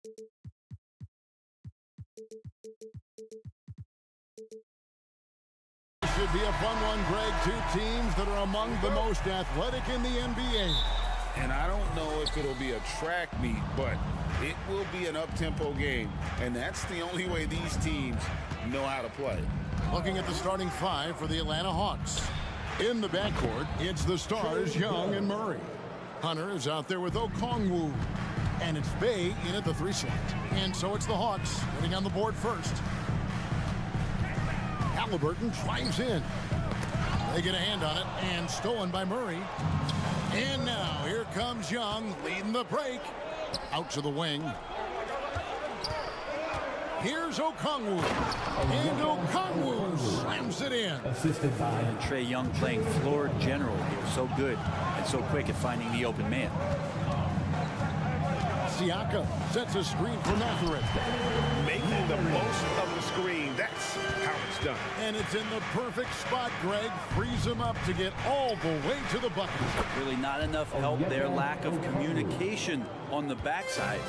Should be a fun one, Greg. Two teams that are among the most athletic in the NBA. And I don't know if it'll be a track meet, but it will be an up-tempo game. And that's the only way these teams know how to play. Looking at the starting five for the Atlanta Hawks. In the backcourt, it's the stars, Young and Murray. Hunter is out there with Okongwu. And it's Bay in at the 3 slot. And so it's the Hawks getting on the board first. Halliburton drives in. They get a hand on it, and stolen by Murray. And now here comes Young leading the break. Out to the wing. Here's Okongwu. And Okongwu slams it in. Assisted by Trae Young playing floor general here. So good and so quick at finding the open man. Siakam sets a screen for Mathurin. Making the most of the screen. That's how it's done. And it's in the perfect spot, Greg. Frees him up to get all the way to the bucket. Really not enough help there. Lack of communication on the backside.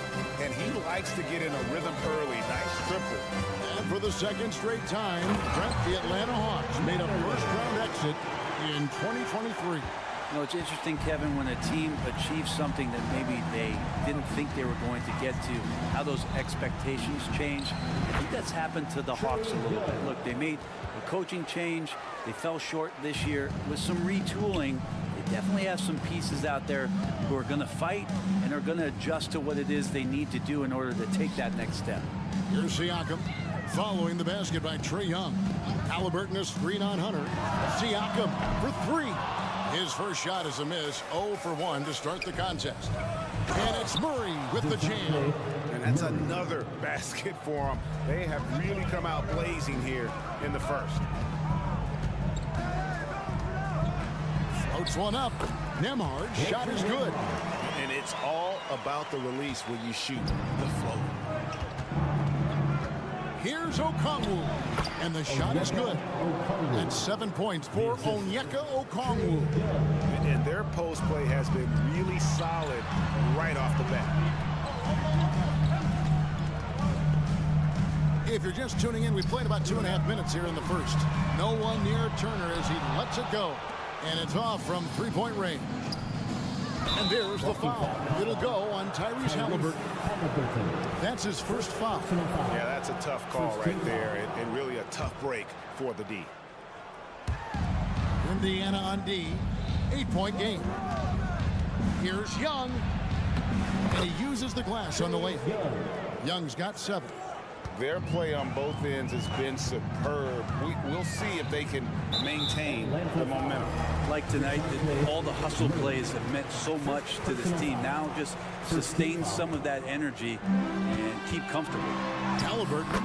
And he likes to get in a rhythm early. Nice triple. And for the second straight time, Brent, the Atlanta Hawks made a first-round exit in 2023. You know, it's interesting, Kevin, when a team achieves something that maybe they didn't think they were going to get to, how those expectations change. I think that's happened to the Hawks a little bit. Look, they made a coaching change. They fell short this year with some retooling. They definitely have some pieces out there who are going to fight and are going to adjust to what it is they need to do in order to take that next step. Here's Siakam following the basket by Trae Young. Halliburton a screen on Hunter. Siakam for 3. His first shot is a miss. 0 for 1 to start the contest. And it's Murray with the jam. And that's another basket for them. They have really come out blazing here in the first. Floats one up. Nembhard's shot is good. And it's all about the release when you shoot the float. Here's Okongwu. And the shot is good. That's 7 points for Onyeka Okongwu. And their post play has been really solid right off the bat. If you're just tuning in, we played about 2.5 minutes here in the first. No one near Turner as he lets it go. And it's off from three-point range. And there's the foul. It'll go on Tyrese Halliburton. That's his first foul. Yeah, that's a tough call right there, and really a tough break for the D. Indiana on D. 8-point game. Here's Young. And he uses the glass on the layup. Young's got 7. Their play on both ends has been superb. We'll see if they can maintain the momentum. Like tonight, all the hustle plays have meant so much to this team. Now just sustain some of that energy and keep comfortable. Halliburton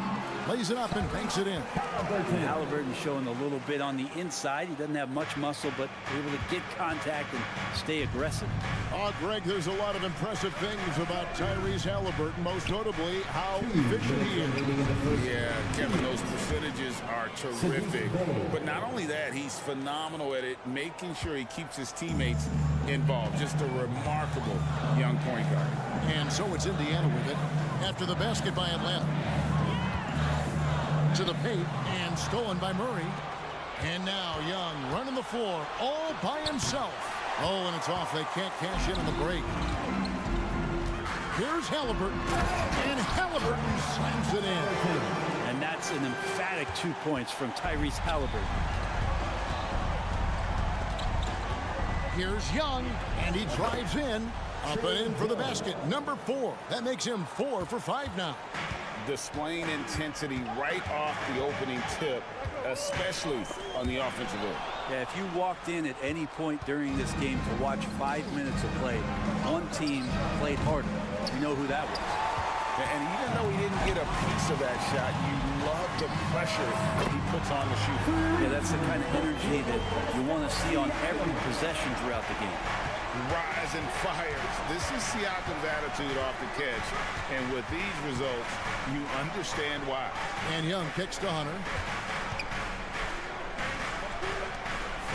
lays it up and banks it in. Halliburton showing a little bit on the inside. He doesn't have much muscle, but able to get contact and stay aggressive. Oh, Greg, there's a lot of impressive things about Tyrese Halliburton, most notably how efficient he is. Yeah, Kevin, those percentages are terrific. But not only that, he's phenomenal at it, making sure he keeps his teammates involved. Just a remarkable young point guard. And so it's Indiana with it after the basket by Atlanta. To the paint and stolen by Murray. And now Young running the floor all by himself. Oh, and it's off. They can't cash in on the break. Here's Halliburton. And Halliburton slams it in. And that's an emphatic 2 points from Tyrese Halliburton. Here's Young. And he drives in. Up and in for the basket. Number 4. That makes him 4 for 5 now. Displaying intensity right off the opening tip, especially on the offensive end. Yeah, if you walked in at any point during this game to watch 5 minutes of play, one team played harder. You know who that was. And even though he didn't get a piece of that shot, you love the pressure that he puts on the shooter. Yeah, that's the kind of energy that you want to see on every possession throughout the game. Rise and fires. This is Siakam's attitude off the catch. And with these results, you understand why. And Young kicks to Hunter.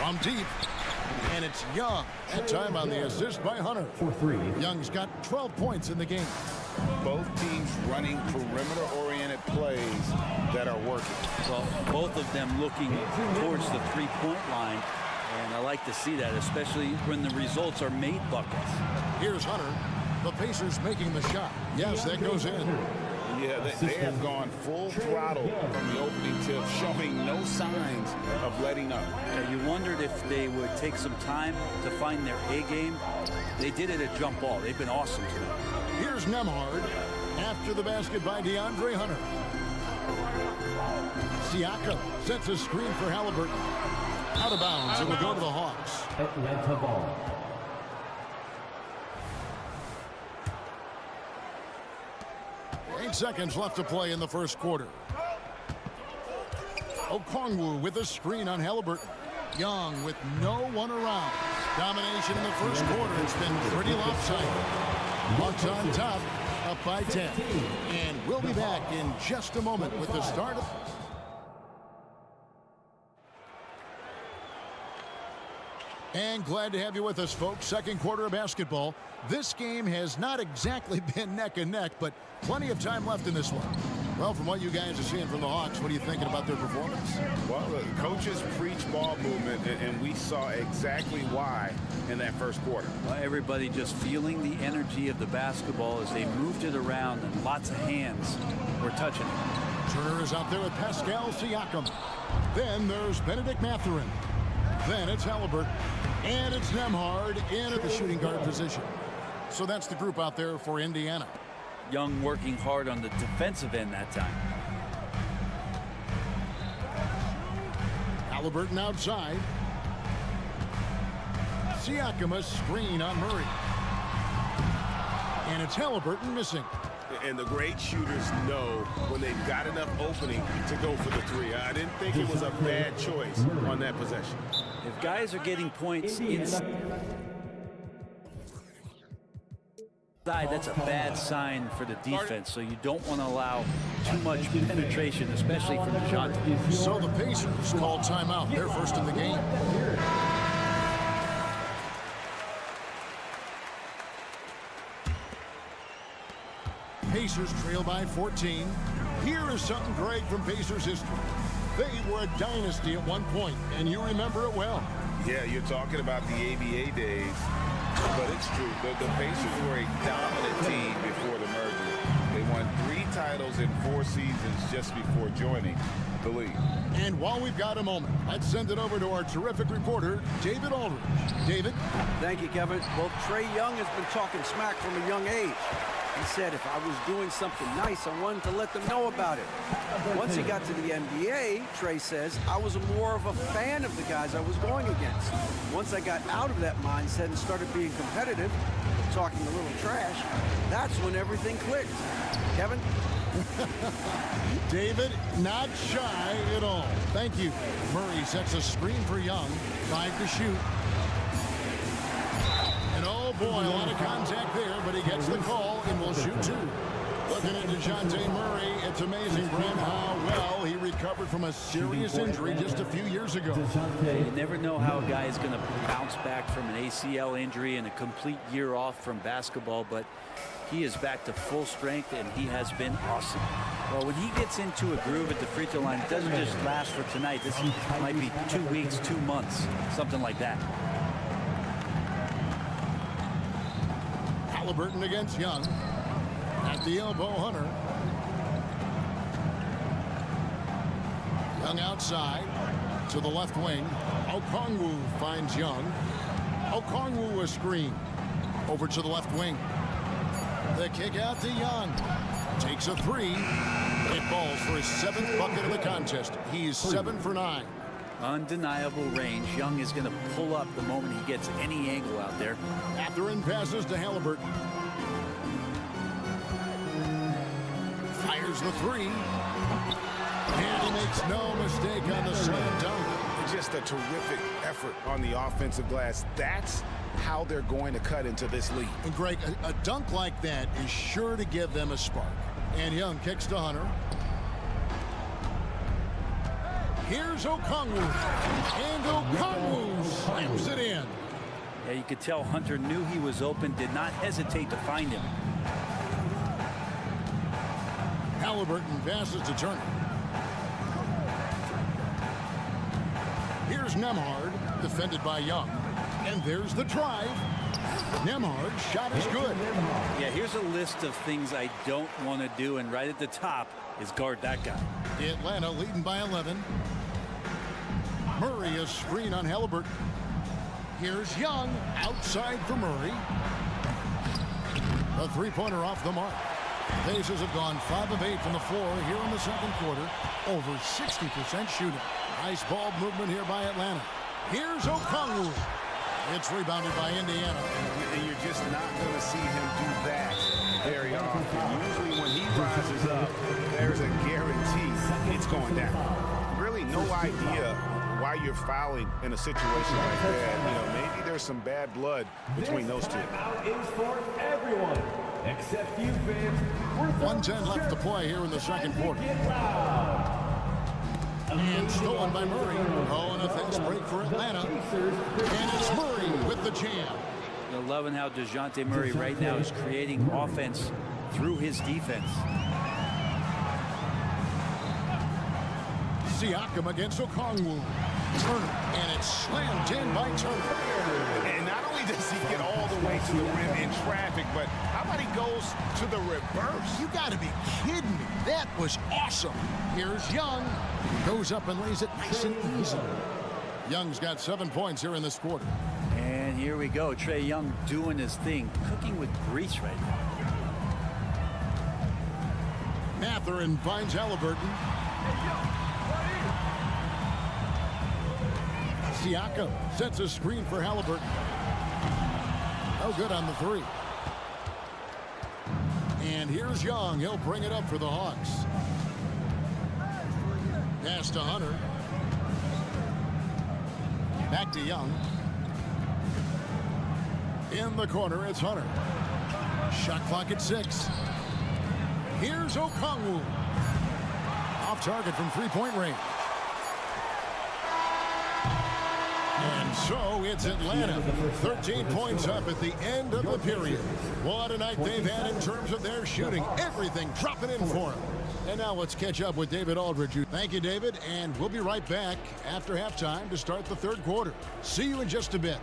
From deep. And it's Young. That time on the assist by Hunter. For 3. Young's got 12 points in the game. Both teams running perimeter-oriented plays that are working. Well, both of them looking towards the three-point line, and I like to see that, especially when the results are made buckets. Here's Hunter. The Pacers making the shot. Yes, that goes in. Yeah, they have gone full throttle from the opening tip, showing no signs of letting up. You wondered if they would take some time to find their A game. They did it at jump ball. They've been awesome tonight. Here's Nembhard after the basket by DeAndre Hunter. Siakam sets a screen for Halliburton. Out of bounds. It will go to the Hawks. Atlanta ball. Seconds left to play in the first quarter. Okongwu with a screen on Halliburton. Young with no one around. Domination in the first quarter. It's been pretty lopsided. Bucks on top, up by 10. And we'll be back in just a moment with the start of... And glad to have you with us, folks. Second quarter of basketball. This game has not exactly been neck and neck, but plenty of time left in this one. Well, from what you guys are seeing from the Hawks, what are you thinking about their performance? Well, the coaches preach ball movement, and we saw exactly why in that first quarter. Well, everybody just feeling the energy of the basketball as they moved it around, and lots of hands were touching it. Turner is out there with Pascal Siakam. Then there's Benedict Mathurin. Then it's Halliburton. And it's Nembhard in at the shooting guard position. So that's the group out there for Indiana. Young working hard on the defensive end that time. Halliburton outside. Siakam a screen on Murray. And it's Halliburton missing. And the great shooters know when they've got enough opening to go for the three. I didn't think it was a bad choice on that possession. If guys are getting points inside, that's a bad sign for the defense, so you don't want to allow too much penetration, especially from DeJounte. So the Pacers call timeout. They're first in the game. Pacers trail by 14. Here is something great from Pacers history. They were a dynasty at one point, and you remember it well. Yeah, you're talking about the ABA days, but it's true. The Pacers were a dominant team before the merger. They won 3 titles in 4 seasons just before joining the league. And while we've got a moment, let's send it over to our terrific reporter, David Aldridge. David? Thank you, Kevin. Well, Trae Young has been talking smack from a young age. He said if I was doing something nice, I wanted to let them know about it. Once he got to the NBA, Trae says, I was more of a fan of the guys I was going against. Once I got out of that mindset and started being competitive, talking a little trash, that's when everything clicked. Kevin? David, not shy at all. Thank you. Murray sets a screen for Young. 5 to shoot. And oh boy, a lot of contact there, but he gets the call and will shoot 2. Looking at DeJounte Murray, it's amazing, Bram, how well he recovered from a serious injury just a few years ago. You never know how a guy is going to bounce back from an ACL injury and a complete year off from basketball, but he is back to full strength, and he has been awesome. Well, when he gets into a groove at the free throw line, it doesn't just last for tonight. This might be 2 weeks, 2 months, something like that. Halliburton against Young. At the elbow, Hunter. Young outside to the left wing. Okongwu finds Young. Okongwu a screen. Over to the left wing. The kick out to Young. Takes a 3. It falls for his 7th bucket of the contest. He's 7 for 9. Undeniable range. Young is going to pull up the moment he gets any angle out there. Mathurin passes to Halliburton. Fires the 3. And he makes no mistake on the slam dunk. Just a terrific effort on the offensive glass. That's how they're going to cut into this league. And Greg, a dunk like that is sure to give them a spark. And Young kicks to Hunter. Here's Okongwu. And Okongwu slams it in. Yeah, you could tell Hunter knew he was open, did not hesitate to find him. Halliburton passes to Turner. Here's Nembhard, defended by Young. And there's the drive. Nembhard's shot is good. Yeah, here's a list of things I don't want to do, and right at the top is guard that guy. Atlanta leading by 11. Murray a screen on Halliburton. Here's Young outside for Murray. A three-pointer off the mark. Pacers have gone 5 of 8 from the floor here in the second quarter. Over 60% shooting. Nice ball movement here by Atlanta. Here's Okongwu. It's rebounded by Indiana. And you're just not going to see him do that very often. Usually when he rises up, there's a guarantee it's going down. Really no idea why you're fouling in a situation like that. You know, maybe there's some bad blood between those two. Is for everyone except you fans. 1:10 left to play here in the second quarter. And stolen by Murray. Oh, and a fast break for Atlanta. And it's Murray with the jam. You're loving how DeJounte Murray right now is creating offense through his defense. Siakam against Okongwu. Turner, and it's slammed in by Turner. And not only does he get all the way to the rim in traffic, but how about he goes to the reverse? You got to be kidding me. That was awesome. Here's Young. Goes up and lays it nice and easy. Young's got 7 points here in this quarter. And here we go. Trae Young doing his thing, cooking with grease right now. Mathurin finds Halliburton. Siakam sets a screen for Halliburton. Oh, good on the three. And here's Young. He'll bring it up for the Hawks. Pass to Hunter. Back to Young. In the corner, it's Hunter. Shot clock at 6. Here's Okongwu. Off target from three-point range. And so it's Atlanta. 13 points up at the end of the period. What a night they've had in terms of their shooting. Everything dropping in for them. And now let's catch up with David Aldridge. Thank you, David. And we'll be right back after halftime to start the third quarter. See you in just a bit.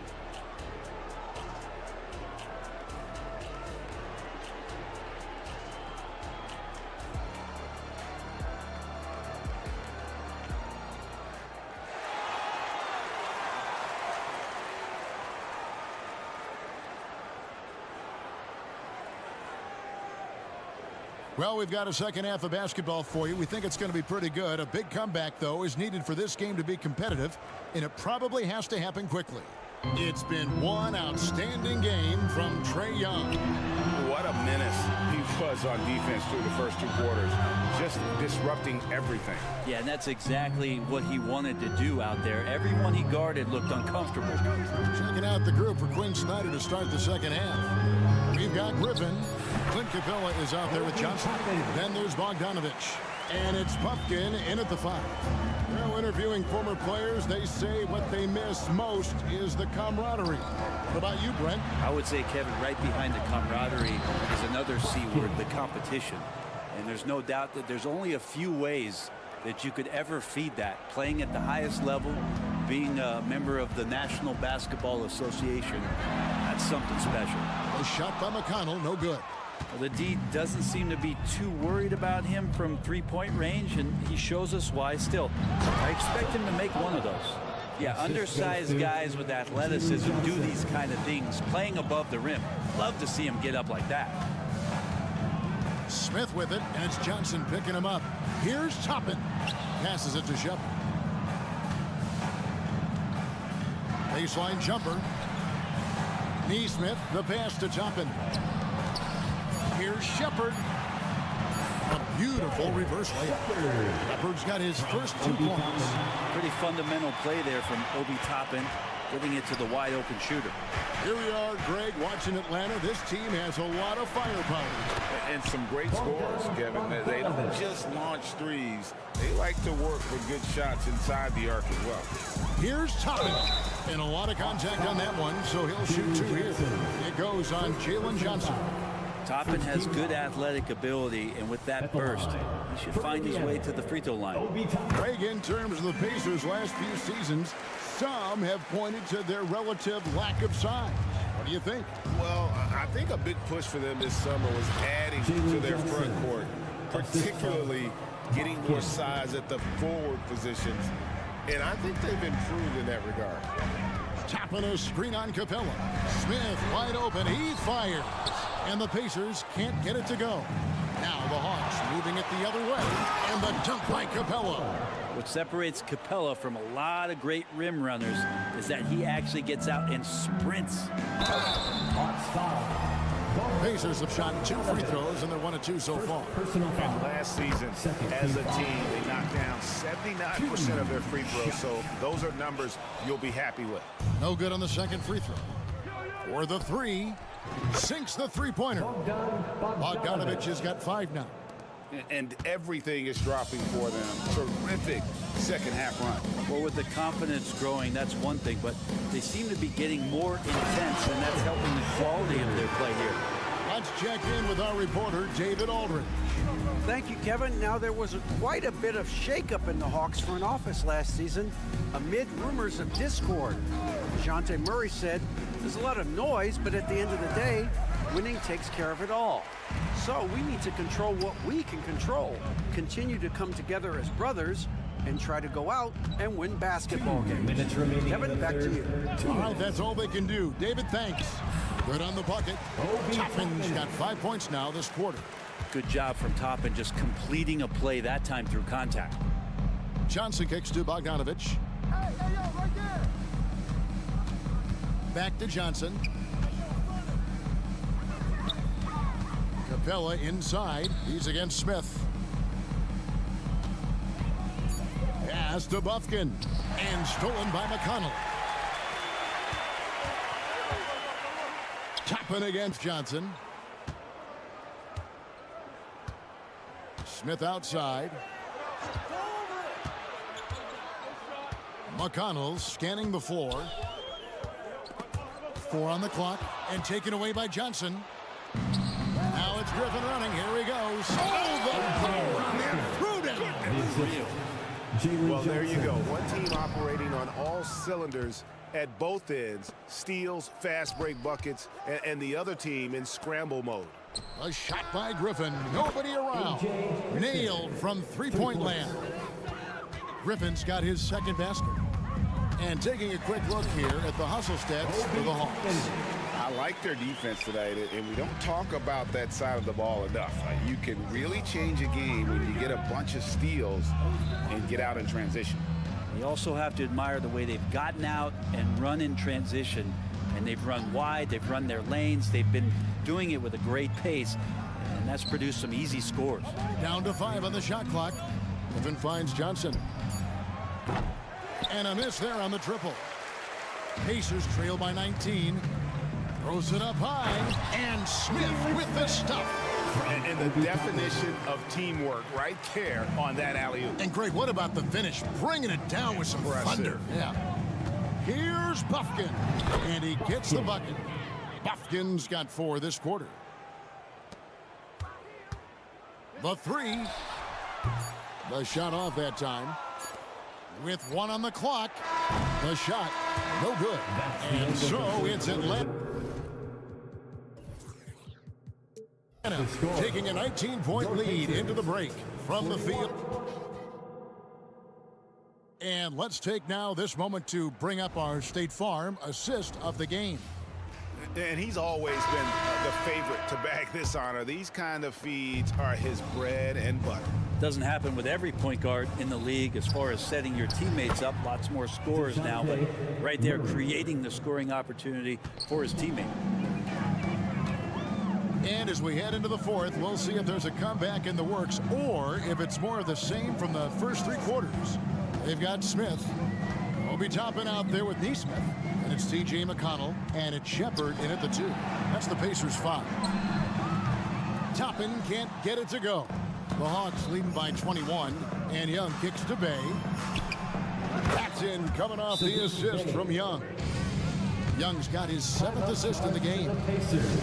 Well, we've got a second half of basketball for you. We think it's going to be pretty good. A big comeback, though, is needed for this game to be competitive, and it probably has to happen quickly. It's been one outstanding game from Trae Young. What a menace he was on defense through the first 2 quarters. Just disrupting everything. Yeah, and that's exactly what he wanted to do out there. Everyone he guarded looked uncomfortable. Checking out the group for Quinn Snyder to start the second half. We've got Griffin. Clint Capella is out there with Johnson. Then there's Bogdanovich. And it's Pumpkin in at the 5. Well, interviewing former players, they say what they miss most is the camaraderie. What about you, Brent? I would say, Kevin, right behind the camaraderie is another C word, the competition. And there's no doubt that there's only a few ways that you could ever feed that. Playing at the highest level, being a member of the National Basketball Association, that's something special. A shot by McConnell, no good. Well, the D doesn't seem to be too worried about him from three-point range, and he shows us why still. I expect him to make one of those. Yeah, undersized guys with athleticism do these kind of things, playing above the rim. Love to see him get up like that. Smith with it, and it's Johnson picking him up. Here's Toppin. Passes it to Shepard. Baseline jumper. Neesmith, the pass to Toppin. Here's Shepard. A beautiful reverse layup. Shepard's got his first 2 points. Pretty fundamental play there from Obi Toppin, giving it to the wide open shooter. Here we are, Greg, watching Atlanta. This team has a lot of firepower. And some great scores, Kevin. They don't just launch threes. They like to work for good shots inside the arc as well. Here's Toppin. And a lot of contact on that one, so he'll shoot 2 here. It goes on Jalen Johnson. Toppin has good athletic ability, and with that burst, he should find his way to the free throw line. Greg, in terms of the Pacers' last few seasons, some have pointed to their relative lack of size. What do you think? Well, I think a big push for them this summer was adding to their front court, particularly getting more size at the forward positions. And I think they've improved in that regard. Tapping a screen on Capella. Smith wide open. He fires. And the Pacers can't get it to go. Now the Hawks moving it the other way. And the dunk by Capella. What separates Capella from a lot of great rim runners is that he actually gets out and sprints. Pacers have shot 2 free throws, and they're 1 of 2 so far. And last season, as a team, they knocked down 79% of their free throws, so those are numbers you'll be happy with. No good on the second free throw. For the 3, sinks the three-pointer. Bogdanovich has got 5 now. And everything is dropping for them. Terrific second half run. Well, with the confidence growing, that's one thing, but they seem to be getting more intense, and that's helping the quality of their play here. Let's check in with our reporter, David Aldridge. Thank you, Kevin. Now, there was quite a bit of shakeup in the Hawks front office last season amid rumors of discord. DeJounte Murray said, "There's a lot of noise, but at the end of the day, winning takes care of it all. So we need to control what we can control, continue to come together as brothers, and try to go out and win basketball games." Kevin, back to you. All right, that's all they can do. David, thanks. Good on the bucket. Toppin's got 5 points now this quarter. Good job from Toppin, just completing a play that time through contact. Johnson kicks to Bogdanovich. Back to Johnson. Capella inside. He's against Smith. Pass to Bufkin. And stolen by McConnell. Toppin against Johnson. Smith outside. McConnell scanning the floor. 4 on the clock and taken away by Johnson. Now it's Griffin running. Here he goes. Oh, the power on there. Threw down. Well, there you go. One team operating on all cylinders at both ends. Steals, fast break buckets, and the other team in scramble mode. A shot by Griffin. Nobody around. Nailed from three-point land. Griffin's got his second basket. And taking a quick look here at the hustle stats for the Hawks. I like their defense tonight, and we don't talk about that side of the ball enough. You can really change a game when you get a bunch of steals and get out in transition. You also have to admire the way they've gotten out and run in transition. And they've run wide, they've run their lanes, they've been doing it with a great pace, and that's produced some easy scores. Down to 5 on the shot clock. Griffin finds Johnson. And a miss there on the triple. Pacers trail by 19. Throws it up high. And Smith with the stuff. And the definition of teamwork right there on that alley-oop. And Greg, what about the finish? Bringing it down with some thunder. Yeah. Here's Bufkin. And he gets the bucket. Bufkin's got 4 this quarter. The 3. The shot off that time. With 1 on the clock. The shot, no good. And so it's Atlanta taking a 19-point lead into the break from the field. And let's take now this moment to bring up our State Farm assist of the game. And he's always been the favorite to bag this honor. These kind of feeds are his bread and butter. Doesn't happen with every point guard in the league as far as setting your teammates up. Lots more scorers now, but right there creating the scoring opportunity for his teammate. And as we head into the 4th, we'll see if there's a comeback in the works or if it's more of the same from the first 3 quarters. They've got Smith. Obi Toppin out there with Neesmith. And it's T.J. McConnell and it's Shepard in at the 2. That's the Pacers 5. Toppin can't get it to go. The Hawks leading by 21. And Young kicks to Bay. That's in coming off the assist from Young. Young's got his 7th assist in the game.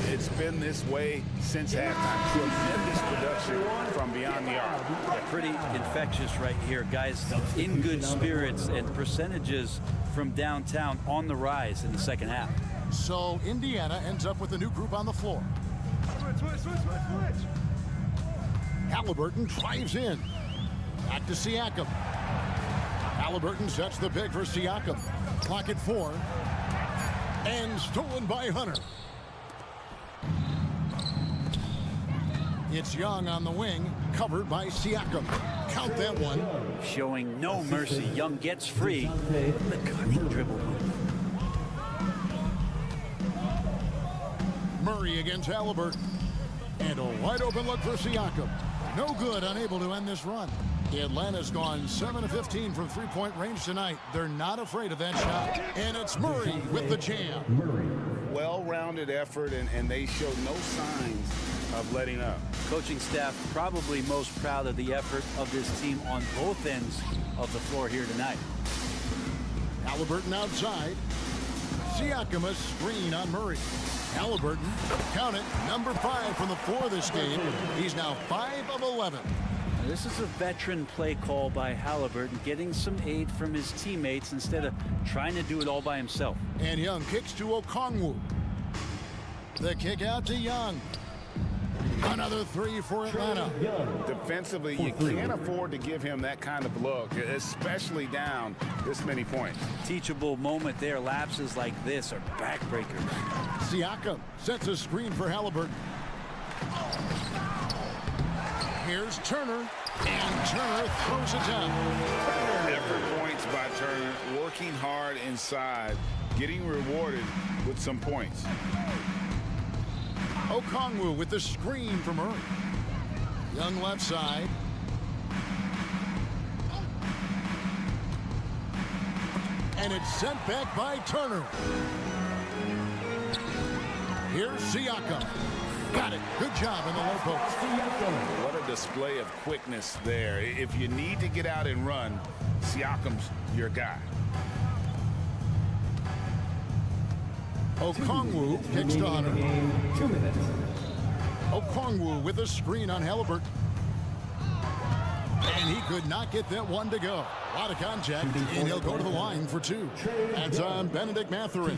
It's been this way since halftime. Tremendous production from beyond the arc. Yeah, pretty infectious right here. Guys in good spirits, and percentages from downtown on the rise in the second half. So Indiana ends up with a new group on the floor. Halliburton drives in. Back to Siakam. Halliburton sets the pick for Siakam. Clock at 4. And stolen by Hunter. It's Young on the wing, covered by Siakam. Count that one. Showing no mercy. Young gets free. The cutting dribble move. Murray against Halliburton. And a wide open look for Siakam. No good, unable to end this run. Atlanta's gone 7 of 15 from three-point range tonight. They're not afraid of that shot. And it's Murray with the jam. Well-rounded effort, and they show no signs of letting up. Coaching staff probably most proud of the effort of this team on both ends of the floor here tonight. Halliburton outside. Siakam a screen on Murray. Halliburton, count it, number 5 from the floor this game. He's now 5 of 11. This is a veteran play call by Halliburton, getting some aid from his teammates instead of trying to do it all by himself. And Young kicks to Okongwu. The kick out to Young. Another 3 for Atlanta. Defensively, you can't afford to give him that kind of look, especially down this many points. Teachable moment there. Lapses like this are backbreakers. Siakam sets a screen for Halliburton. Here's Turner, and Turner throws it down. Effort points by Turner, working hard inside, getting rewarded with some points. Okongwu with the screen for Murray. Young left side. And it's sent back by Turner. Here's Siakam. Got it. Good job in the low post. What a display of quickness there. If you need to get out and run, Siakam's your guy. Okongwu kicks to Hunter. 2 minutes. Okongwu with a screen on Halliburton. And he could not get that one to go. A lot of contact, and he'll go to the line for 2. That's on Benedict Mathurin.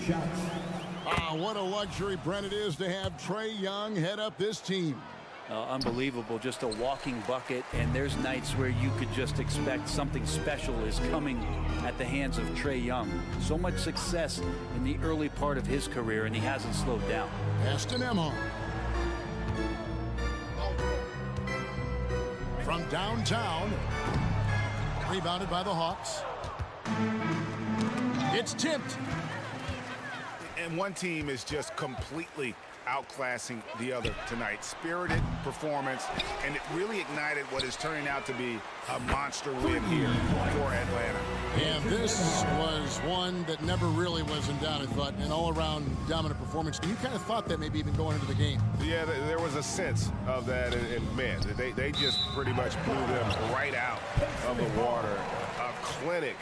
What a luxury, Brent, it is to have Trae Young head up this team. Unbelievable, just a walking bucket, and there's nights where you could just expect something special is coming at the hands of Trae Young. So much success in the early part of his career, and he hasn't slowed down. Aston Emhart. From downtown, rebounded by the Hawks. It's tipped. And one team is just completely outclassing the other tonight. Spirited performance, and it really ignited what is turning out to be a monster win here for Atlanta. And this was one that never really was in doubt, I thought, an all-around dominant performance. You kind of thought that maybe even going into the game. Yeah, there was a sense of that, and man, they just pretty much blew them right out of the water. A clinic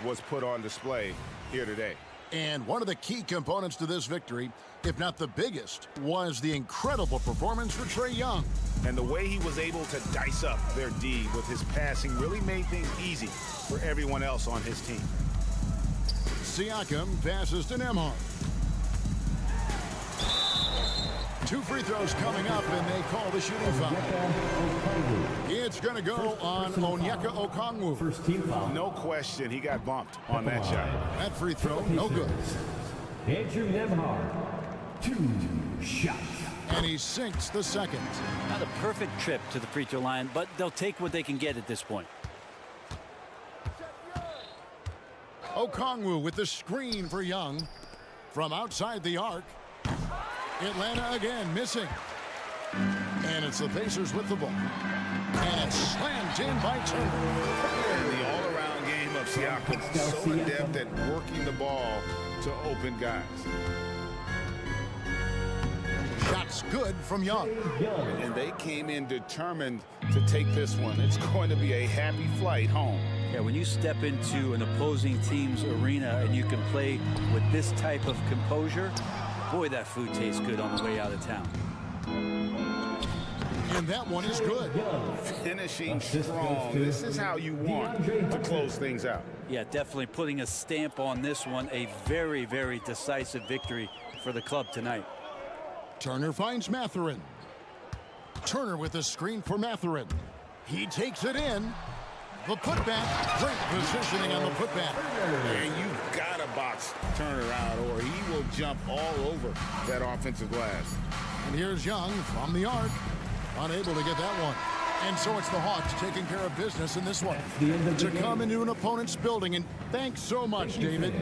was put on display here today. And one of the key components to this victory, if not the biggest, was the incredible performance for Trae Young. And the way he was able to dice up their D with his passing really made things easy for everyone else on his team. Siakam passes to Nembhard. 2 free throws coming up, and they call the shooting foul. It's going to go on Onyeka Okongwu. First team foul. No question, he got bumped on that shot. That free throw, no good. Andrew Nembhard. 2 shots. And he sinks the second. Not a perfect trip to the free throw line, but they'll take what they can get at this point. Okongwu with the screen for Young. From outside the arc. Atlanta again missing. And it's the Pacers with the ball. And it's slammed in by Turner. And the all-around game of Siakam, so adept at working the ball to open guys. Shots good from Young. And they came in determined to take this one. It's going to be a happy flight home. Yeah, when you step into an opposing team's arena and you can play with this type of composure, boy, that food tastes good on the way out of town. And that one is good. Finishing strong. This is how you want to close things out. Yeah, definitely putting a stamp on this one. A very, very decisive victory for the club tonight. Turner finds Mathurin. Turner with a screen for Mathurin. He takes it in. The putback. Great positioning on the putback. And you've got to box Turner out or he will jump all over that offensive glass. And here's Young from the arc. Unable to get that one. And so it's the Hawks taking care of business in this one. To come into an opponent's building. And thanks so much, David.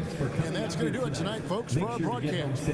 And that's going to do it tonight, folks, for our broadcast.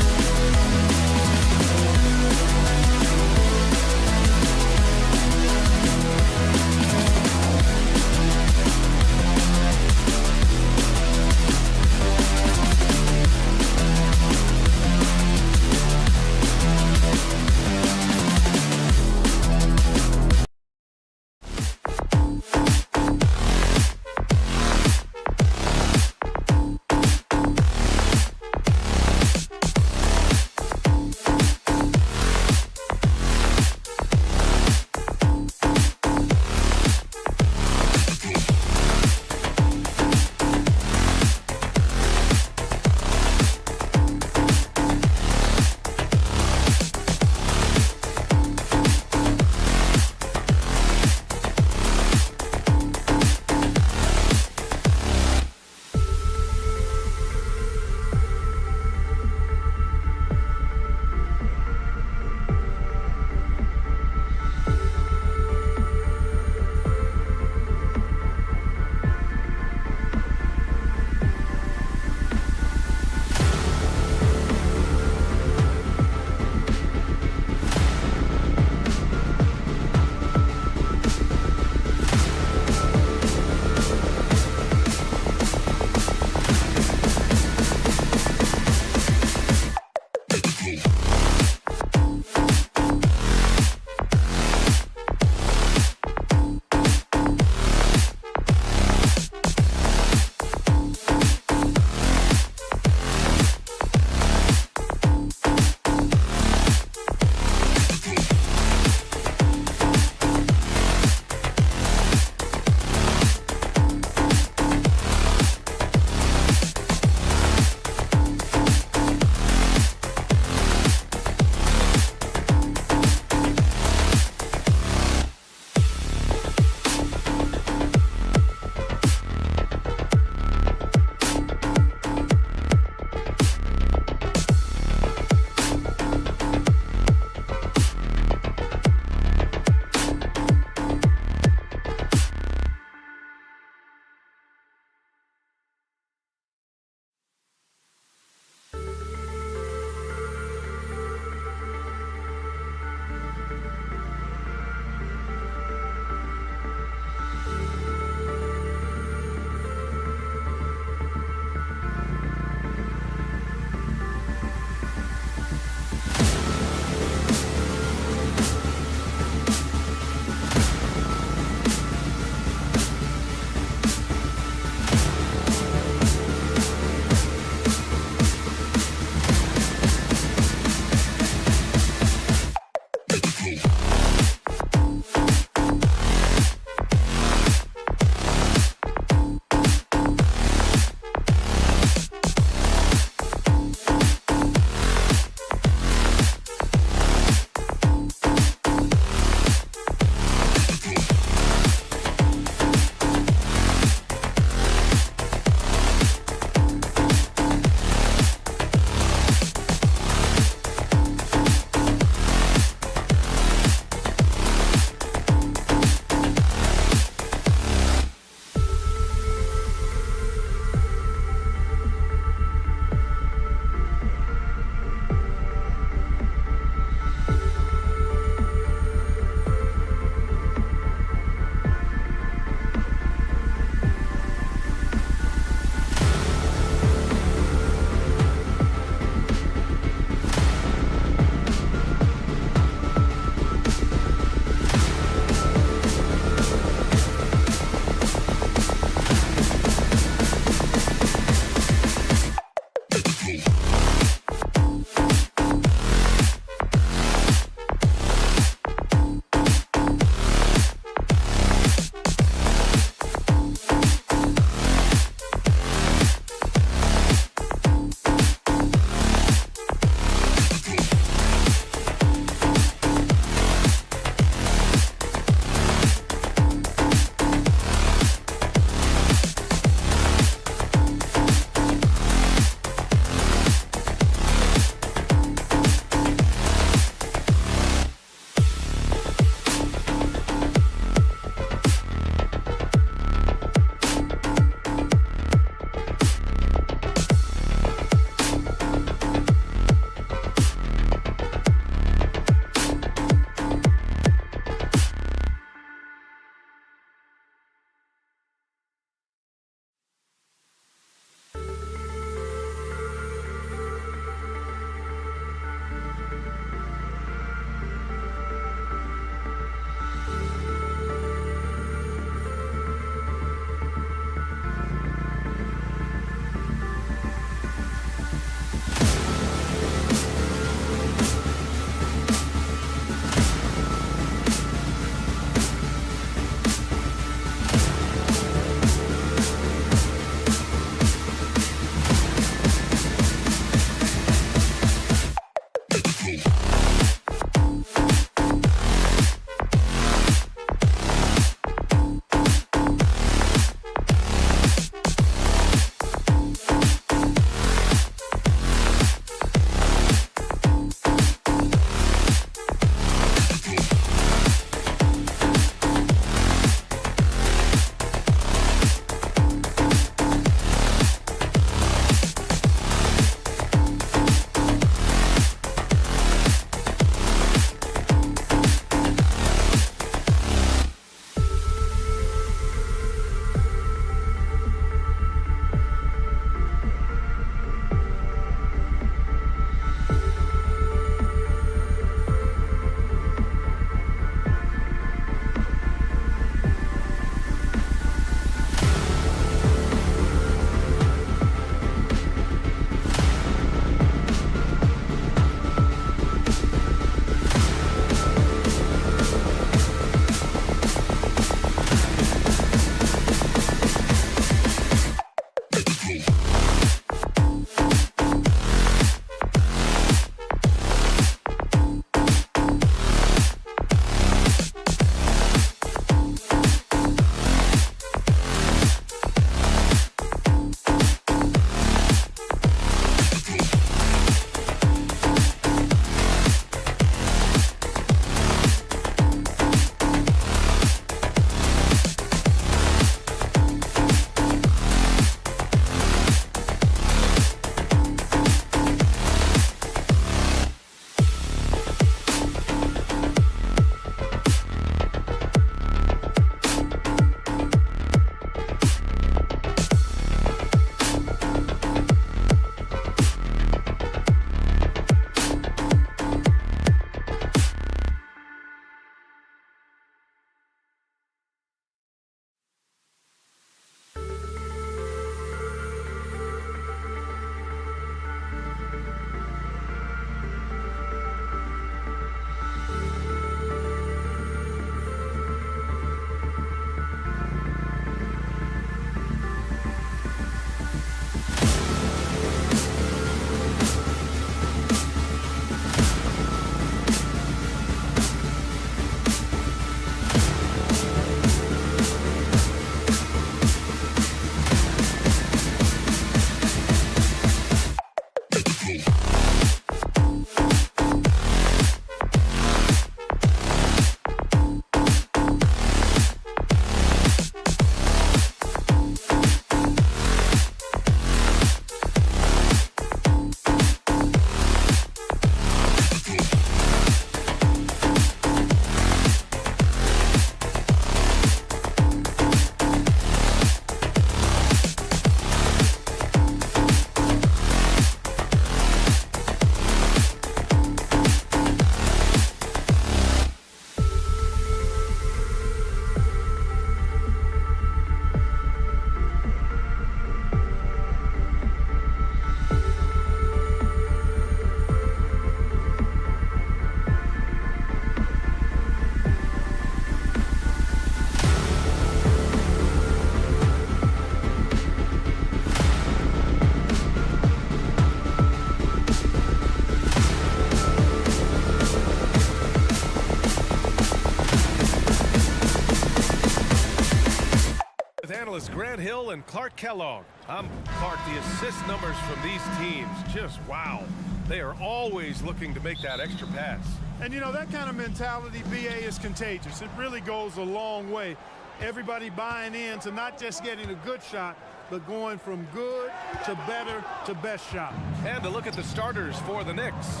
with analysts Grant Hill and Clark Kellogg. Clark, the assist numbers from these teams, just wow. They are always looking to make that extra pass. And, you know, that kind of mentality, BA, is contagious. It really goes a long way. Everybody buying in to not just getting a good shot, but going from good to better to best shot. And to look at the starters for the Knicks.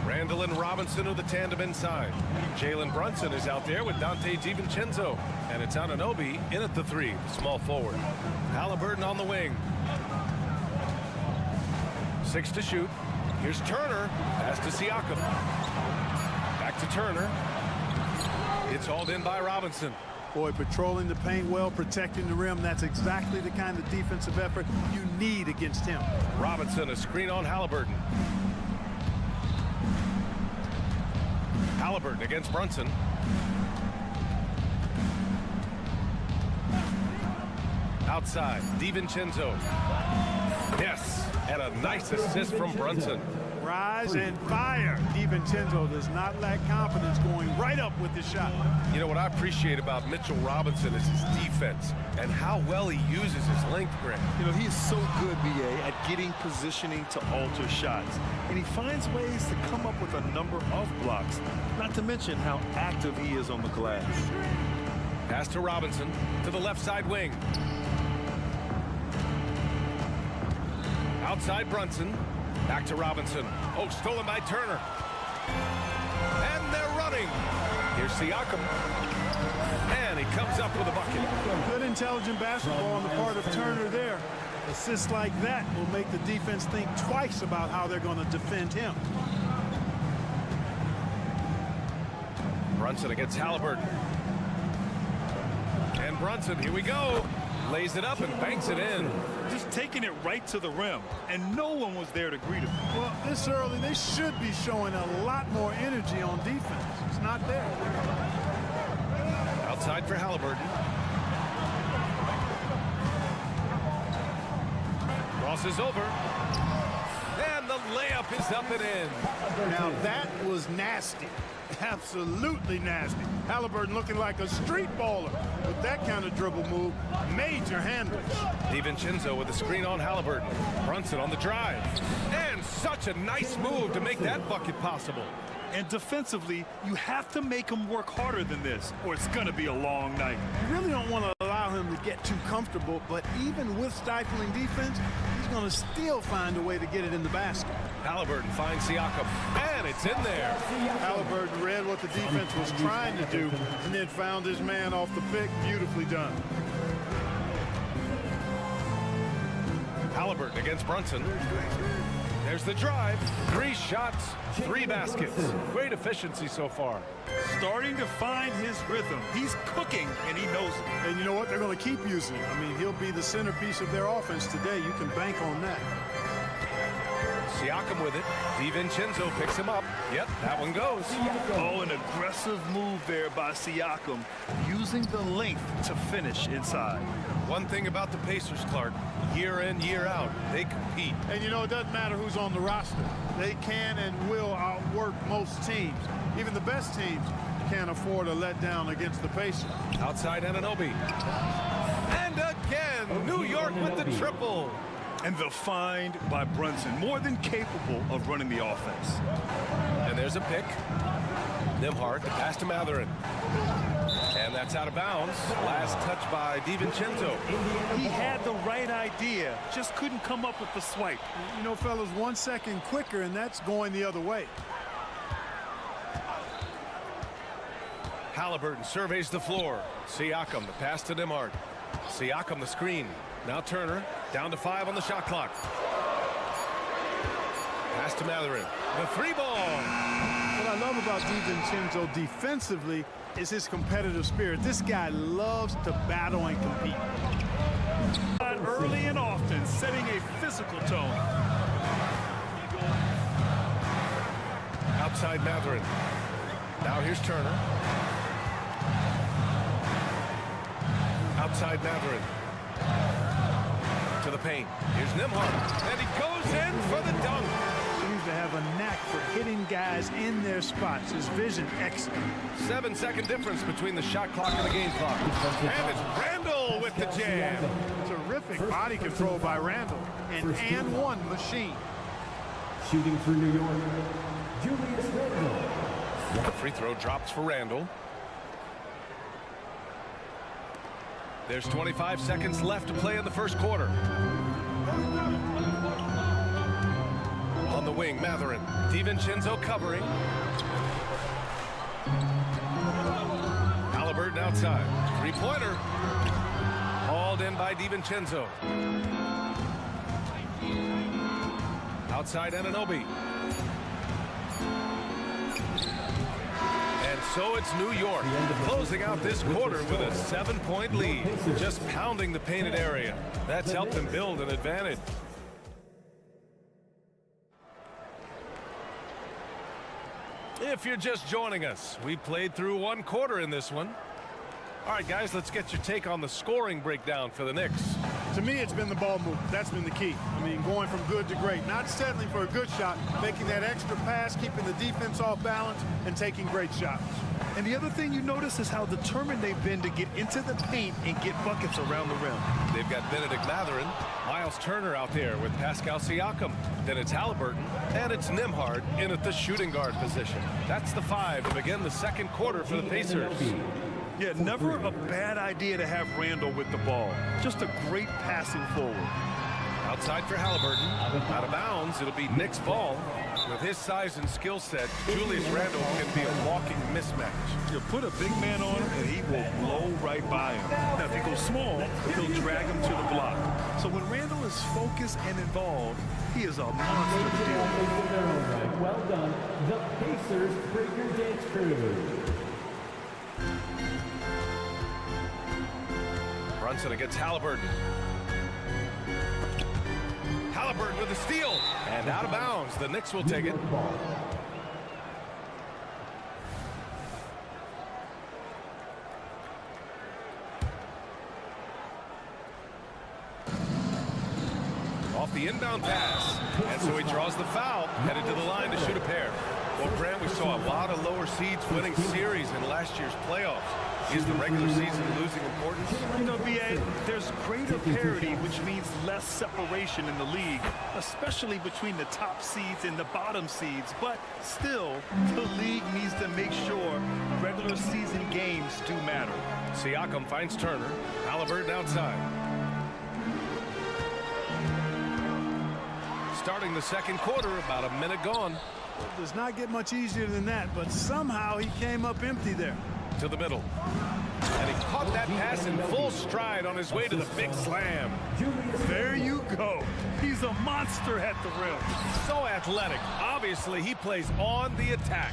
Randall and Robinson are the tandem inside. Jalen Brunson is out there with Dante DiVincenzo. And it's Anunoby in at the 3, the small forward. Halliburton on the wing. 6 to shoot. Here's Turner. Pass to Siakam. Back to Turner. It's hauled in by Robinson. Boy, patrolling the paint well, protecting the rim. That's exactly the kind of defensive effort you need against him. Robinson, a screen on Halliburton. Halliburton against Brunson. Outside, DiVincenzo. Yes, and a nice assist from Brunson. Rise and fire. DiVincenzo does not lack confidence going right up with the shot. You know what I appreciate about Mitchell Robinson is his defense and how well he uses his length, Grant. You know, he is so good, BA, at getting positioning to alter shots. And he finds ways to come up with a number of blocks, not to mention how active he is on the glass. Pass to Robinson to the left side wing. Outside Brunson. Back to Robinson. Oh, stolen by Turner. And they're running. Here's Siakam. And he comes up with a bucket. Good intelligent basketball on the part of Turner there. Assists like that will make the defense think twice about how they're going to defend him. Brunson against Halliburton. And Brunson, here we go. Lays it up and banks it in. Just taking it right to the rim, and no one was there to greet him. Well, this early, they should be showing a lot more energy on defense. It's not there. Outside for Halliburton. Crosses over. And the layup is up and in. Now that was nasty. Absolutely nasty. Halliburton looking like a street baller with that kind of dribble move. Major handles. DiVincenzo with a screen on Halliburton. Brunson on the drive. And such a nice move to make that bucket possible. And defensively, you have to make him work harder than this, or it's going to be a long night. You really don't want to allow him to get too comfortable, but even with stifling defense, he's going to still find a way to get it in the basket. Halliburton finds Siakam, and it's in there. Halliburton read what the defense was trying to do and then found his man off the pick. Beautifully done. Halliburton against Brunson. There's the drive. 3 shots, 3 baskets. Great efficiency so far. Starting to find his rhythm. He's cooking, and he knows it. And you know what? They're going to keep using him. I mean, he'll be the centerpiece of their offense today. You can bank on that. Siakam with it. DiVincenzo picks him up. Yep, that one goes. Oh, an aggressive move there by Siakam, using the length to finish inside. One thing about the Pacers, Clark, year in, year out, they compete. And you know, it doesn't matter who's on the roster. They can and will outwork most teams. Even the best teams can't afford a letdown against the Pacers. Outside Anunoby. And again, New York with the triple. And the find by Brunson, more than capable of running the offense. And there's a pick. Nembhard, the pass to Matherin. And that's out of bounds. Last touch by DiVincenzo. He had the right idea, just couldn't come up with the swipe. You know, fellas, 1 second quicker, and that's going the other way. Halliburton surveys the floor. Siakam, the pass to Nembhard. Siakam, the screen. Now Turner, down to 5 on the shot clock. Pass to Matherin. The 3 ball. What I love about DiVincenzo defensively is his competitive spirit. This guy loves to battle and compete. Early and often, setting a physical tone. Outside Matherin. Now here's Turner. Outside Matherin. To the paint. Here's Nembhard. And he goes in for the dunk. Seems to have a knack for hitting guys in their spots. His vision excellent. 7-second difference between the shot clock and the game clock. And it's Randall Randle with the jam. Terrific body control by Randle. An and one machine. Shooting for New York, Julius Randle. The free throw drops for Randle. There's 25 seconds left to play in the first quarter. On the wing, Matherin. DiVincenzo covering. Halliburton outside. Three-pointer. Hauled in by DiVincenzo. Outside Anunoby. And so it's New York closing out this quarter with a 7-point lead, just pounding the painted area. That's helped them build an advantage. If you're just joining us, we played through one quarter in this one. All right, guys, let's get your take on the scoring breakdown for the Knicks. To me, it's been the ball movement. That's been the key. I mean, going from good to great. Not settling for a good shot, making that extra pass, keeping the defense off balance, and taking great shots. And the other thing you notice is how determined they've been to get into the paint and get buckets around the rim. They've got Benedict Matherin, Miles Turner out there with Pascal Siakam. Then it's Halliburton, and it's Nembhard in at the shooting guard position. That's the 5 to begin the second quarter for the Pacers. Yeah, never a bad idea to have Randle with the ball. Just a great passing forward. Outside for Halliburton. Out of bounds, it'll be Knicks ball. With his size and skill set, Julius Randle can be a walking mismatch. You put a big man on him, and he will blow right by him. Now, if he goes small, he'll drag him to the block. So when Randle is focused and involved, he is a monster to deal with. Well done, the Pacers Breaker Dance Crew. Brunson against Halliburton. Halliburton with a steal. And out of bounds. The Knicks will take it. Off the inbound pass. And so he draws the foul. Headed to the line to shoot a pair. Well, Grant, we saw a lot of lower seeds winning series in last year's playoffs. Is the regular season losing importance? You know, B.A., there's greater parity, which means less separation in the league, especially between the top seeds and the bottom seeds. But still, the league needs to make sure regular season games do matter. Siakam finds Turner. Halliburton outside. Starting the second quarter, about a minute gone. It does not get much easier than that, but somehow he came up empty there. To the middle. And he caught that pass in full stride on his way to the big slam. There you go. He's a monster at the rim. So athletic. Obviously, he plays on the attack.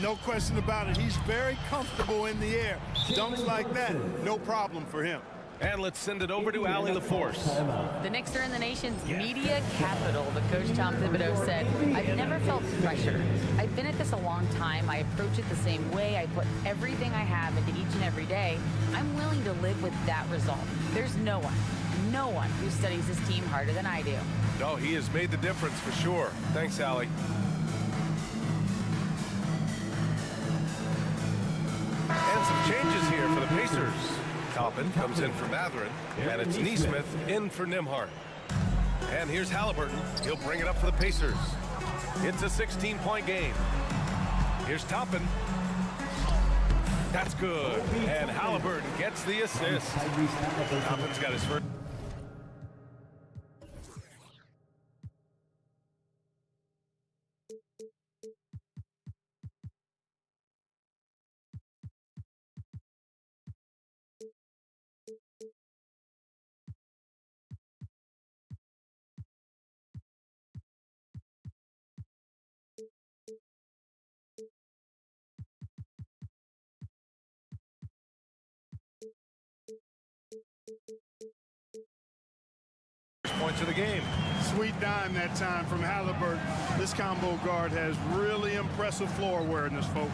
No question about it. He's very comfortable in the air. Dunks like that, no problem for him. And let's send it over to Allie LaForce. The Knicks are in the nation's media capital, but Coach Tom Thibodeau said, I've never felt pressure. I've been at this a long time. I approach it the same way. I put everything I have into each and every day. I'm willing to live with that result. There's no one who studies this team harder than I do. No, he has made the difference for sure. Thanks, Allie. And some changes here for the Pacers. Toppin comes in for Matherin, and it's Nesmith in for Nembhard. And here's Halliburton. He'll bring it up for the Pacers. It's a 16-point game. Here's Toppin. That's good. And Halliburton gets the assist. Toppin's got his first. Points of the game. Sweet dime that time from Halliburton. This combo guard has really impressive floor awareness, folks.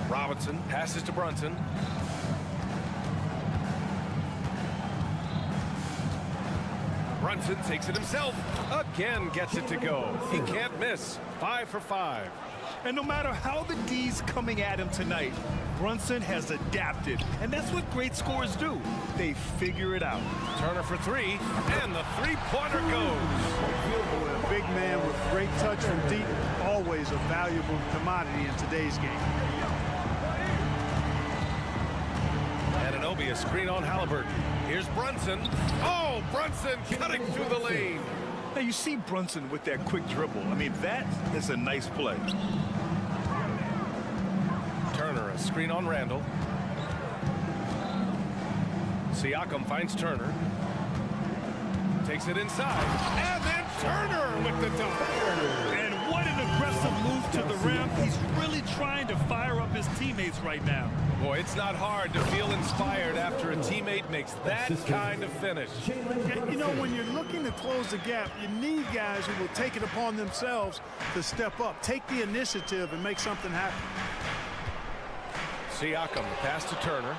Robinson passes to Brunson. Brunson takes it himself. Again gets it to go. He can't miss. 5 for 5. And no matter how the D's coming at him tonight, Brunson has adapted. And that's what great scorers do. They figure it out. Turner for three, and the three-pointer goes. A big man with great touch from deep, always a valuable commodity in today's game. Anunoby, a screen on Halliburton. Here's Brunson. Oh, Brunson cutting through the lane. Now you see Brunson with that quick dribble. I mean, that is a nice play. Turner, a screen on Randall. Siakam finds Turner. Takes it inside. And then Turner with the dunk. And what an aggressive move to the rim. He's really trying to fire up his teammates right now. Boy, it's not hard to feel inspired after a teammate makes that kind of finish. You know, when you're looking to close the gap, you need guys who will take it upon themselves to step up, take the initiative, and make something happen. Siakam, the pass to Turner.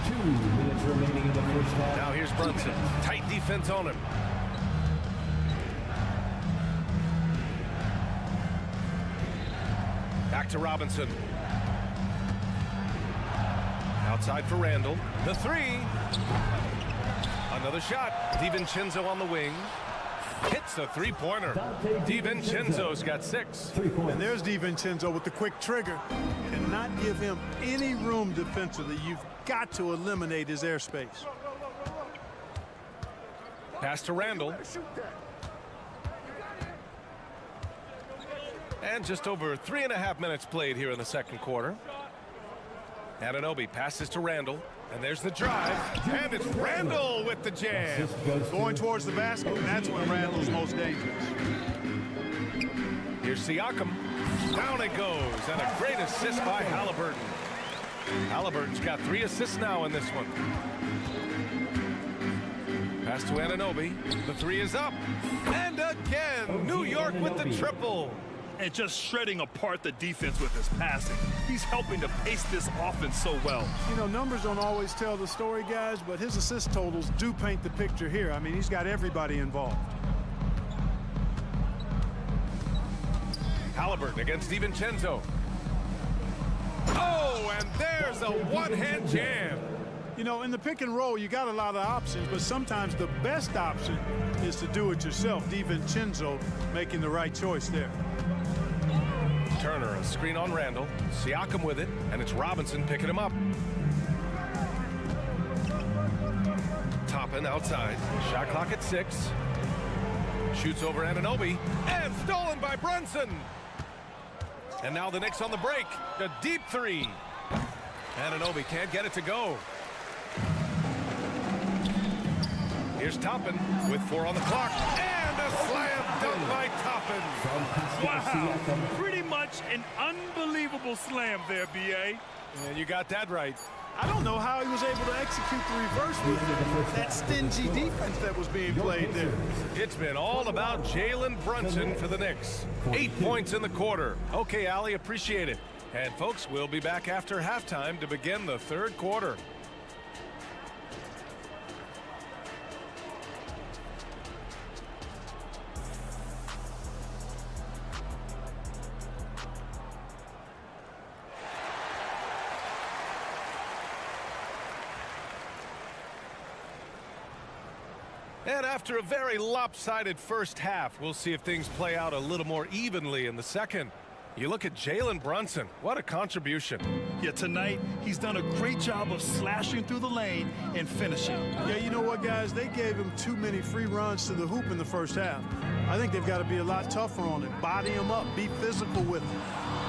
2 minutes remaining in the first half. Now here's Brunson. Tight defense on him. Back to Robinson. Outside for Randall. The three. Another shot. DiVincenzo on the wing. Hits a three-pointer. DiVincenzo's got 6. And there's DiVincenzo with the quick trigger. Cannot give him any room defensively. You've got to eliminate his airspace. Pass to Randall. And just over 3.5 minutes played here in the second quarter. Anunoby passes to Randall. And there's the drive. And it's Randall with the jam. Going towards the basket, and that's when Randall's most dangerous. Here's Siakam. Down it goes. And a great assist by Halliburton. Halliburton's got 3 assists now in this one. Pass to Anunoby. The 3 is up. And again, New York with the triple. And just shredding apart the defense with his passing. He's helping to pace this offense so well. You know, numbers don't always tell the story, guys, but his assist totals do paint the picture here. I mean, he's got everybody involved. Halliburton against DiVincenzo. Oh, and there's a one-hand jam. You know, in the pick and roll, you got a lot of options, but sometimes the best option is to do it yourself. DiVincenzo making the right choice there. Turner, a screen on Randall. Siakam with it, and it's Robinson picking him up. Toppin outside. Shot clock at 6. Shoots over Anunoby, and stolen by Brunson. And now the Knicks on the break. A deep 3. Anunoby can't get it to go. Here's Toppin with 4 on the clock. And a slam dunk by Toppin. Wow, pretty much an unbelievable slam there, B.A. And you got that right. I don't know how he was able to execute the reverse with that stingy defense that was being played there. It's been all about Jalen Brunson for the Knicks. 8 points in the quarter. Okay, Allie, appreciate it. And folks, we'll be back after halftime to begin the third quarter. And after a very lopsided first half, we'll see if things play out a little more evenly in the second. You look at Jalen Brunson. What a contribution. Yeah, tonight, he's done a great job of slashing through the lane and finishing. Yeah, you know what, guys? They gave him too many free runs to the hoop in the first half. I think they've got to be a lot tougher on it. Body him up. Be physical with him.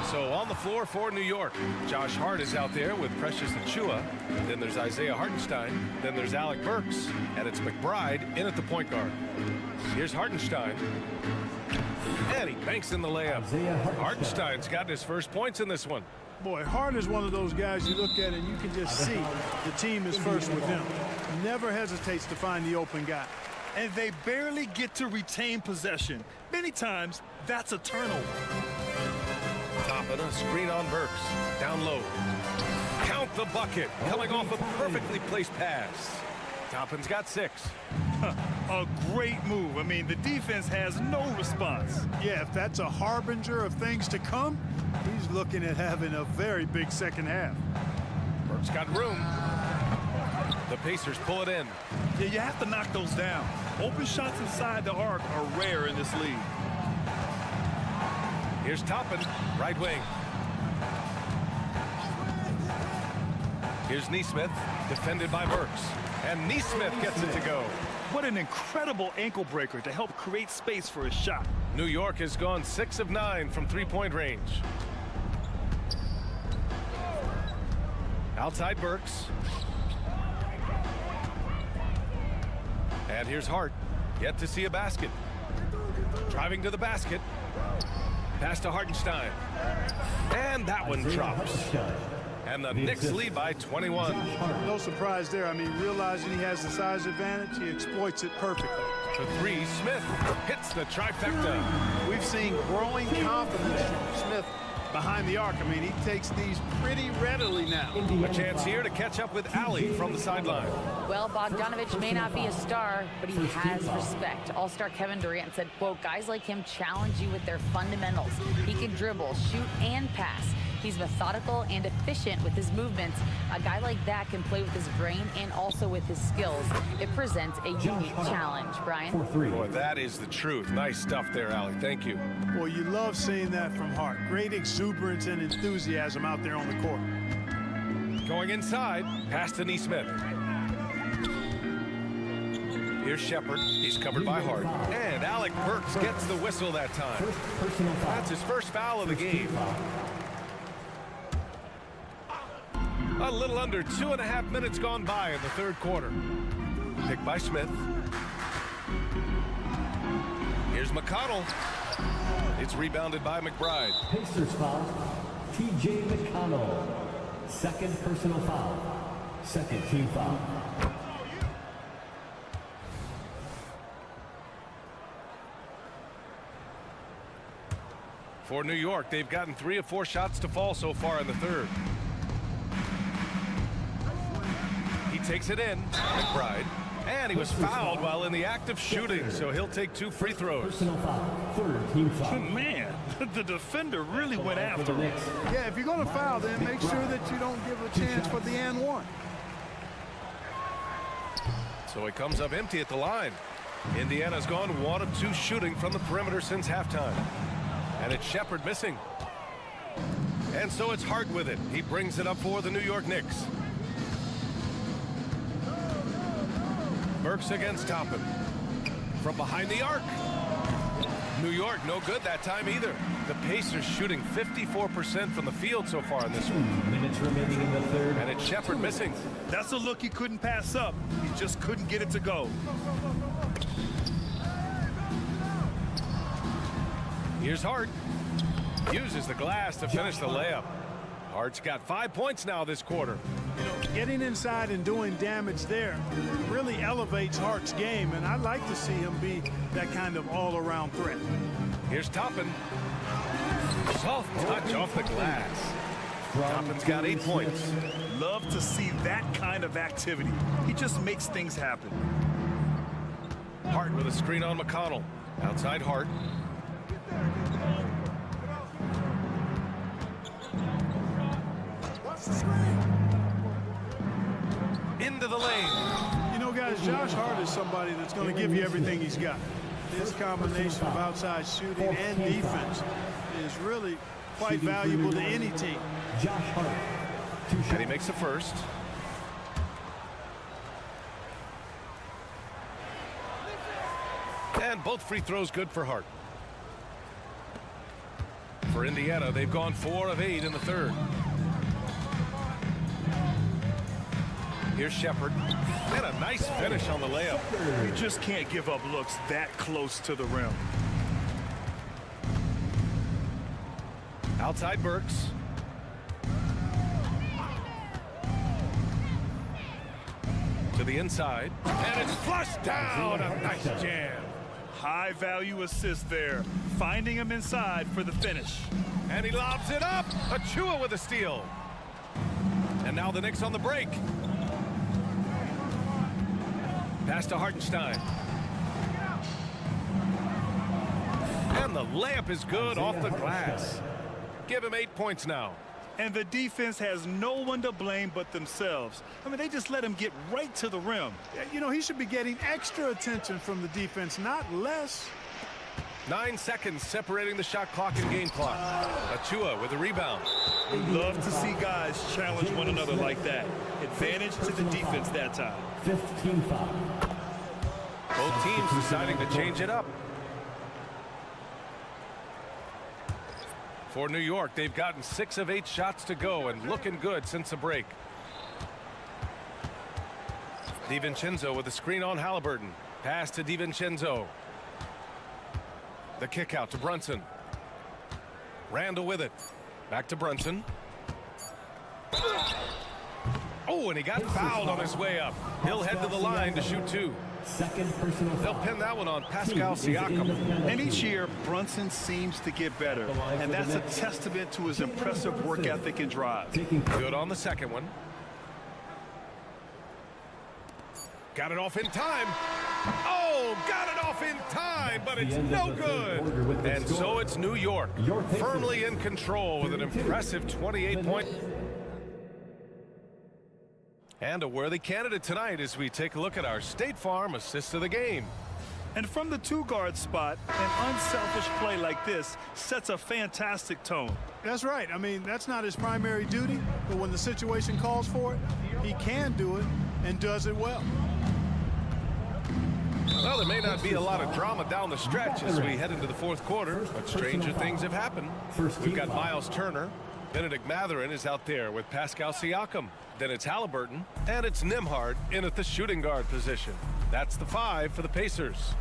So on the floor for New York, Josh Hart is out there with Precious Achiuwa. Then there's Isaiah Hartenstein. Then there's Alec Burks. And it's McBride in at the point guard. Here's Hartenstein. And he banks in the layup. Hartenstein's gotten his first points in this one. Boy, Hart is one of those guys you look at and you can just see the team is first with him. Never hesitates to find the open guy. And they barely get to retain possession. Many times, that's a turnover. Toppin, a screen on Burks. Down low. Count the bucket. Coming off a perfectly placed pass. Toppin's got 6. A great move. I mean, the defense has no response. Yeah, if that's a harbinger of things to come, he's looking at having a very big second half. Burks got room. The Pacers pull it in. Yeah, you have to knock those down. Open shots inside the arc are rare in this league. Here's Toppin, right wing. Here's Neesmith, defended by Burks. And Neesmith gets it to go. What an incredible ankle breaker to help create space for a shot. New York has gone 6 of 9 from three-point range. Outside Burks. And here's Hart. Yet to see a basket. Driving to the basket. Pass to Hartenstein. And that one drops. And the Knicks lead by 21. No surprise there. I mean, realizing he has the size advantage, he exploits it perfectly. The 3, Smith hits the trifecta. We've seen growing confidence from Smith behind the arc. I mean, he takes these pretty readily now. A chance here to catch up with Allie from the sideline. Well, Bogdanovich may not be a star, but he has respect. All-star Kevin Durant said, quote, guys like him challenge you with their fundamentals. He can dribble, shoot, and pass. He's methodical and efficient with his movements. A guy like that can play with his brain and also with his skills. It presents a unique challenge. Brian? Boy, that is the truth. Nice stuff there, Allie. Thank you. Well, you love seeing that from Hart. Great exuberance and enthusiasm out there on the court. Going inside, pass to Neesmith. Here's Shepard. He's covered by Hart. And Alec Burks gets the whistle that time. That's his first foul of the game. A little under 2.5 minutes gone by in the third quarter. Picked by Smith. Here's McConnell. It's rebounded by McBride. Pacers foul. T.J. McConnell. Second personal foul. Second team foul. For New York, they've gotten 3 of 4 shots to fall so far in the third. He takes it in, McBride, and he was fouled while in the act of shooting, so he'll take 2 free throws. Personal foul. Third team foul. Man, the defender really went after him. Yeah, if you're going to foul, then make sure that you don't give a chance for the and one. So he comes up empty at the line. Indiana's gone 1 of 2 shooting from the perimeter since halftime. And it's Shepard missing. And so it's Hart with it. He brings it up for the New York Knicks. Burks against Toppin. From behind the arc. New York no good that time either. The Pacers shooting 54% from the field so far in this one. 2 minutes remaining in the third. And it's Shepard missing. That's a look he couldn't pass up. He just couldn't get it to go. Here's Hart. Uses the glass to finish the layup. Hart's got 5 points now this quarter. You know, getting inside and doing damage there really elevates Hart's game, and I'd like to see him be that kind of all-around threat. Here's Toppin. Soft touch off the glass. Toppin's got 8 points. Love to see that kind of activity. He just makes things happen. Hart with a screen on McConnell. Outside Hart. Into the lane. You know, guys, Josh Hart is somebody that's going to give you everything he's got. His combination of outside shooting and defense is really quite valuable to any team. Josh Hart. And he makes the first. And both free throws good for Hart. For Indiana, they've gone 4 of 8 in the third. Here's Shepard. And a nice finish on the layup. You just can't give up looks that close to the rim. Outside Burks. To the inside. And it's flushed down. A nice jam. High value assist there. Finding him inside for the finish. And he lobs it up. Achua with a steal. And now the Knicks on the break. Pass to Hartenstein. And the layup is good off the glass. Give him 8 points now. And the defense has no one to blame but themselves. I mean, they just let him get right to the rim. You know, he should be getting extra attention from the defense, not less. 9 seconds separating the shot clock and game clock. Achua with a rebound. Love to see guys challenge one another like that. Advantage to the defense that time. 15 foul. Both teams deciding to change it up. For New York, they've gotten 6 of 8 shots to go and looking good since the break. DiVincenzo with a screen on Halliburton. Pass to DiVincenzo. The kick out to Brunson. Randall with it. Back to Brunson. Oh, and he got fouled on his way up. He'll head to the line to shoot 2. Second personal They'll foul. pin that one on Pascal Siakam. And each year, Brunson seems to get better. And that's a testament to his impressive work ethic and drive. Good on the second one. Got it off in time. Oh, got it off in time, but it's no good. And so it's New York, firmly in control with an impressive 28 points. And a worthy candidate tonight as we take a look at our State Farm assist of the game. And from the 2-guard spot, an unselfish play like this sets a fantastic tone. That's right. I mean, that's not his primary duty, but when the situation calls for it, he can do it and does it well. Well, there may not be a lot of drama down the stretch as we head into the 4th quarter, but stranger things have happened. We've got Miles Turner. Benedict Mathurin is out there with Pascal Siakam. Then it's Halliburton, and it's Nembhard in at the shooting guard position. That's the 5 for the Pacers.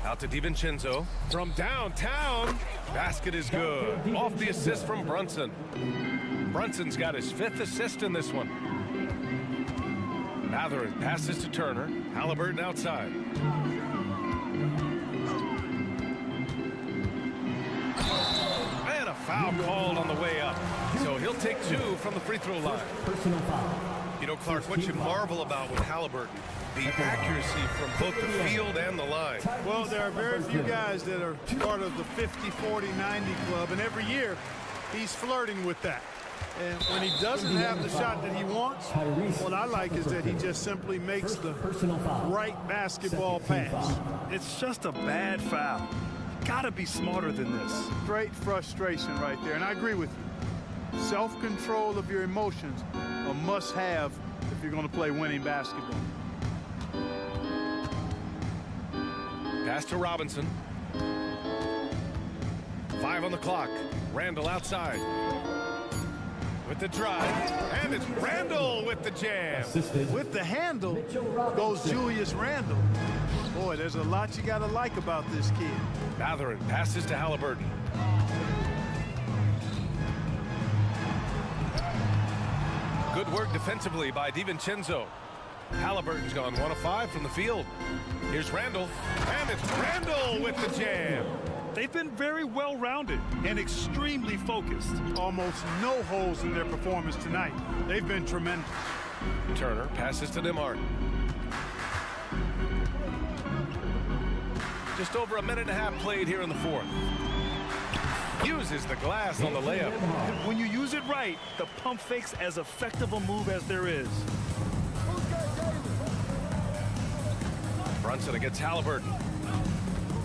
Out to DiVincenzo from downtown. Basket is good. Off the assist from Brunson. Brunson's got his 5th assist in this one. Mathurin passes to Turner. Halliburton outside. And a foul called on the way up. So he'll take 2 from the free throw line. Personal foul. You know, Clark, what you marvel about with Halliburton, the accuracy from both the field and the line. Well, there are very few guys that are part of the 50, 40, 90 club, and every year he's flirting with that. And when he doesn't have the shot that he wants, what I like is that he just simply makes the right basketball pass. It's just a bad foul. Gotta be smarter than this. Great frustration right there, and I agree with you. Self-control of your emotions a must-have if you're going to play winning basketball. Pass to Robinson. 5 on the clock. Randall outside. With the drive. And it's Randall with the jam. With the handle goes Julius Randle. Boy, there's a lot you got to like about this kid. Mathurin passes to Halliburton. Good work defensively by DiVincenzo. Halliburton's gone 1 of 5 from the field. Here's Randall, and it's Randall with the jam. They've been very well-rounded and extremely focused. Almost no holes in their performance tonight. They've been tremendous. Turner passes to Nembhard. Just over a minute and a half played here in the 4th. Uses the glass on the layup. When you use it right, the pump fake's as effective a move as there is. Brunson against Halliburton.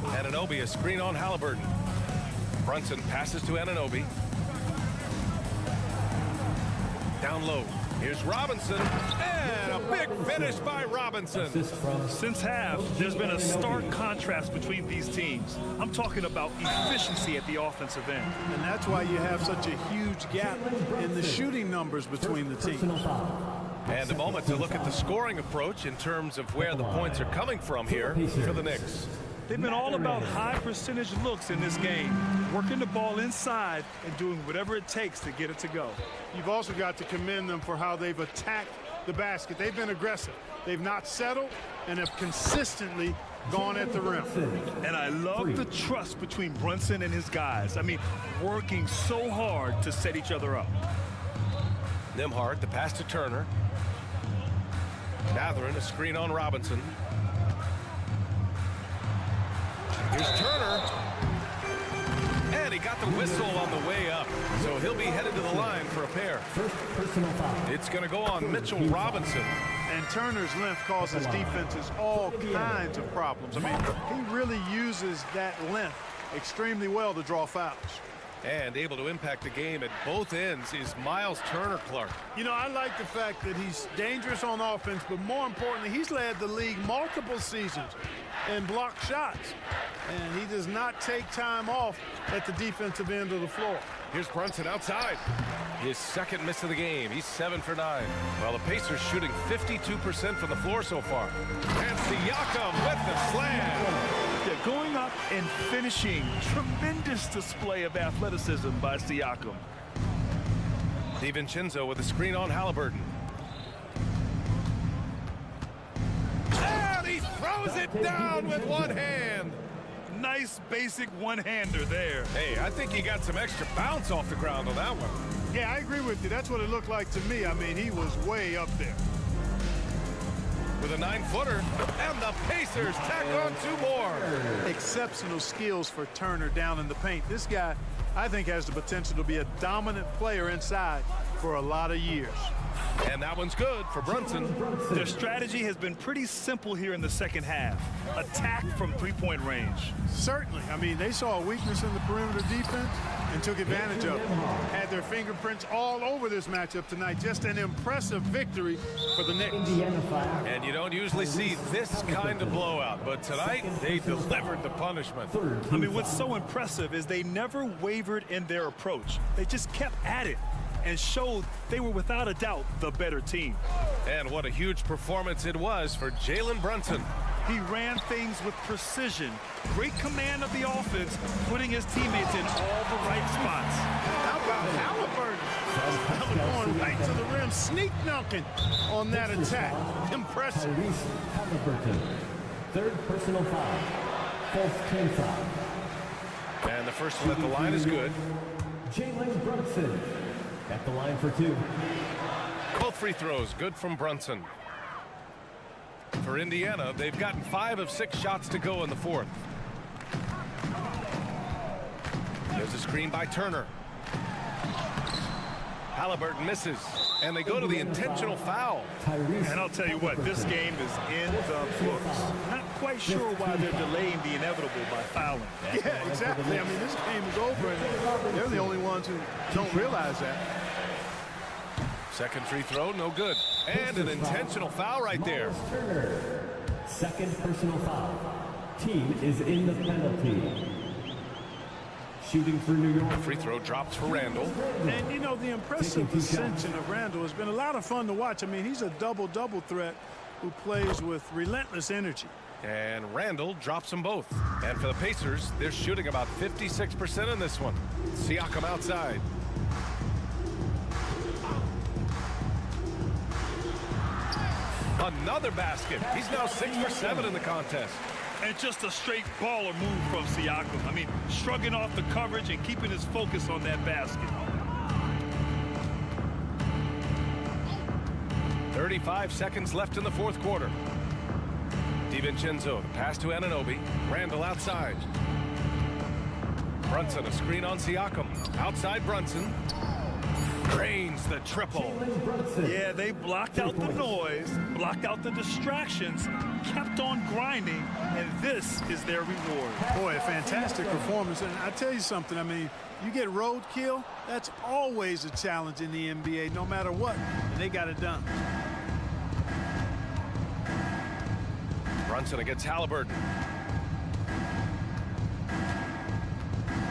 Anunoby, a screen on Halliburton. Brunson passes to Anunoby. Down low. Here's Robinson. And a big finish by Robinson. Since half, there's been a stark contrast between these teams. I'm talking about efficiency at the offensive end. And that's why you have such a huge gap in the shooting numbers between the teams. And a moment to look at the scoring approach in terms of where the points are coming from here for the Knicks. They've been all about high percentage looks in this game, working the ball inside and doing whatever it takes to get it to go. You've also got to commend them for how they've attacked the basket. They've been aggressive. They've not settled and have consistently gone at the rim. And I love the trust between Brunson and his guys. I mean, working so hard to set each other up. Nembhard, the pass to Turner. Gathering a screen on Robinson. Here's Turner. And he got the whistle on the way up. So he'll be headed to the line for a pair. First personal foul. It's going to go on Mitchell Robinson. And Turner's length causes defenses all kinds of problems. I mean, he really uses that length extremely well to draw fouls. And able to impact the game at both ends is Miles Turner-Clark. You know, I like the fact that he's dangerous on offense, but more importantly, he's led the league multiple seasons in block shots. And he does not take time off at the defensive end of the floor. Here's Brunson outside. His second miss of the game. He's 7 for 9. Well, the Pacers shooting 52% from the floor so far. And Siakam with the slam. Yeah, going up and finishing. Tremendous display of athleticism by Siakam. DiVincenzo with a screen on Halliburton. And he throws it down with one hand. Nice basic one-hander there. Hey, I think he got some extra bounce off the ground on that one. Yeah, I agree with you. That's what it looked like to me. I mean, he was way up there. With a 9-footer, and the Pacers tack on 2 more. Exceptional skills for Turner down in the paint. This guy, I think, has the potential to be a dominant player inside for a lot of years. And that one's good for Brunson. Their strategy has been pretty simple here in the second half. Attack from three-point range. Certainly. I mean, they saw a weakness in the perimeter defense and took advantage of it. Had their fingerprints all over this matchup tonight. Just an impressive victory for the Knicks. And you don't usually see this kind of blowout, but tonight they delivered the punishment. I mean, what's so impressive is they never wavered in their approach. They just kept at it and showed they were without a doubt the better team. And what a huge performance it was for Jalen Brunson. He ran things with precision, great command of the offense, putting his teammates in all the right spots. How about Halliburton? Going right to the rim, sneak dunking on that attack. Impressive. Halliburton. Third personal foul. False team foul. And the first one at the line is good. Jalen Brunson at the line for 2. Both free throws good from Brunson. For Indiana, they've gotten 5 of 6 shots to go in the 4th. There's a screen by Turner. Halliburton misses, and they go to the intentional foul. And I'll tell you what, this game is in the books. Not quite sure why they're delaying the inevitable by fouling. Yeah, exactly. I mean, this game is over, and they're the only ones who don't realize that. Second free throw, no good. And an intentional foul right there. Second personal foul. Team is in the penalty. Shooting for New York. Free throw drops for Randall. And, you know, the impressive ascension of Randall has been a lot of fun to watch. I mean, he's a double-double threat who plays with relentless energy. And Randall drops them both. And for the Pacers, they're shooting about 56% in this one. Siakam outside. Another basket. He's now 6 for 7 in the contest. And just a straight baller move from Siakam. I mean, shrugging off the coverage and keeping his focus on that basket. 35 seconds left in the 4th quarter. DiVincenzo, the pass to Anunoby. Randall outside. Brunson, a screen on Siakam. Outside Brunson. Drains the triple. Yeah, they blocked out the noise, blocked out the distractions, kept on grinding, and this is their reward. Boy, a fantastic performance. And I tell you something, I mean, you get roadkill, that's always a challenge in the NBA, no matter what, and they got it done. Brunson against Halliburton.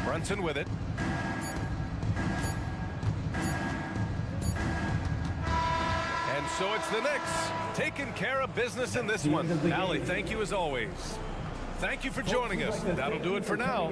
Brunson with it. And so it's the Knicks taking care of business in this one. Allie, thank you as always. Thank you for joining us. That'll do it for now.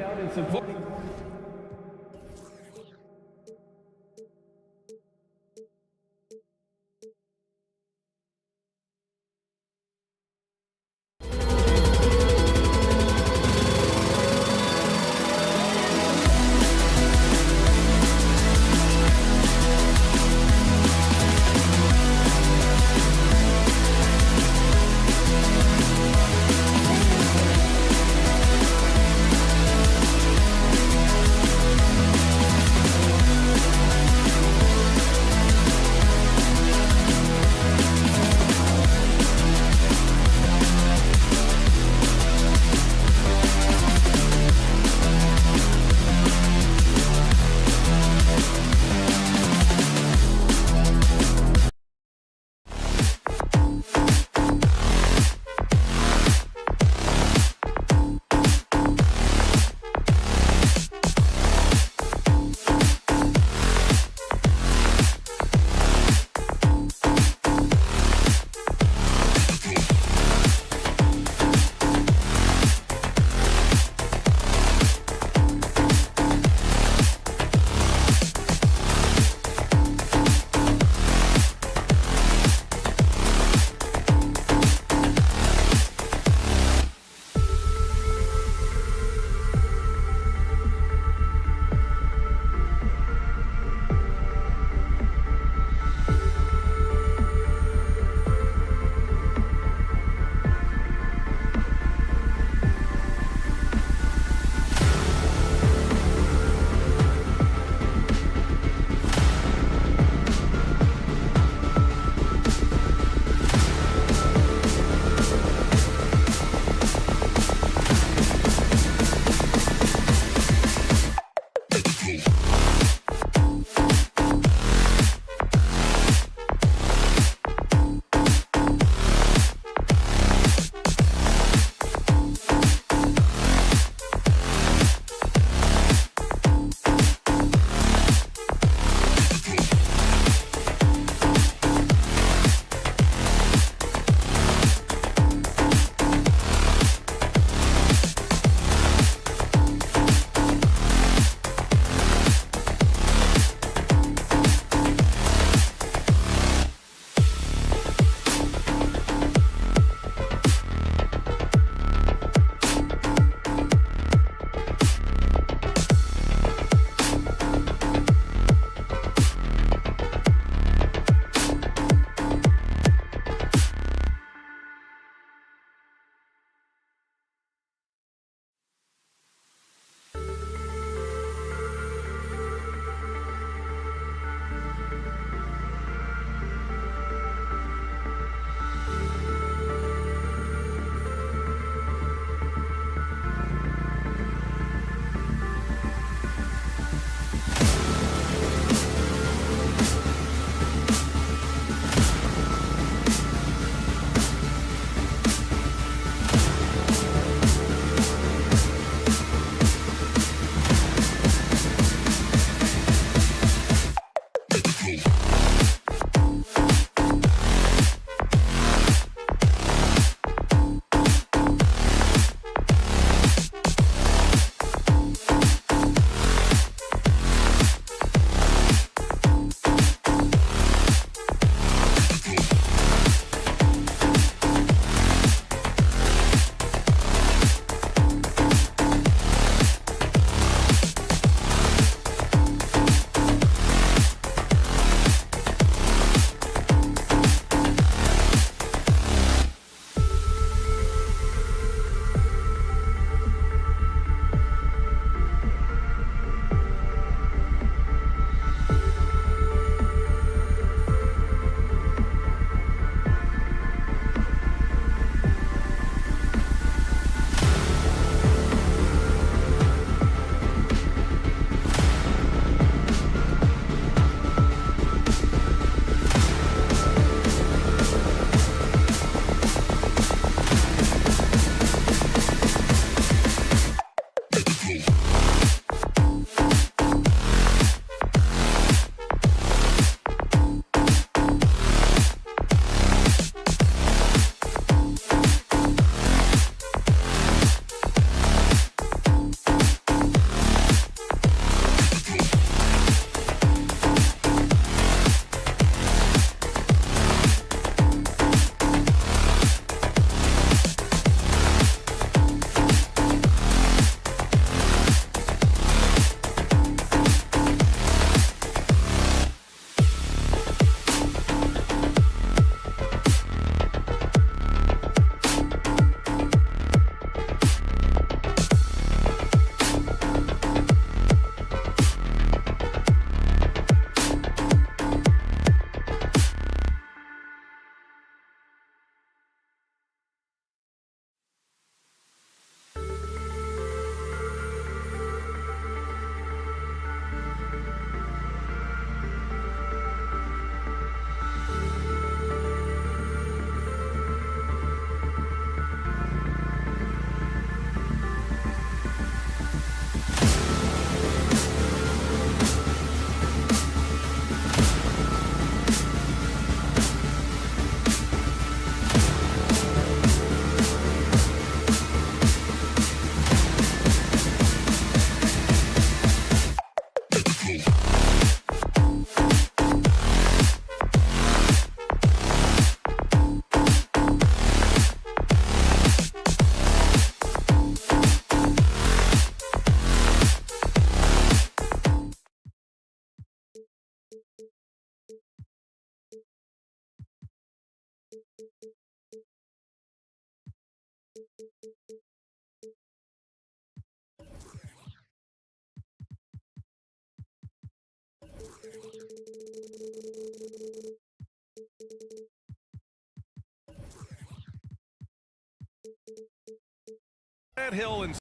Hill and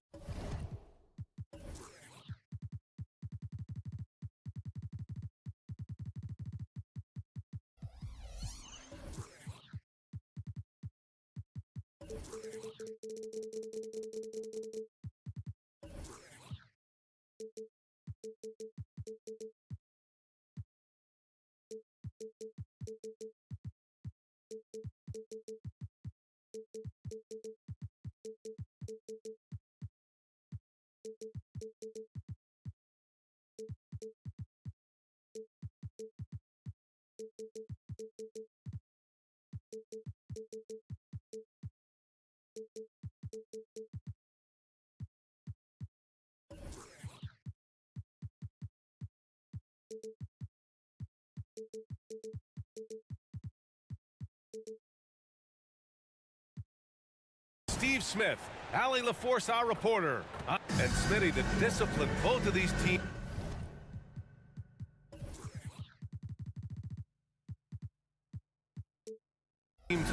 Steve Smith, Allie LaForce, our reporter, and Smitty to discipline both of these teams.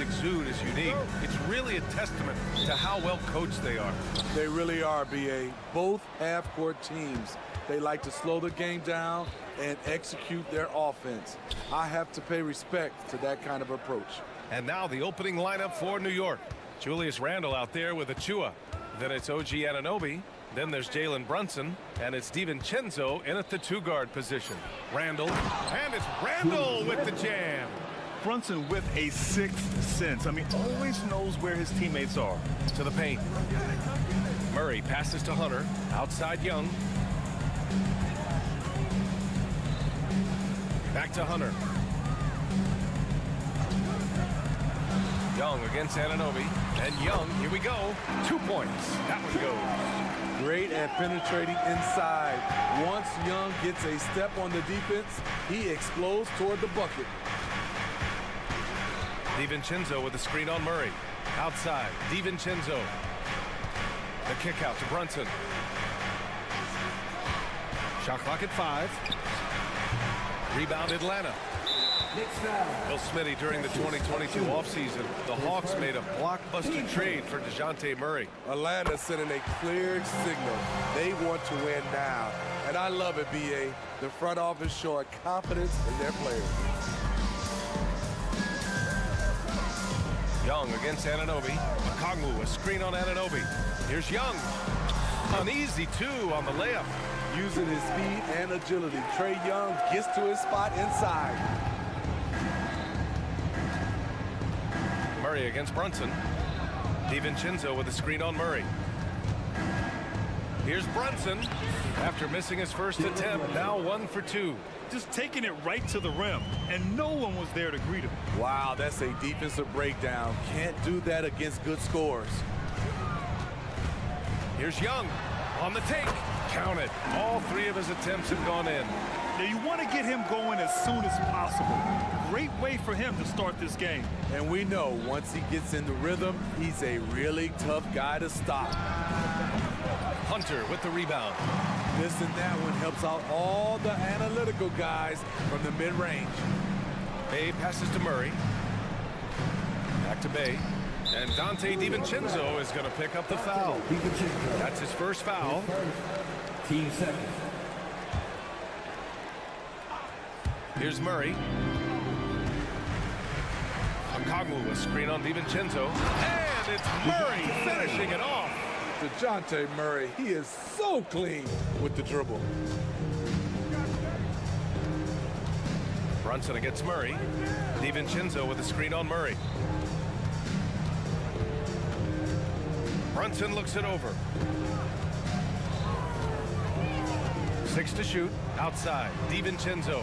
Exude is unique. It's really a testament to how well coached they are. They really are, BA. Both half-court teams, they like to slow the game down and execute their offense. I have to pay respect to that kind of approach. And now the opening lineup for New York. Julius Randle out there with Achua. Then it's OG Anunoby. Then there's Jalen Brunson. And it's DiVincenzo in at the two-guard position. Randle. And it's Randle with the jam. Brunson with a sixth sense. I mean, always knows where his teammates are. To the paint. Murray passes to Hunter. Outside Young. Back to Hunter. Young against Anunoby. And Young, here we go. 2 points. That one goes. Great at penetrating inside. Once Young gets a step on the defense, he explodes toward the bucket. DiVincenzo with the screen on Murray. Outside, DiVincenzo. The kick out to Brunson. Shot clock at 5. Rebound Atlanta. Bill Smitty, during the 2022 offseason, the Hawks made a blockbuster trade for DeJounte Murray. Atlanta sending a clear signal. They want to win now. And I love it, BA. The front office showing confidence in their players. Young against Anunoby. Kongwu, a screen on Anunoby. Here's Young. An easy 2 on the layup. Using his speed and agility, Trae Young gets to his spot inside. Murray against Brunson. DiVincenzo with a screen on Murray. Here's Brunson. After missing his first attempt, now 1 for 2. Just taking it right to the rim, and no one was there to greet him. Wow, that's a defensive breakdown. Can't do that against good scores. Here's Young on the take. Count it. All 3 of his attempts have gone in. Now you want to get him going as soon as possible. Great way for him to start this game. And we know once he gets in the rhythm, he's a really tough guy to stop. Hunter with the rebound. This and that one helps out all the analytical guys from the mid-range. Bay passes to Murray. Back to Bay. And Dante DiVincenzo is going to pick up the foul. That's his first foul. Team second. Here's Murray. Kongwu, a screen on DiVincenzo. And it's Murray finishing it off. DeJounte Murray, he is so clean with the dribble. Brunson against Murray. DiVincenzo with a screen on Murray. Brunson looks it over. 6 to shoot. Outside. DiVincenzo.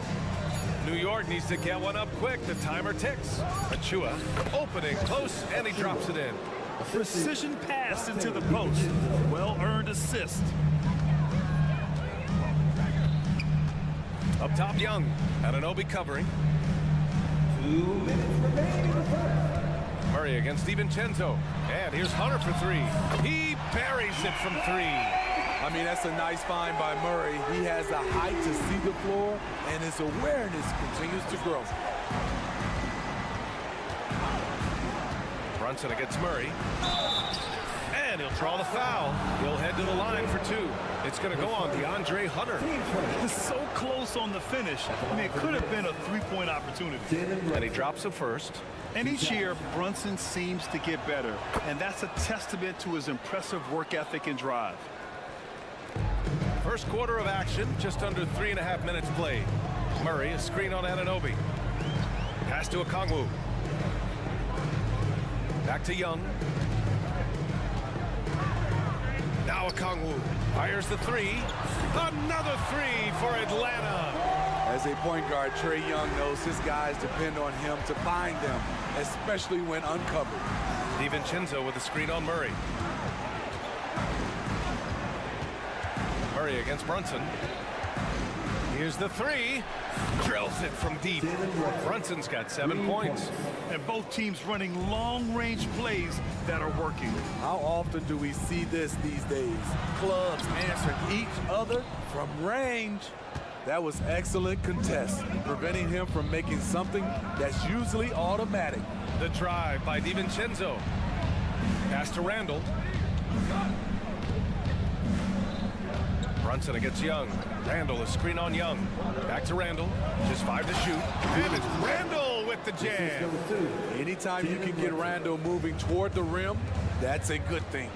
New York needs to get one up quick. The timer ticks. Achua opening close, and he drops it in. Precision pass into the post. Well-earned assist. Up top, Young. Anunoby covering. 2 minutes remaining in the first. Murray against DiVincenzo. And here's Hunter for three. He buries it from three. I mean, that's a nice find by Murray. He has the height to see the floor, and his awareness continues to grow. Brunson against Murray. And he'll draw the foul. He'll head to the line for two. It's going to go on DeAndre Hunter. It's so close on the finish. I mean, it could have been a three-point opportunity. And he drops it first. And each year, Brunson seems to get better. And that's a testament to his impressive work ethic and drive. First quarter of action, just under 3.5 minutes played. Murray, a screen on Anunoby. Pass to Okongwu. Back to Young. Now Okongwu fires the three. Another three for Atlanta. As a point guard, Trae Young knows his guys depend on him to find them, especially when uncovered. DiVincenzo with a screen on Murray. Murray against Brunson. Here's the three. Drills it from deep. Brunson's got 7 points. And both teams running long-range plays that are working. How often do we see this these days? Clubs answering each other from range. That was excellent contest, preventing him from making something that's usually automatic. The drive by DiVincenzo. Pass to Randall. Brunson against Young. Randall, a screen on Young. Back to Randall. Just 5 to shoot. And it's Randall with the jam. Anytime you can get Randall moving toward the rim, that's a good thing.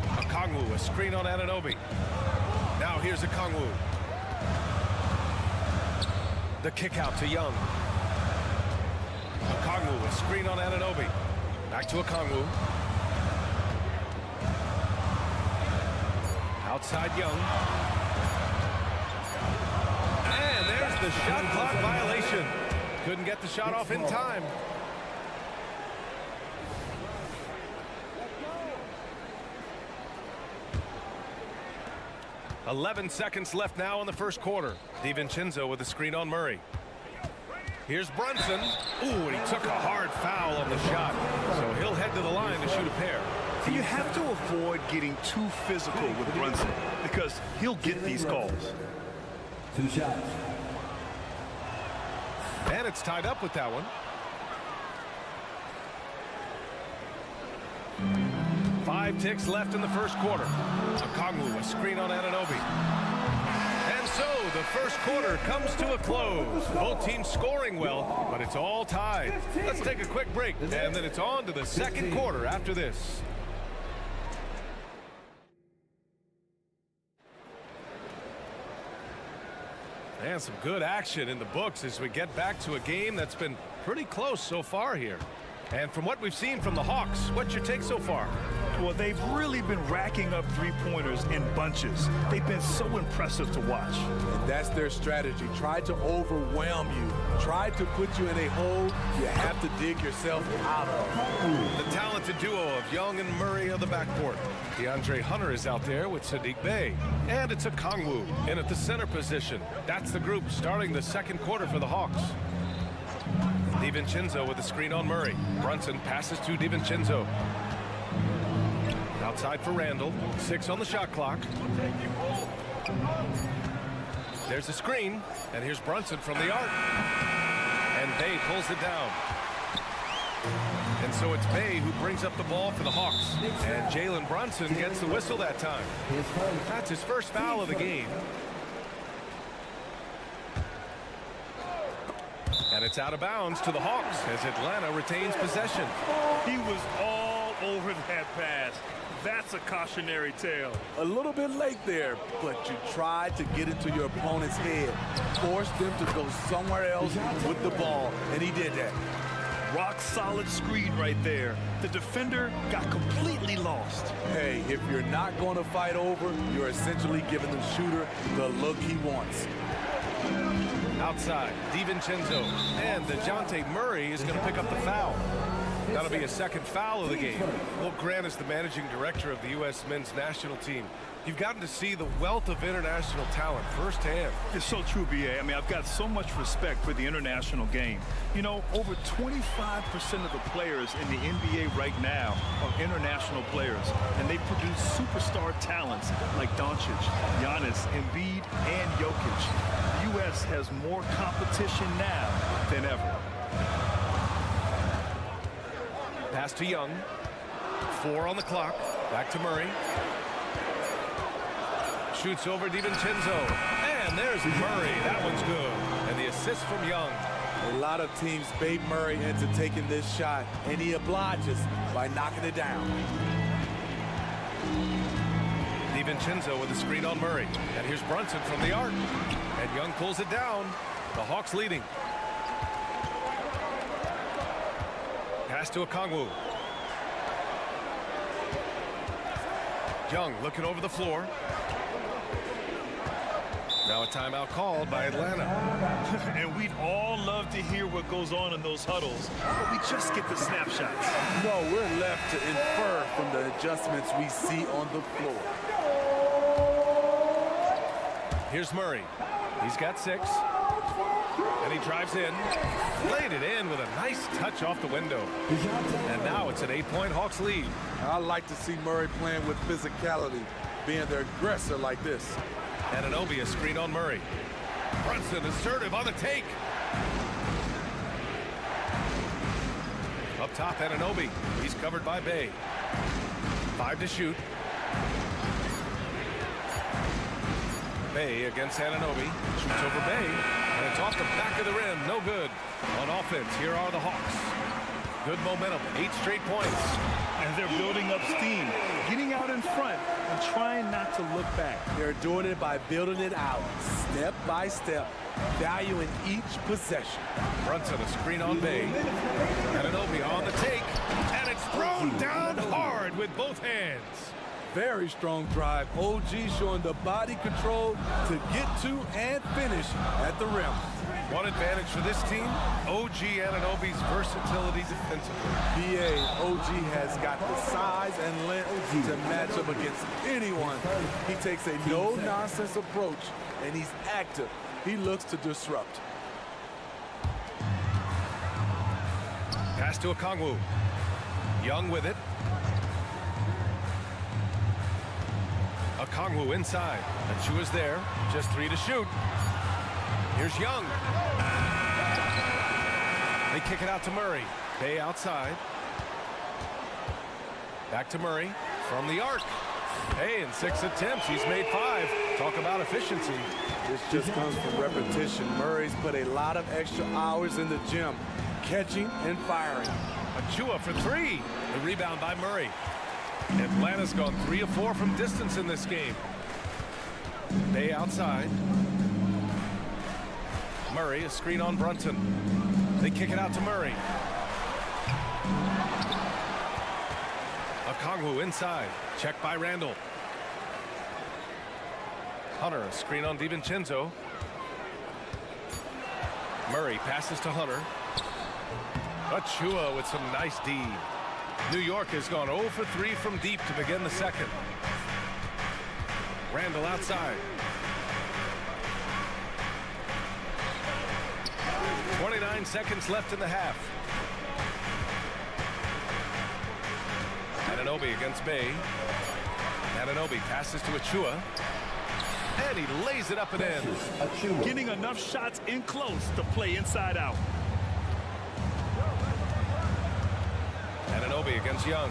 Okongwu, a screen on Anunoby. Now here's Okongwu. The kick out to Young. Okongwu, a screen on Anunoby. Back to Okongwu. Outside Young. And there's the shot clock violation. Couldn't get the shot off in time. .11 seconds left now in the first quarter. DiVincenzo with a screen on Murray. Here's Brunson. Ooh, and he took a hard foul on the shot. So he'll head to the line to shoot a pair. You have to avoid getting too physical with Brunson because he'll get these calls. 2 shots. And it's tied up with that one. 5 ticks left in the first quarter. Okongwu, a screen on Anunoby. And so the first quarter comes to a close. Both teams scoring well, but it's all tied. Let's take a quick break, and then it's on to the second quarter after this. And some good action in the books as we get back to a game that's been pretty close so far here. And from what we've seen from the Hawks, what's your take so far? Well, they've really been racking up three-pointers in bunches. They've been so impressive to watch. And that's their strategy. Try to overwhelm you. Try to put you in a hole you have to dig yourself out of. The talented duo of Young and Murray on the backcourt. DeAndre Hunter is out there with Sadiq Bey. And it's Okongwu in at the center position. That's the group starting the second quarter for the Hawks. DiVincenzo with a screen on Murray. Brunson passes to DiVincenzo. Outside for Randall. 6 on the shot clock. There's a screen. And here's Brunson from the arc. And Bey pulls it down. And so it's Bey who brings up the ball for the Hawks. And Jalen Brunson gets the whistle that time. That's his first foul of the game. And it's out of bounds to the Hawks as Atlanta retains possession. He was all over that pass. That's a cautionary tale. A little bit late there, but you tried to get into your opponent's head. Force them to go somewhere else with the ball, and he did that. Rock solid screen right there. The defender got completely lost. Hey, if you're not going to fight over, you're essentially giving the shooter the look he wants. Outside, DiVincenzo, and DeJounte Murray is going to pick up the foul. That'll be a second foul of the game. Well, Grant is the managing director of the U.S. men's national team. You've gotten to see the wealth of international talent firsthand. It's so true, B.A. I mean, I've got so much respect for the international game. You know, over 25% of the players in the NBA right now are international players, and they produce superstar talents like Doncic, Giannis, Embiid, and Jokic. The U.S. has more competition now than ever. Pass to Young. 4 on the clock. Back to Murray. Shoots over DiVincenzo. And there's Murray. That one's good. And the assist from Young. A lot of teams bait Murray into taking this shot, and he obliges by knocking it down. DiVincenzo with a screen on Murray. And here's Brunson from the arc. And Young pulls it down. The Hawks leading. Pass to Okongwu. Young looking over the floor. Now a timeout called by Atlanta. And we'd all love to hear what goes on in those huddles, but we just get the snapshots. No, we're left to infer from the adjustments we see on the floor. Here's Murray. He's got 6. And he drives in. Laid it in with a nice touch off the window. And now it's an 8-point Hawks lead. I like to see Murray playing with physicality, being the aggressor like this. Anunoby a screen on Murray. Brunson assertive on the take. Up top, Anunoby. He's covered by Bay. 5 to shoot. Bay against Anunoby. Shoots over Bay. And it's off the back of the rim. No good. On offense, here are the Hawks. Good momentum. 8 straight points. And they're building up steam, getting out in front and trying not to look back. They're doing it by building it out, step by step, valuing each possession. Brunson a screen on Bay. Anunoby on the take. And it's thrown down hard with both hands. Very strong drive. OG showing the body control to get to and finish at the rim. One advantage for this team, OG Anunoby's versatility defensively. BA, OG has got the size and length to match up against anyone. He takes a no-nonsense approach, and he's active. He looks to disrupt. Pass to Okongwu. Young with it. Okongwu inside. Achua's there. Just 3 to shoot. Here's Young. They kick it out to Murray. Bay outside. Back to Murray from the arc. Hey, in 6 attempts, he's made 5. Talk about efficiency. This just comes from repetition. Murray's put a lot of extra hours in the gym, catching and firing. Achua for 3. The rebound by Murray. Atlanta's gone 3 of 4 from distance in this game. Bay outside. Murray, a screen on Brunson. They kick it out to Murray. Okongwu inside. Check by Randall. Hunter, a screen on DiVincenzo. Murray passes to Hunter. Achua with some nice D. New York has gone 0 for 3 from deep to begin the second. Randall outside. 29 seconds left in the half. Anunoby against Bay. Anunoby passes to Achua. And he lays it up and in. Getting enough shots in close to play inside out. Anunoby against Young.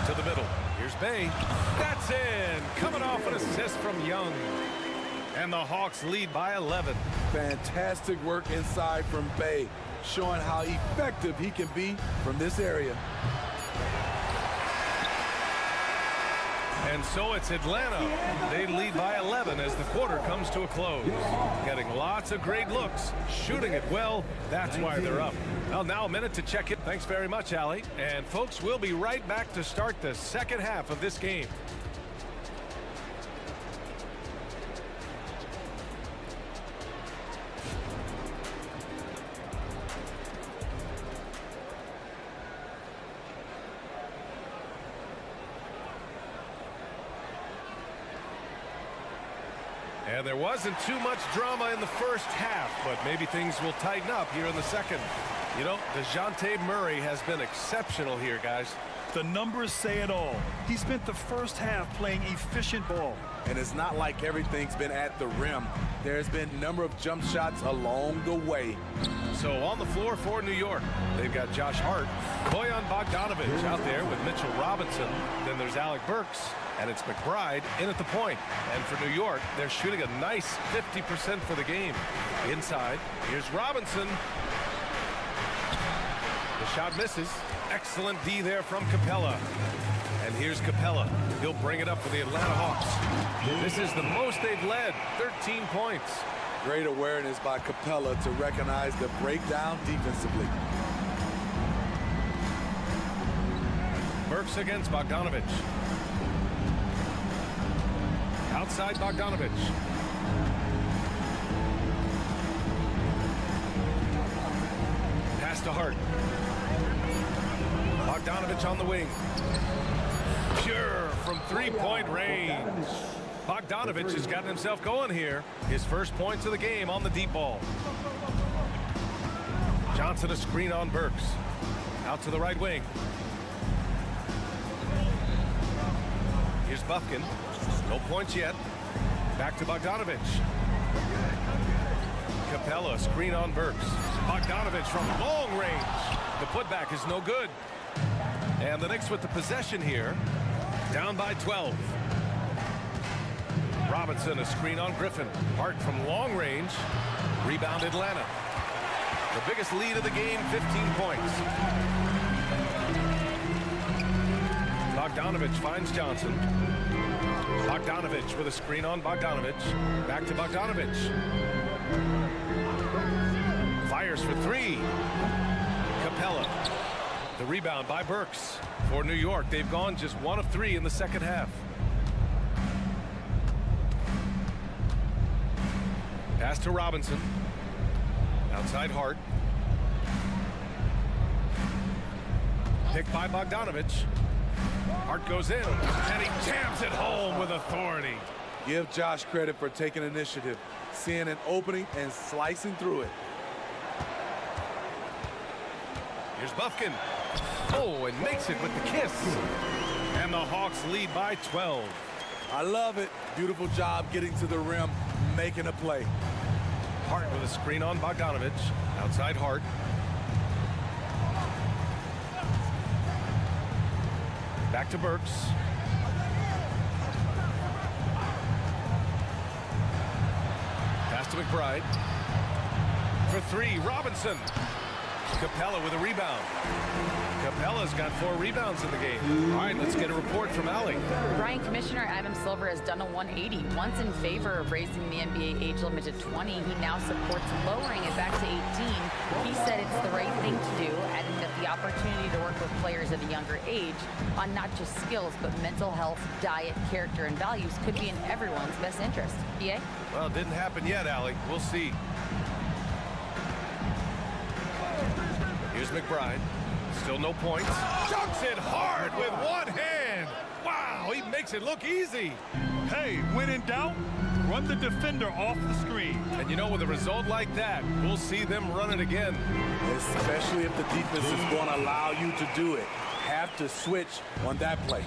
To the middle. Here's Bay. That's in. Coming off an assist from Young. And the Hawks lead by 11. Fantastic work inside from Bay, showing how effective he can be from this area. And so it's Atlanta. They lead by 11 as the quarter comes to a close. Getting lots of great looks, shooting it well. That's why they're up. Well, now a minute to check it. Thanks very much, Allie. And folks, we'll be right back to start the second half of this game. And there wasn't too much drama in the first half, but maybe things will tighten up here in the second. You know, DeJounte Murray has been exceptional here, guys. The numbers say it all. He spent the first half playing efficient ball. And it's not like everything's been at the rim. There's been a number of jump shots along the way. So on the floor for New York, they've got Josh Hart, Bojan Bogdanovic out there with Mitchell Robinson. Then there's Alec Burks, and it's McBride in at the point. And for New York, they're shooting a nice 50% for the game. Inside, here's Robinson. The shot misses. Excellent D there from Capella. And here's Capella. He'll bring it up for the Atlanta Hawks. This is the most they've led, 13 points. Great awareness by Capella to recognize the breakdown defensively. Burks against Bogdanovic. Outside Bogdanovic. Pass to Hart. Bogdanovic on the wing. Pure from three-point range. Bogdanovic has gotten himself going here. His first points of the game on the deep ball. Johnson a screen on Burks. Out to the right wing. Here's Bufkin. No points yet. Back to Bogdanovic. Capella screen on Burks. Bogdanovic from long range. The putback is no good. And the Knicks with the possession here. Down by 12. Robinson a screen on Griffin. Hart from long range. Rebound Atlanta. The biggest lead of the game, 15 points. Bogdanovic finds Johnson. Bogdanovic with a screen on Bogdanovic. Back to Bogdanovic. Fires for three. Capella. The rebound by Burks. For New York, they've gone just 1 of 3 in the second half. Pass to Robinson. Outside Hart. Picked by Bogdanovic. Hart goes in, and he jams it home with authority. Give Josh credit for taking initiative, seeing an opening and slicing through it. Here's Bufkin. Oh, and makes it with the kiss. And the Hawks lead by 12. I love it. Beautiful job getting to the rim, making a play. Hart with a screen on Bogdanovic. Outside Hart. Back to Burks. Pass to McBride. For three, Robinson. Capella with a rebound. Capella's got 4 rebounds in the game. All right, let's get a report from Allie. Brian, Commissioner Adam Silver has done a 180. Once in favor of raising the NBA age limit to 20, he now supports lowering it back to 18. He said it's the right thing to do, adding that the opportunity to work with players at a younger age on not just skills, but mental health, diet, character, and values could be in everyone's best interest. EA? Well, it didn't happen yet, Allie. We'll see. Here's McBride. Still no points. Dunks it hard with one hand. Wow, he makes it look easy. Hey, when in doubt, run the defender off the screen. And you know, with a result like that, we'll see them run it again. Especially if the defense is going to allow you to do it. Have to switch on that play.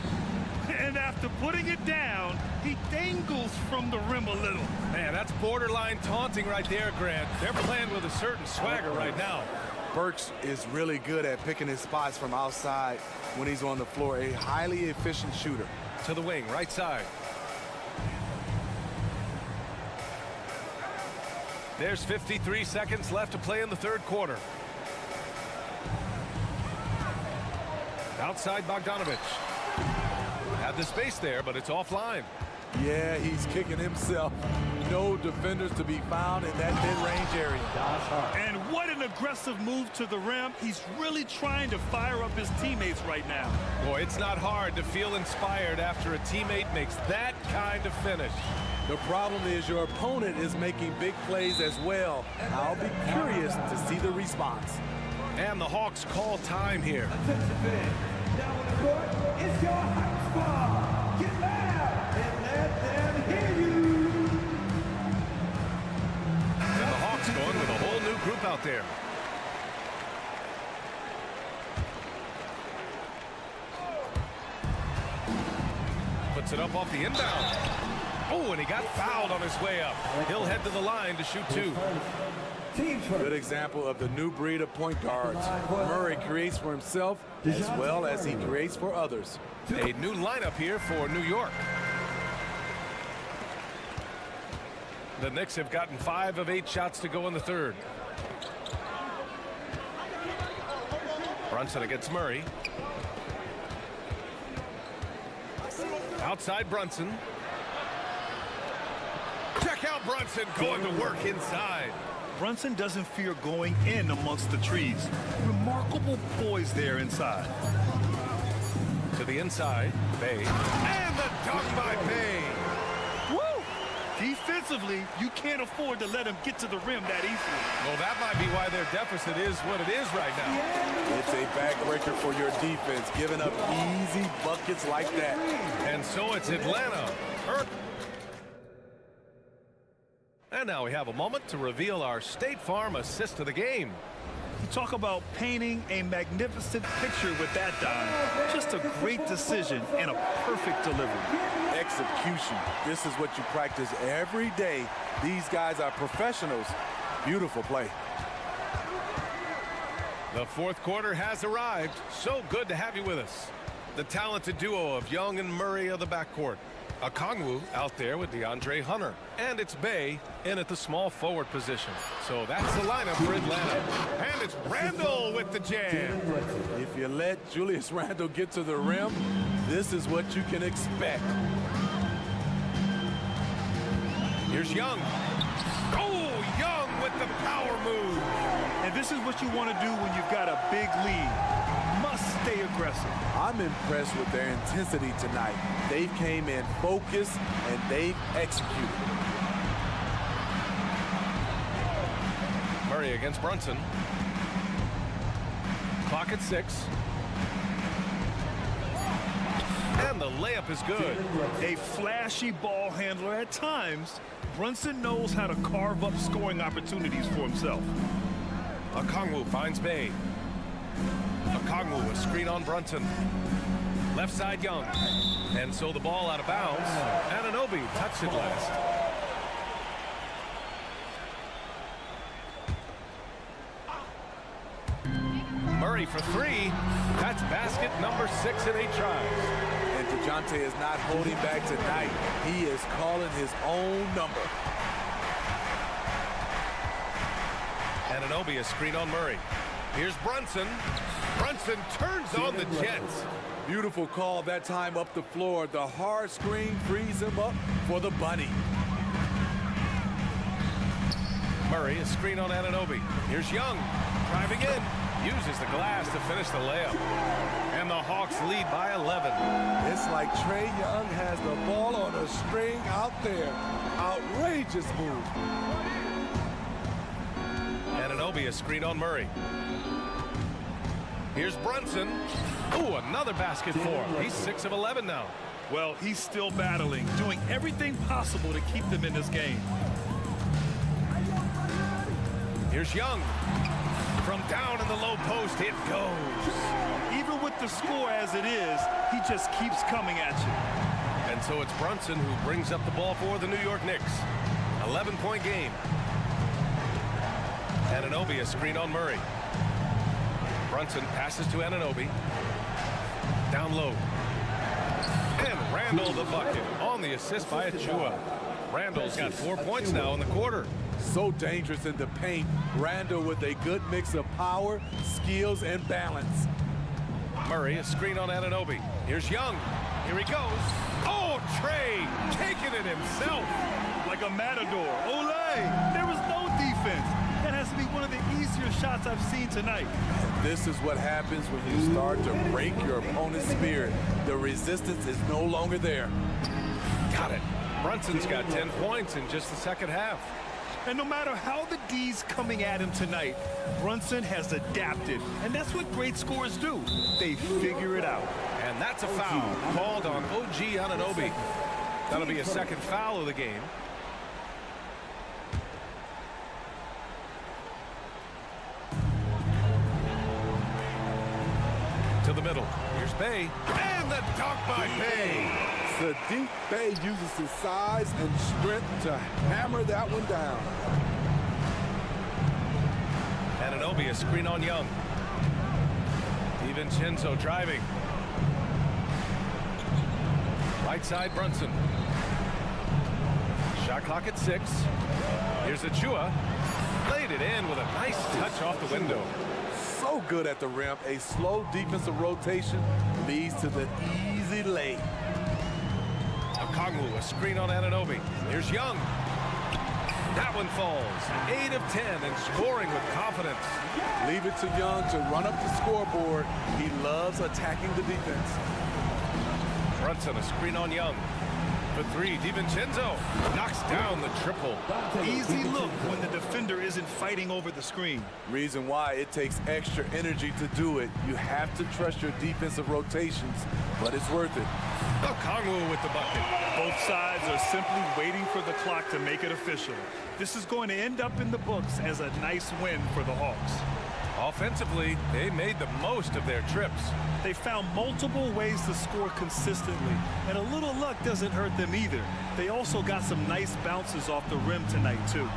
And after putting it down, he dangles from the rim a little. Man, that's borderline taunting right there, Grant. They're playing with a certain swagger right now. Burks is really good at picking his spots from outside when he's on the floor. A highly efficient shooter. To the wing, right side. There's 53 seconds left to play in the third quarter. Outside Bogdanovic. Had the space there, but it's offline. Yeah, he's kicking himself. No defenders to be found in that mid-range area. And what an aggressive move to the rim. He's really trying to fire up his teammates right now. Boy, it's not hard to feel inspired after a teammate makes that kind of finish. The problem is your opponent is making big plays as well. I'll be curious to see the response. And the Hawks call time here. Attention fans, down on the court, it's your hype squad. Get loud and let them hear you. group out there. Puts it up off the inbound. Oh, and he got fouled on his way up. He'll head to the line to shoot 2. Good example of the new breed of point guards. Murray creates for himself as well as he creates for others. A new lineup here for New York. The Knicks have gotten 5 of 8 shots to go in the third. Brunson against Murray. Outside Brunson. Check out Brunson going to work inside. Brunson doesn't fear going in amongst the trees. Remarkable poise there inside. To the inside, Bay. And the dunk by Bay. Woo! Defensively, you can't afford to let him get to the rim that easily. Well, that might be why their deficit is what it is right now. It's a backbreaker for your defense, giving up easy buckets like that. And so it's Atlanta. And now we have a moment to reveal our State Farm assist of the game. You talk about painting a magnificent picture with that dime. Just a great decision and a perfect delivery. Execution. This is what you practice every day. These guys are professionals. Beautiful play. The fourth quarter has arrived. So good to have you with us. The talented duo of Young and Murray of the backcourt. Okongwu out there with DeAndre Hunter. And it's Bay in at the small forward position. So that's the lineup for Atlanta. And it's Randle with the jam. If you let Julius Randle get to the rim, this is what you can expect. Here's Young. Oh, Young with the power move. And this is what you want to do when you've got a big lead. Must stay aggressive. I'm impressed with their intensity tonight. They came in focused and they've executed. Murray against Brunson. Clock at 6. And the layup is good. A flashy ball handler at times. Brunson knows how to carve up scoring opportunities for himself. Okongwu finds Bay. Okongwu, a screen on Brunson. Left side Young. And so the ball out of bounds. Anunoby touched it last. Murray for 3. That's basket number 6 in 8 tries. And DeJounte is not holding back tonight. He is calling his own number. Anunoby, a screen on Murray. Here's Brunson. Brunson turns on the Jets. Beautiful call that time up the floor. The hard screen frees him up for the bunny. Murray, a screen on Anunoby. Here's Young, driving in. Uses the glass to finish the layup. And the Hawks lead by 11. It's like Trae Young has the ball on a string out there. Outrageous move. Anunoby, a screen on Murray. Here's Brunson. Ooh, another basket for him. He's 6 of 11 now. Well, he's still battling, doing everything possible to keep them in this game. Here's Young. From down in the low post, it goes. Even with the score as it is, he just keeps coming at you. And so it's Brunson who brings up the ball for the New York Knicks. 11-point game. Anunoby, a screen on Murray. Brunson passes to Anunoby. Down low. And Randle the bucket on the assist by Achua. Randle's got 4 points now in the quarter. So dangerous in the paint. Randle with a good mix of power, skills, and balance. Murray, a screen on Anunoby. Here's Young. Here he goes. Oh, Trae taking it himself. Like a matador. Olay! There was no defense. That has to be one of the easier shots I've seen tonight. This is what happens when you start to break your opponent's spirit. The resistance is no longer there. Got it. Brunson's got 10 points in just the second half. And no matter how the D's coming at him tonight, Brunson has adapted. And that's what great scorers do. They figure it out. And that's a foul called on OG Anunoby. That'll be a second foul of the game. To the middle. Here's Bay. And the dunk by Bay. Sadiq Bey uses his size and strength to hammer that one down. Anunoby, a screen on Young. DiVincenzo driving. Right side, Brunson. Shot clock at 6. Here's Achua. Laid it in with a nice touch off the window. So good at the rim. A slow defensive rotation leads to the easy lay. Okongwu, a screen on Anunoby. Here's Young. That one falls. 8 of 10 and scoring with confidence. Leave it to Young to run up the scoreboard. He loves attacking the defense. Brunson, a screen on Young. For 3, DiVincenzo knocks down the triple. Easy look when the defender isn't fighting over the screen. Reason why it takes extra energy to do it. You have to trust your defensive rotations, but it's worth it. Okongwu with the bucket. Both sides are simply waiting for the clock to make it official. This is going to end up in the books as a nice win for the Hawks. Offensively, they made the most of their trips. They found multiple ways to score consistently, and a little luck doesn't hurt them either. They also got some nice bounces off the rim tonight, too.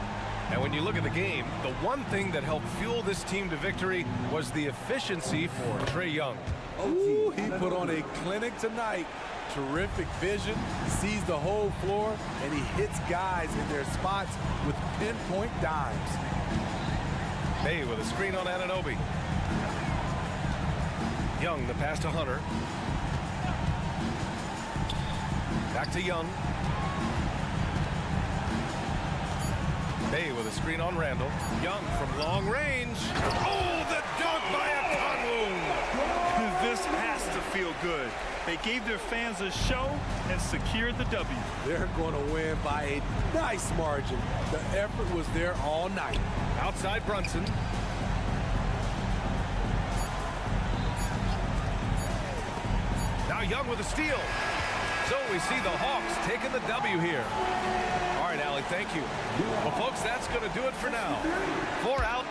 And when you look at the game, the one thing that helped fuel this team to victory was the efficiency for Trae Young. Ooh, he put on a clinic tonight. Terrific vision, sees the whole floor, and he hits guys in their spots with pinpoint dimes. Bay with a screen on Anunoby. Young, the pass to Hunter. Back to Young. Bay with a screen on Randall. Young from long range. Oh, the dunk by Okongwu! This has to feel good. They gave their fans a show and secured the W. They're going to win by a nice margin. The effort was there all night. Outside Brunson. Now Young with a steal. So we see the Hawks taking the W here. All right, Allie, thank you. Well, folks, that's going to do it for now. 4 out.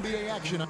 NBA action.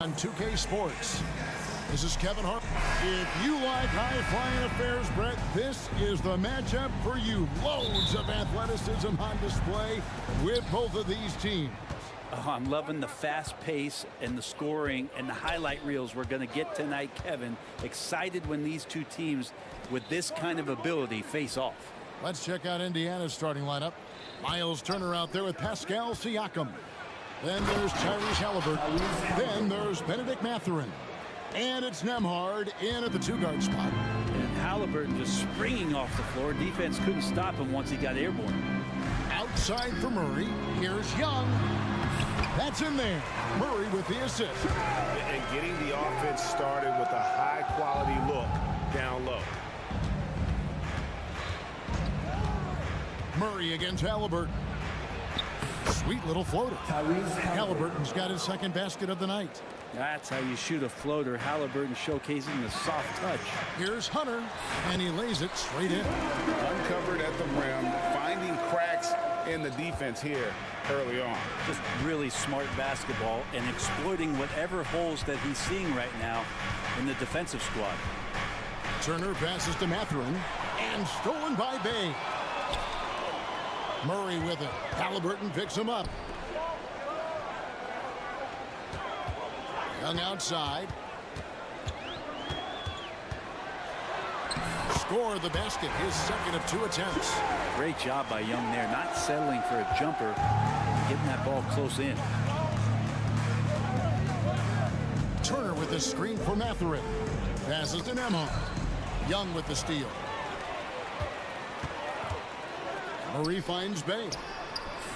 On 2K Sports, this is Kevin Hart. If you like high-flying affairs, Brett, this is the matchup for you. Loads of athleticism on display with both of these teams. Oh, I'm loving the fast pace and the scoring and the highlight reels we're going to get tonight, Kevin. Excited when these two teams with this kind of ability face off. Let's check out Indiana's starting lineup. Miles Turner out there with Pascal Siakam. Then there's Tyrese Halliburton. Then there's Benedict Mathurin. And it's Nembhard in at the two-guard spot. And Halliburton just springing off the floor. Defense couldn't stop him once he got airborne. Outside for Murray. Here's Young. That's in there. Murray with the assist. And getting the offense started with a high-quality look down low. Murray against Halliburton. Sweet little floater. Halliburton's got his second basket of the night. That's how you shoot a floater. Halliburton showcasing the soft touch. Here's Hunter, and he lays it straight in. Uncovered at the rim, finding cracks in the defense here early on. Just really smart basketball and exploiting whatever holes that he's seeing right now in the defensive squad. Turner passes to Mathurin, and stolen by Bay. Murray with it. Halliburton picks him up. Young outside. Score the basket, his second of 2 attempts. Great job by Young there, not settling for a jumper, getting that ball close in. Turner with the screen for Mathurin. Passes to Nembhard. Young with the steal. Murray finds Bay.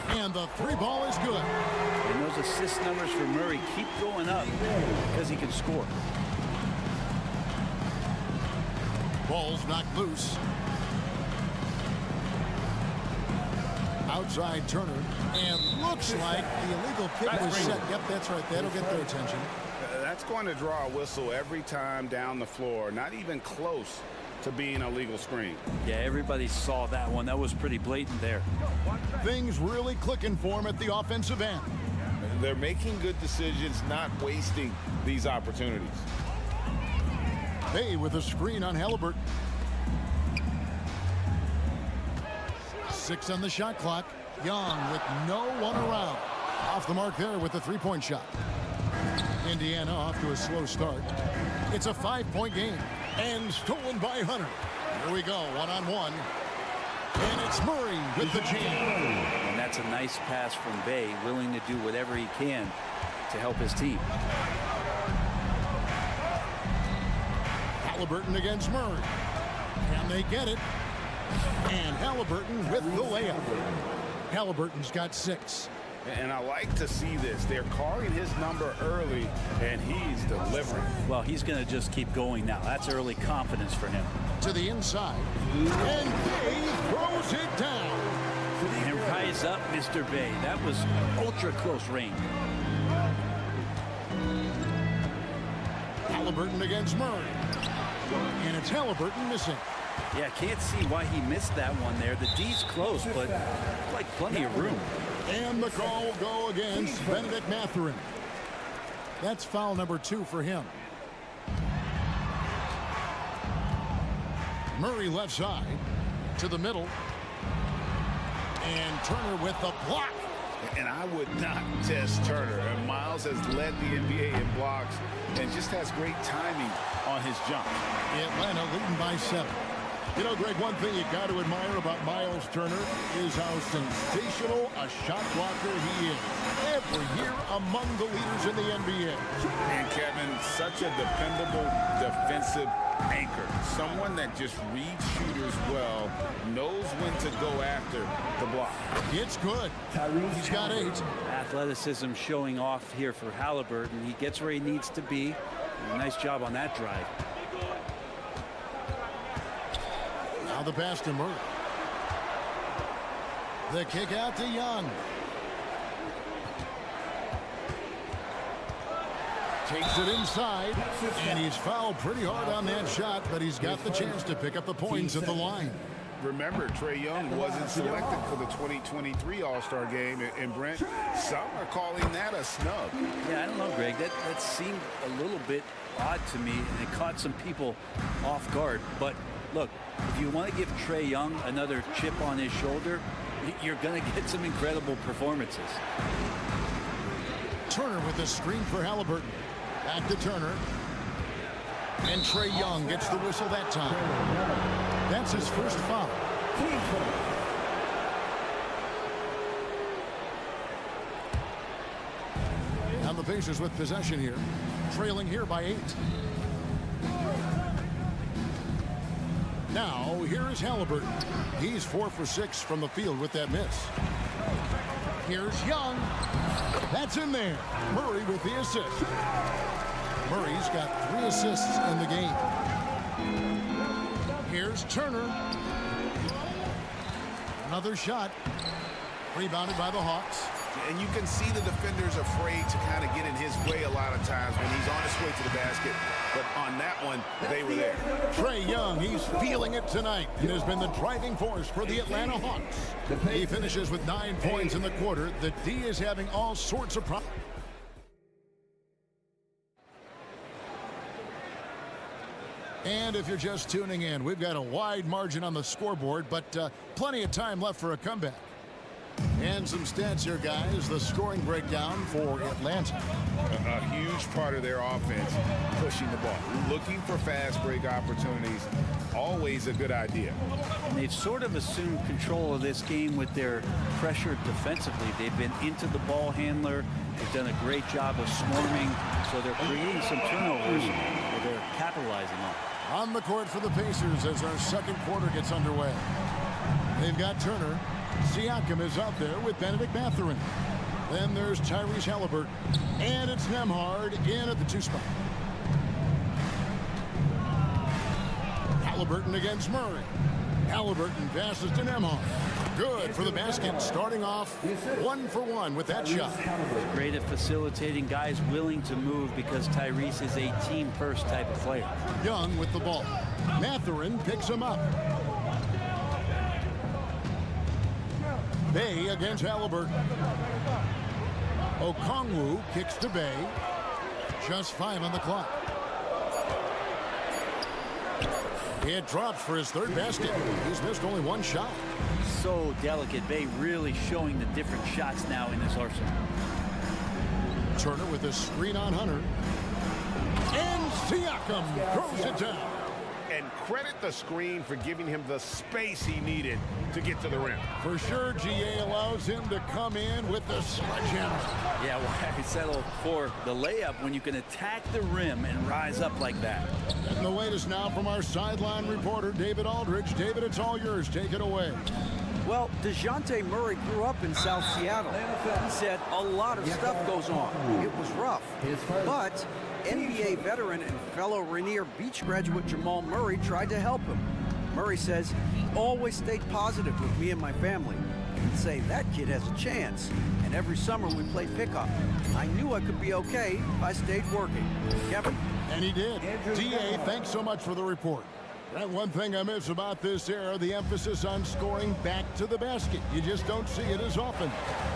And the 3 ball is good. And those assist numbers for Murray keep going up because he can score. Ball's knocked loose. Outside Turner. And looks like the illegal kick was set. Yep, that's right. That'll get their attention. That's going to draw a whistle every time down the floor. Not even close to being a legal screen. Yeah, everybody saw that one. That was pretty blatant there. Things really clicking for him at the offensive end. They're making good decisions, not wasting these opportunities. Bay with a screen on Halliburton. 6 on the shot clock. Young with no one around. Off the mark there with the 3-point shot. Indiana off to a slow start. It's a 5-point game. And stolen by Hunter. Here we go, one-on-one. And it's Murray with the jam. And that's a nice pass from Bay, willing to do whatever he can to help his team. Halliburton against Murray. Can they get it? And Halliburton with the layup. Halliburton's got 6. And I like to see this. They're calling his number early, and he's delivering. Well, he's going to just keep going now. That's early confidence for him. To the inside. And Bay throws it down. And rise up, Mr. Bay. That was ultra close range. Halliburton against Murray. And it's Halliburton missing. Yeah, can't see why he missed that one there. The D's close, but like plenty of room. And the call will go against Benedict Mathurin. That's foul number 2 for him. Murray left side to the middle. And Turner with the block. And I would not test Turner. And Miles has led the NBA in blocks and just has great timing on his jump. Atlanta leading by 7. You know, Greg, one thing you got to admire about Miles Turner is how sensational a shot blocker he is. Every year among the leaders in the NBA. And Kevin, such a dependable defensive anchor. Someone that just reads shooters well, knows when to go after the block. It's good. He's got 8. Athleticism showing off here for Halliburton. He gets where he needs to be. Nice job on that drive. Now the pass to Murray. The kick out to Young. Takes it inside, and he's fouled pretty hard on that shot, but he's got the chance to pick up the points at the line. Remember, Trae Young wasn't selected for the 2023 All-Star game, and Brent, some are calling that a snub. Yeah, I don't know, Greg. That seemed a little bit odd to me, and it caught some people off guard. But look, if you want to give Trae Young another chip on his shoulder, you're going to get some incredible performances. Turner with a screen for Halliburton. Back to Turner. And Trae Young gets the whistle that time. That's his first foul. And the Pacers with possession here. Trailing here by 8. Now, here is Halliburton. He's 4 for 6 from the field with that miss. Here's Young. That's in there. Murray with the assist. Murray's got 3 assists in the game. Here's Turner. Another shot. Rebounded by the Hawks. And you can see the defenders afraid to kind of get in his way a lot of times when he's on his way to the basket. But on that one, they were there. Trae Young, he's feeling it tonight and has been the driving force for the Atlanta Hawks. He finishes with 9 points in the quarter. The D is having all sorts of problems. And if you're just tuning in, we've got a wide margin on the scoreboard, but plenty of time left for a comeback. And some stats here, guys. The scoring breakdown for Atlanta. A huge part of their offense, pushing the ball, looking for fast break opportunities. Always a good idea. And they've sort of assumed control of this game with their pressure defensively. They've been into the ball handler. They've done a great job of swarming, so they're creating some turnovers that they're capitalizing on. On the court for the Pacers as our second quarter gets underway. They've got Turner. Siakam is out there with Benedict Mathurin. Then there's Tyrese Halliburton. And it's Nembhard in at the 2 spot. Halliburton against Murray. Halliburton passes to Nembhard. Good for the basket, starting off 1 for 1 with that shot. Great at facilitating, guys willing to move because Tyrese is a team-first type of player. Young with the ball. Mathurin picks him up. Bay against Halliburton. Okongwu kicks to Bay. Just 5 on the clock. It drops for his 3rd basket. He's missed only 1 shot. So delicate. Bay really showing the different shots now in his arsenal. Turner with a screen on Hunter. And Siakam throws it down. And credit the screen for giving him the space he needed to get to the rim. For sure, GA allows him to come in with the sledgehammer. Yeah, why settle for the layup when you can attack the rim and rise up like that? And the latest now from our sideline reporter, David Aldridge. David, it's all yours. Take it away. Well, DeJounte Murray grew up in South Seattle. He said a lot of stuff goes on. It was rough. But NBA veteran and fellow Rainier Beach graduate Jamal Murray tried to help him. Murray says he always stayed positive with me and my family. He'd say that kid has a chance. And every summer we played pickup. I knew I could be okay if I stayed working. Kevin? And he did. DA, thanks so much for the report. And one thing I miss about this era, the emphasis on scoring back to the basket. You just don't see it as often.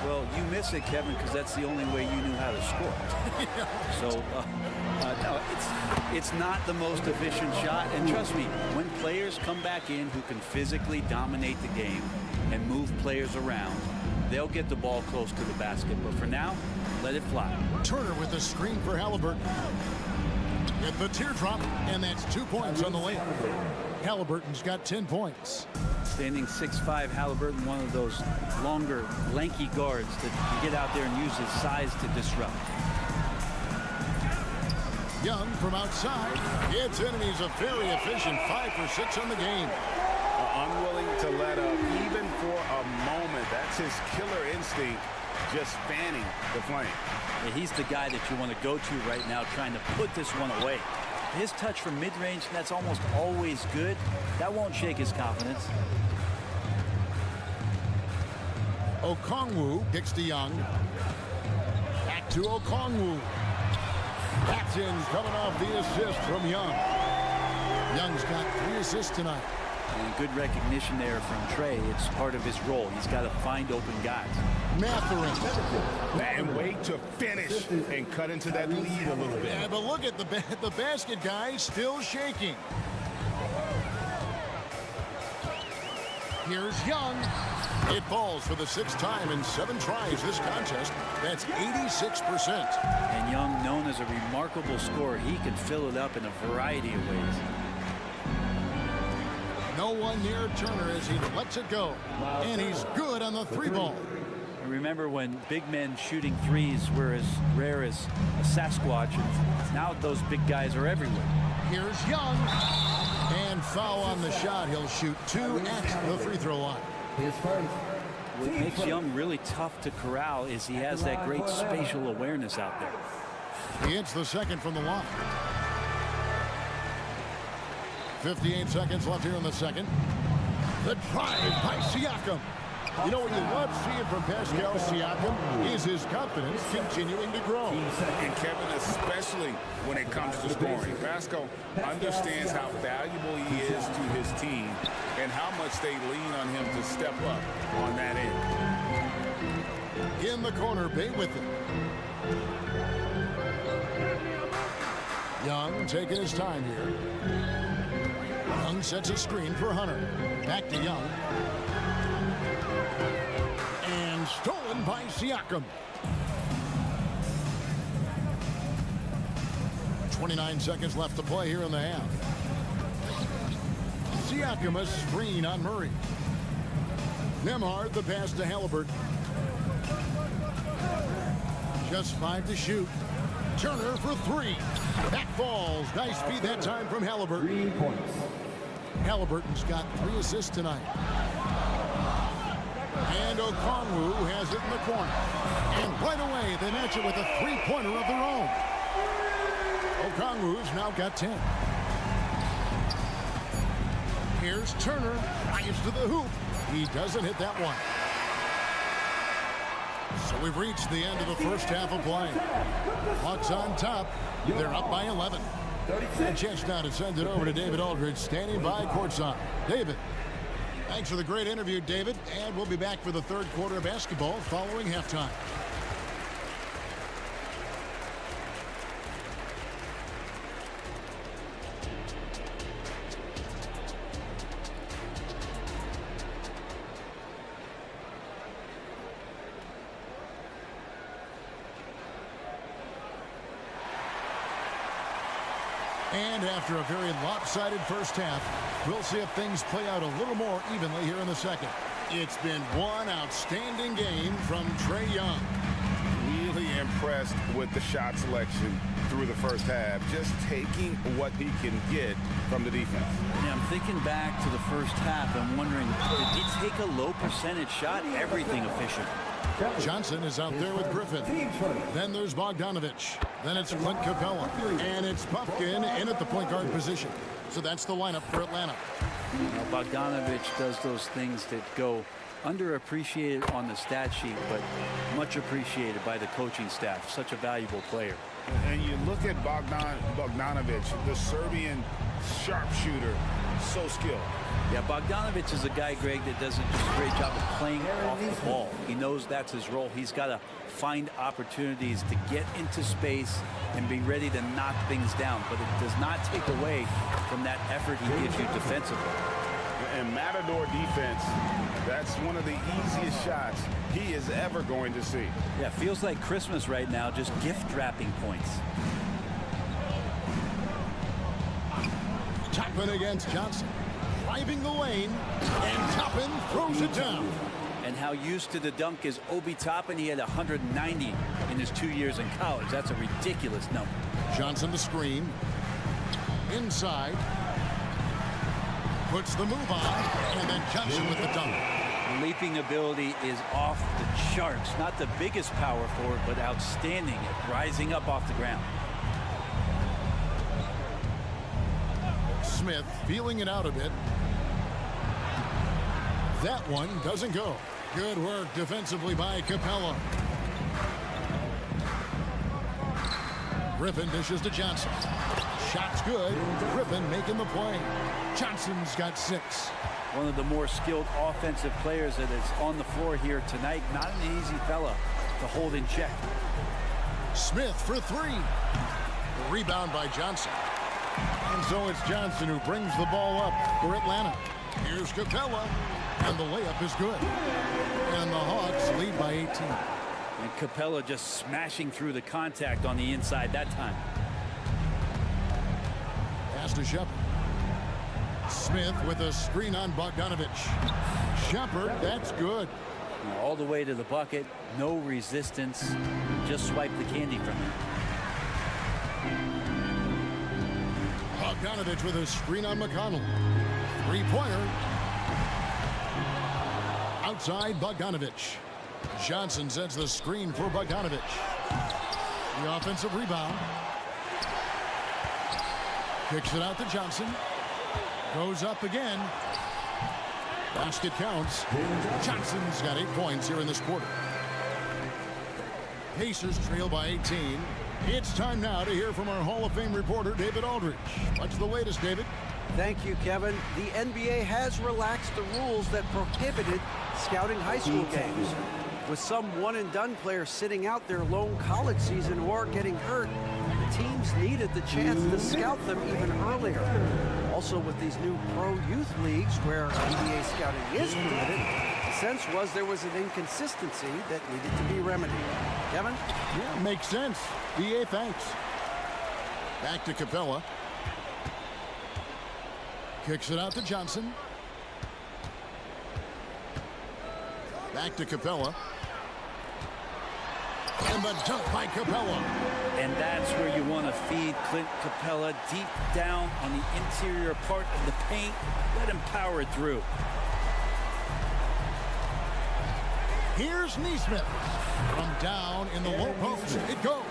Well, you miss it, Kevin, because that's the only way you knew how to score. So, no, it's not the most efficient shot. And trust me, when players come back in who can physically dominate the game and move players around, they'll get the ball close to the basket. But for now, let it fly. Turner with a screen for Halliburton. Get the teardrop, and that's 2 points on the layup. Halliburton's got 10 points. Standing 6'5", Halliburton, one of those longer, lanky guards that can get out there and use his size to disrupt. Young from outside. Gets in, and he's a very efficient 5 for 6 on the game. Unwilling to let up even for a moment. That's his killer instinct, just fanning the flame. Yeah, he's the guy that you want to go to right now, trying to put this one away. His touch from mid-range, that's almost always good. That won't shake his confidence. Okongwu kicks to Young. Back to Okongwu. That's in, coming off the assist from Young. Young's got 3 assists tonight. And good recognition there from Trey. It's part of his role. He's got to find open guys. Matherin. And wait to finish and cut into that lead a little bit. Yeah, but look at the basket guy still shaking. Here's Young. It falls for the 6th time in 7 tries this contest. That's 86%. And Young, known as a remarkable scorer, he can fill it up in a variety of ways. No one near Turner as he lets it go. And he's good on the 3-ball. Remember when big men shooting threes were as rare as a Sasquatch, and now those big guys are everywhere. Here's Young. And foul on the shot. He'll shoot 2 at the free throw line. What makes Young really tough to corral is he has that great spatial awareness out there. He hits the 2nd from the line. 58 seconds left here in the 2nd. The drive by Siakam. You know what you love seeing from Pascal Siakam is his confidence continuing to grow. And Kevin, especially when it comes to scoring. Pascal understands how valuable he is to his team and how much they lean on him to step up on that end. In the corner, Bay with it. Young taking his time here. Young sets a screen for Hunter. Back to Young. And stolen by Siakam. 29 seconds left to play here in the half. Siakam a screen on Murray. Nembhard the pass to Halliburton. Just 5 to shoot. Turner for 3. That falls. Nice feed that time from Halliburton. 3 points. Halliburton's got 3 assists tonight. And Okongwu has it in the corner. And right away, they match it with a 3-pointer of their own. Okongwu's now got 10. Here's Turner. Drives to the hoop. He doesn't hit that one. So we've reached the end of the first half of play. Hawks on top. They're up by 11. A chance now to send it over to David Aldridge, standing by courtside. David. Thanks for the great interview, David. And we'll be back for the 3rd quarter of basketball following halftime. And after a very lopsided first half, we'll see if things play out a little more evenly here in the 2nd. It's been one outstanding game from Trae Young. Really impressed with the shot selection through the first half, just taking what he can get from the defense. Yeah, I'm thinking back to the first half and wondering, did he take a low percentage shot? Everything efficient. Johnson is out there with Griffin. Then there's Bogdanovich. Then it's Clint Capella. And it's Pumpkin in at the point guard position. So that's the lineup for Atlanta. You know, Bogdanovich does those things that go underappreciated on the stat sheet, but much appreciated by the coaching staff. Such a valuable player. And you look at Bogdanovich, the Serbian sharpshooter, so skilled. Yeah, Bogdanovich is a guy, Greg, that does a great job of playing off the ball. He knows that's his role. He's got to find opportunities to get into space and be ready to knock things down. But it does not take away from that effort he gives you defensively. And Matador defense, that's one of the easiest shots he is ever going to see. Yeah, feels like Christmas right now, just gift wrapping points. Chapman against Johnson. driving the lane, and Toppin throws it down. And how used to the dunk is Obi Toppin? He had 190 in his 2 years in college. That's a ridiculous number. Johnson the screen. Inside. Puts the move on, and then Johnson with the dunk. Leaping ability is off the charts. Not the biggest power forward, but outstanding at rising up off the ground. Smith feeling it out a bit. That one doesn't go. Good work defensively by Capella. Griffin dishes to Johnson. Shot's good. Griffin making the play. Johnson's got 6. One of the more skilled offensive players that is on the floor here tonight. Not an easy fella to hold in check. Smith for 3. Rebound by Johnson. And so it's Johnson who brings the ball up for Atlanta. Here's Capella, and the layup is good. And the Hawks lead by 18. And Capella just smashing through the contact on the inside that time. Pass to Shepard. Smith with a screen on Bogdanovich. Shepard, that's good. All the way to the bucket, no resistance. Just swipe the candy from him. Bogdanovich with a screen on McConnell. Three-pointer. Outside Bogdanovich. Johnson sets the screen for Bogdanovich. The offensive rebound. Kicks it out to Johnson. Goes up again. Basket counts. Johnson's got 8 points here in this quarter. Pacers trail by 18. It's time now to hear from our Hall of Fame reporter, David Aldridge. What's the latest, David? Thank you, Kevin. The NBA has relaxed the rules that prohibited scouting high school games. With some one-and-done players sitting out their lone college season or getting hurt, the teams needed the chance to scout them even earlier. Also, with these new pro youth leagues where NBA scouting is permitted, the sense was there was an inconsistency that needed to be remedied. Kevin? Yeah, makes sense. BA, thanks. Back to Capella. Kicks it out to Johnson. Back to Capella. And the dunk by Capella. And that's where you want to feed Clint Capella, deep down on the interior part of the paint. Let him power it through. Here's Neesmith. From down in the low post, it goes.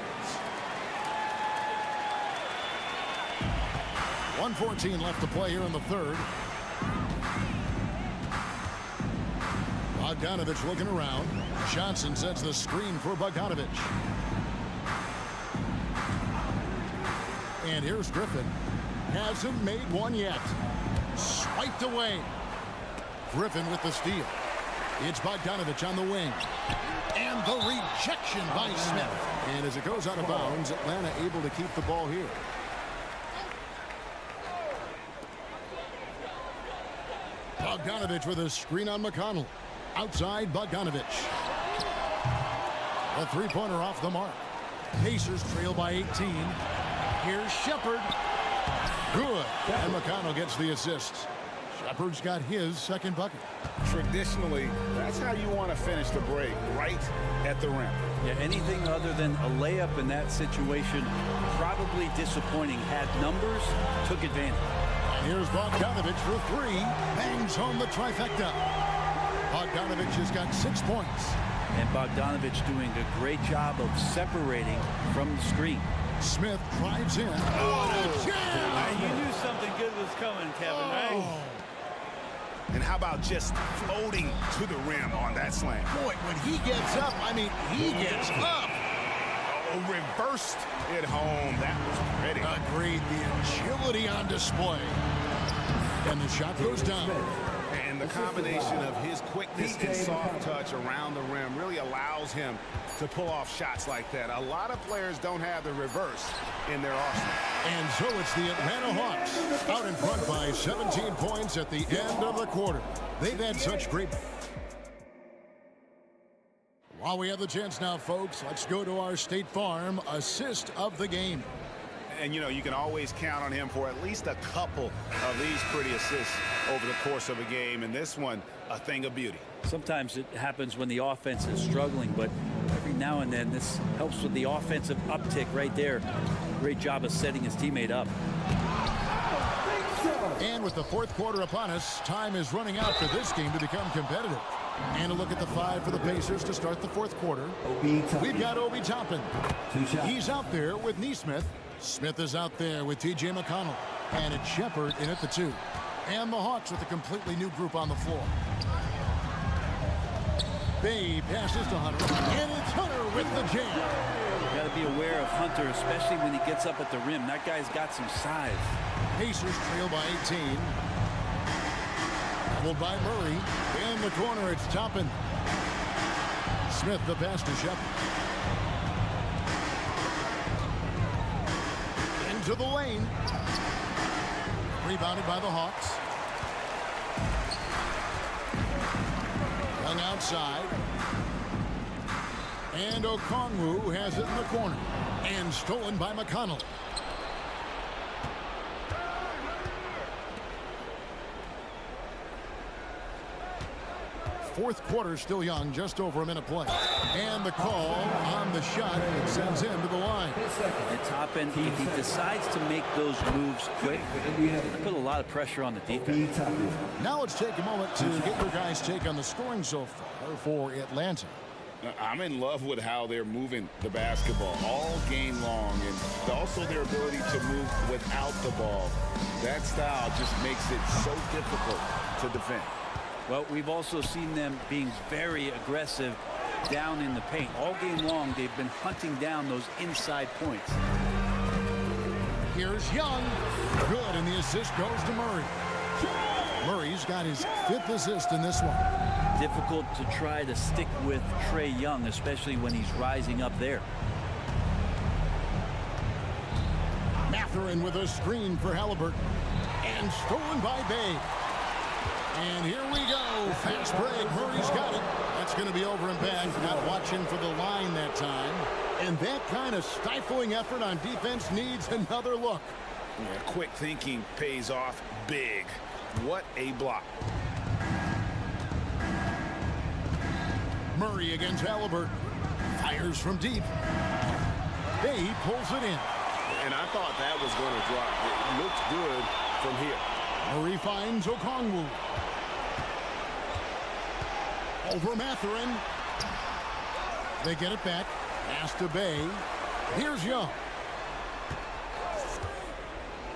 1:14 left to play here in the third. Bogdanovich looking around. Johnson sets the screen for Bogdanovich. And here's Griffin. Hasn't made one yet. Swiped away. Griffin with the steal. It's Bogdanovich on the wing. And the rejection by Smith. And as it goes out of bounds, Atlanta able to keep the ball here. Bogdanovich with a screen on McConnell. Outside Bogdanovich. A three-pointer off the mark. Pacers trail by 18. Here's Shepard. Good. And McConnell gets the assist. Shepard's got his second bucket. Traditionally, that's how you want to finish the break, right at the rim. Yeah, anything other than a layup in that situation, probably disappointing. Had numbers, took advantage. Here's Bogdanovich for 3. Bangs home the trifecta. Bogdanovich has got 6 points. And Bogdanovich doing a great job of separating from the screen. Smith drives in. Oh, jam! You knew something good was coming, Kevin, right? And how about just floating to the rim on that slam? Boy, when he gets up, I mean, he gets up. Oh, reversed it home. That was pretty. Agreed. The agility on display. And the shot goes down. And the combination of his quickness and soft touch around the rim really allows him to pull off shots like that. A lot of players don't have the reverse in their arsenal. And so it's the Atlanta Hawks out in front by 17 points at the end of the quarter. They've had such great... While we have the chance now, folks, let's go to our State Farm assist of the game. And, you know, you can always count on him for at least a couple of these pretty assists over the course of a game. And this one, a thing of beauty. Sometimes it happens when the offense is struggling, but every now and then this helps with the offensive uptick right there. Great job of setting his teammate up. And with the fourth quarter upon us, time is running out for this game to become competitive. And a look at the five for the Pacers to start the fourth quarter. We've got Obi Toppin. He's out there with Neesmith. Smith is out there with T.J. McConnell. And it's Shepard in at the 2. And the Hawks with a completely new group on the floor. Bay passes to Hunter. And it's Hunter with the jam. You got to be aware of Hunter, especially when he gets up at the rim. That guy's got some size. Pacers trail by 18. Doubled by Murray. In the corner, it's Toppin. Smith the pass to Shepard. Into the lane. Rebounded by the Hawks. Young outside. And Okongwu has it in the corner. And stolen by McConnell. Fourth quarter still young, just over a minute play. And the call on the shot sends him to the line. And Toppin, if he decides to make those moves quick, put a lot of pressure on the defense. Now let's take a moment to get your guys' take on the scoring so far for Atlanta. I'm in love with how they're moving the basketball all game long, and also their ability to move without the ball. That style just makes it so difficult to defend. Well, we've also seen them being very aggressive down in the paint. All game long, they've been hunting down those inside points. Here's Young. Good, and the assist goes to Murray. Murray's got his 5th assist in this one. Difficult to try to stick with Trae Young, especially when he's rising up there. Mathurin with a screen for Halliburton. And stolen by Bay. And here we go. Fast break. Murray's got it. That's going to be over and back. Not watching for the line that time. And that kind of stifling effort on defense needs another look. Yeah, quick thinking pays off big. What a block. Murray against Halliburton. Fires from deep. Bay pulls it in. And I thought that was going to drop. It looks good from here. Murray finds Okongwu. Over Mathurin. They get it back. Pass to Bay. Here's Young.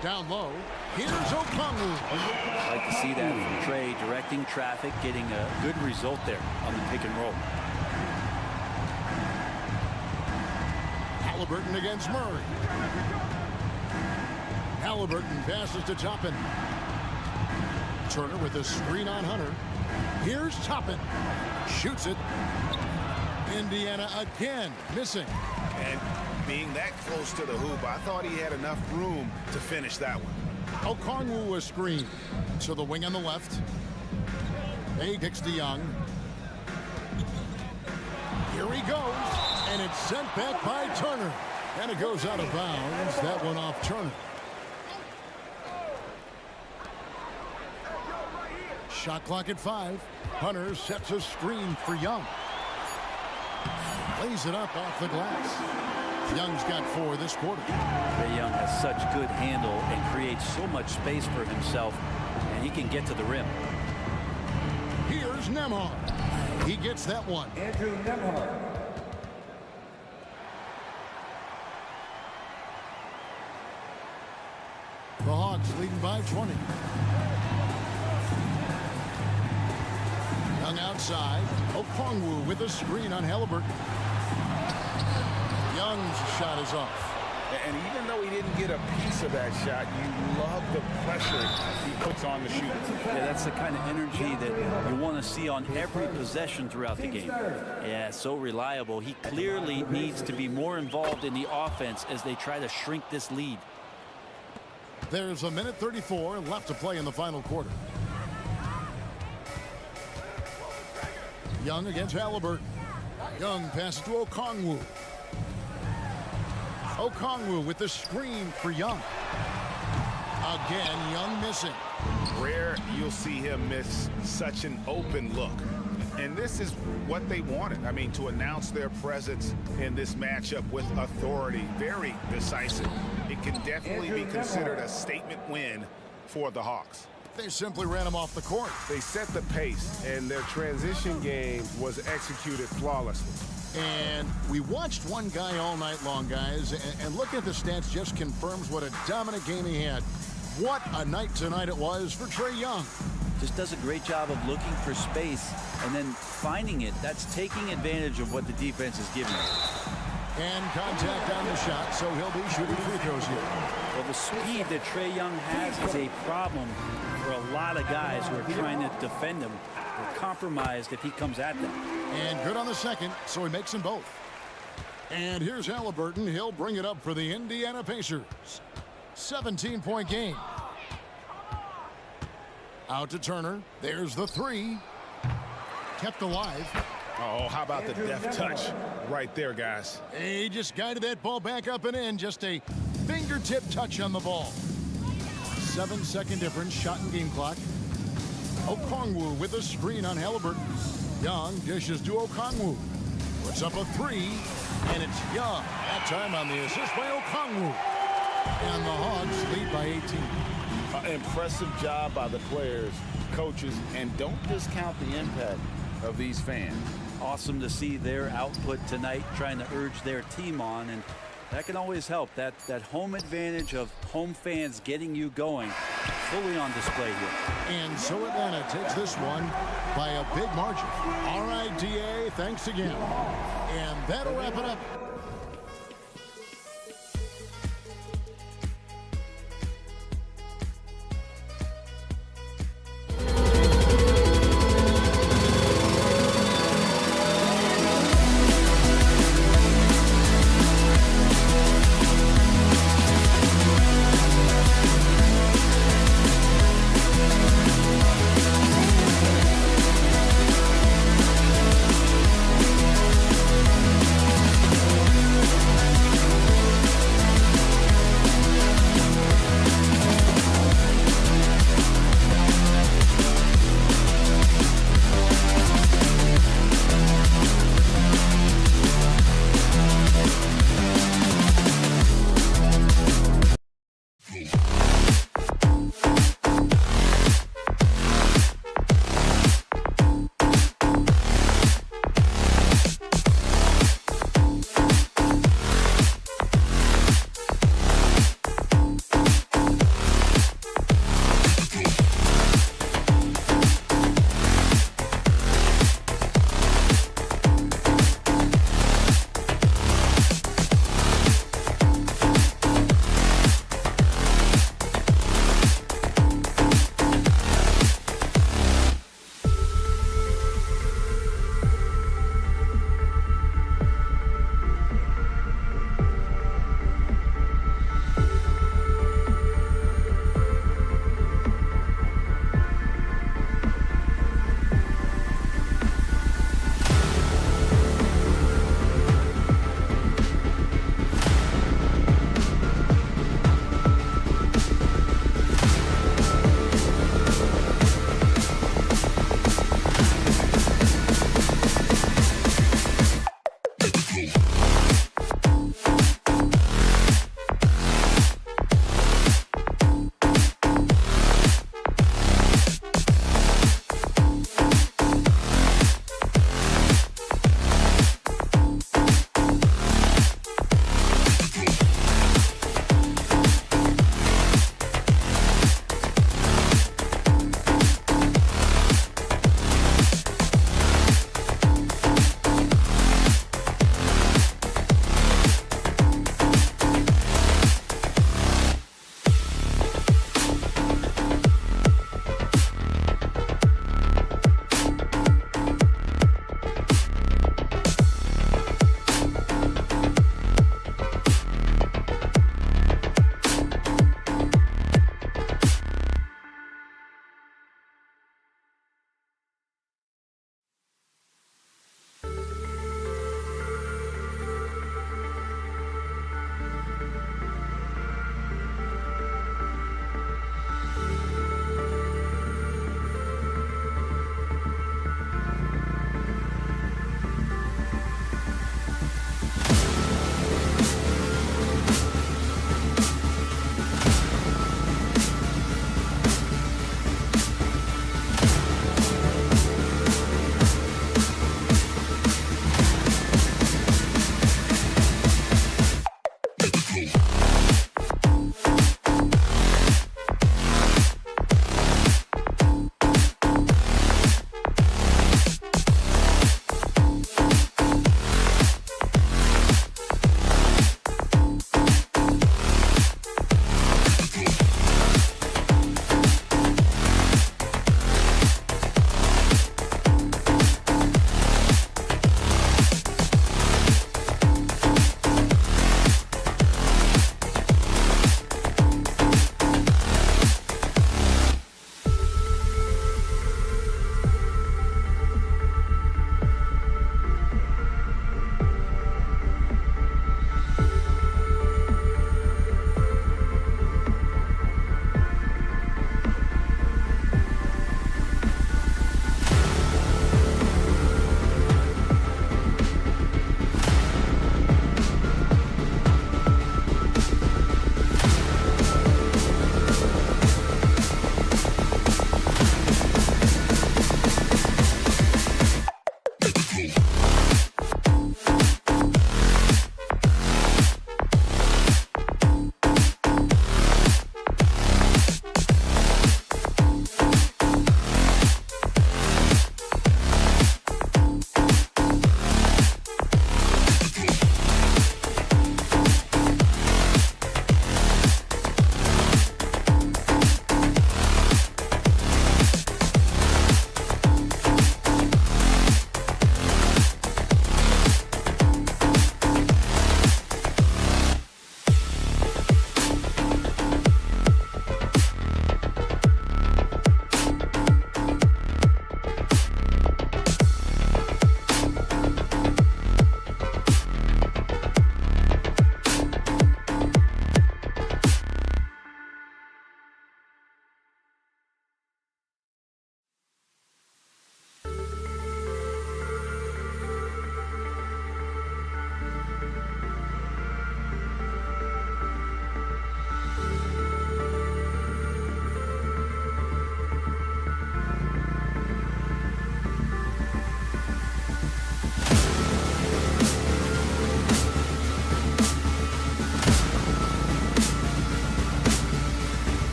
Down low. Here's Okongwu. I like to see that from Trae, directing traffic, getting a good result there on the pick and roll. Halliburton against Murray. Halliburton passes to Toppin. Turner with a screen on Hunter. Here's Toppin. Shoots it. Indiana again missing. And being that close to the hoop, I thought he had enough room to finish that one. Okongwu was screened to the wing on the left. Bay kicks to Young. Here he goes. And it's sent back by Turner. And it goes out of bounds. That one off Turner. Shot clock at 5. Hunter sets a screen for Young. Lays it up off the glass. Young's got 4 this quarter. Trae Young has such good handle and creates so much space for himself, and he can get to the rim. Here's Nembhard. He gets that one. Andrew Nembhard. The Hawks leading by 20. Young outside. Okongwu with a screen on Halliburton. Young's shot is off. And even though he didn't get a piece of that shot, you love the pressure he puts on the shooter. Yeah, that's the kind of energy that you want to see on every possession throughout the game. Yeah, so reliable. He clearly needs to be more involved in the offense as they try to shrink this lead. There's a minute 34 left to play in the final quarter. Young against Halliburton. Young passes to Okongwu. Okongwu with the screen for Young. Again, Young missing. Rare you'll see him miss such an open look. And this is what they wanted. I mean, to announce their presence in this matchup with authority, very decisive. It can definitely be considered a statement win for the Hawks. They simply ran him off the court. They set the pace, and their transition game was executed flawlessly. And we watched one guy all night long, guys, and looking at the stats just confirms what a dominant game he had. What a night tonight it was for Trae Young. Just does a great job of looking for space and then finding it. That's taking advantage of what the defense is giving him. And contact on the shot, so he'll be shooting free throws here. Well, the speed that Trae Young has is a problem for a lot of guys who are trying to defend him. They're compromised if he comes at them. And good on the second, so he makes them both. And here's Halliburton. He'll bring it up for the Indiana Pacers. 17-point game. Out to Turner. There's the three. Kept alive. Oh, how about the deft touch right there, guys? He just guided that ball back up and in. Just a fingertip touch on the ball. 7-second difference. Shot and game clock. Okongwu with a screen on Halliburton. Young dishes to Okongwu. Puts up a three. And it's Young. That time on the assist by Okongwu. And the Hawks lead by 18. Impressive job by the players, coaches, and don't discount the impact of these fans. Awesome to see their output tonight, trying to urge their team on, and that can always help. That home advantage of home fans getting you going, fully on display here. And so Atlanta takes this one by a big margin. All right, DA, thanks again. And that'll wrap it up.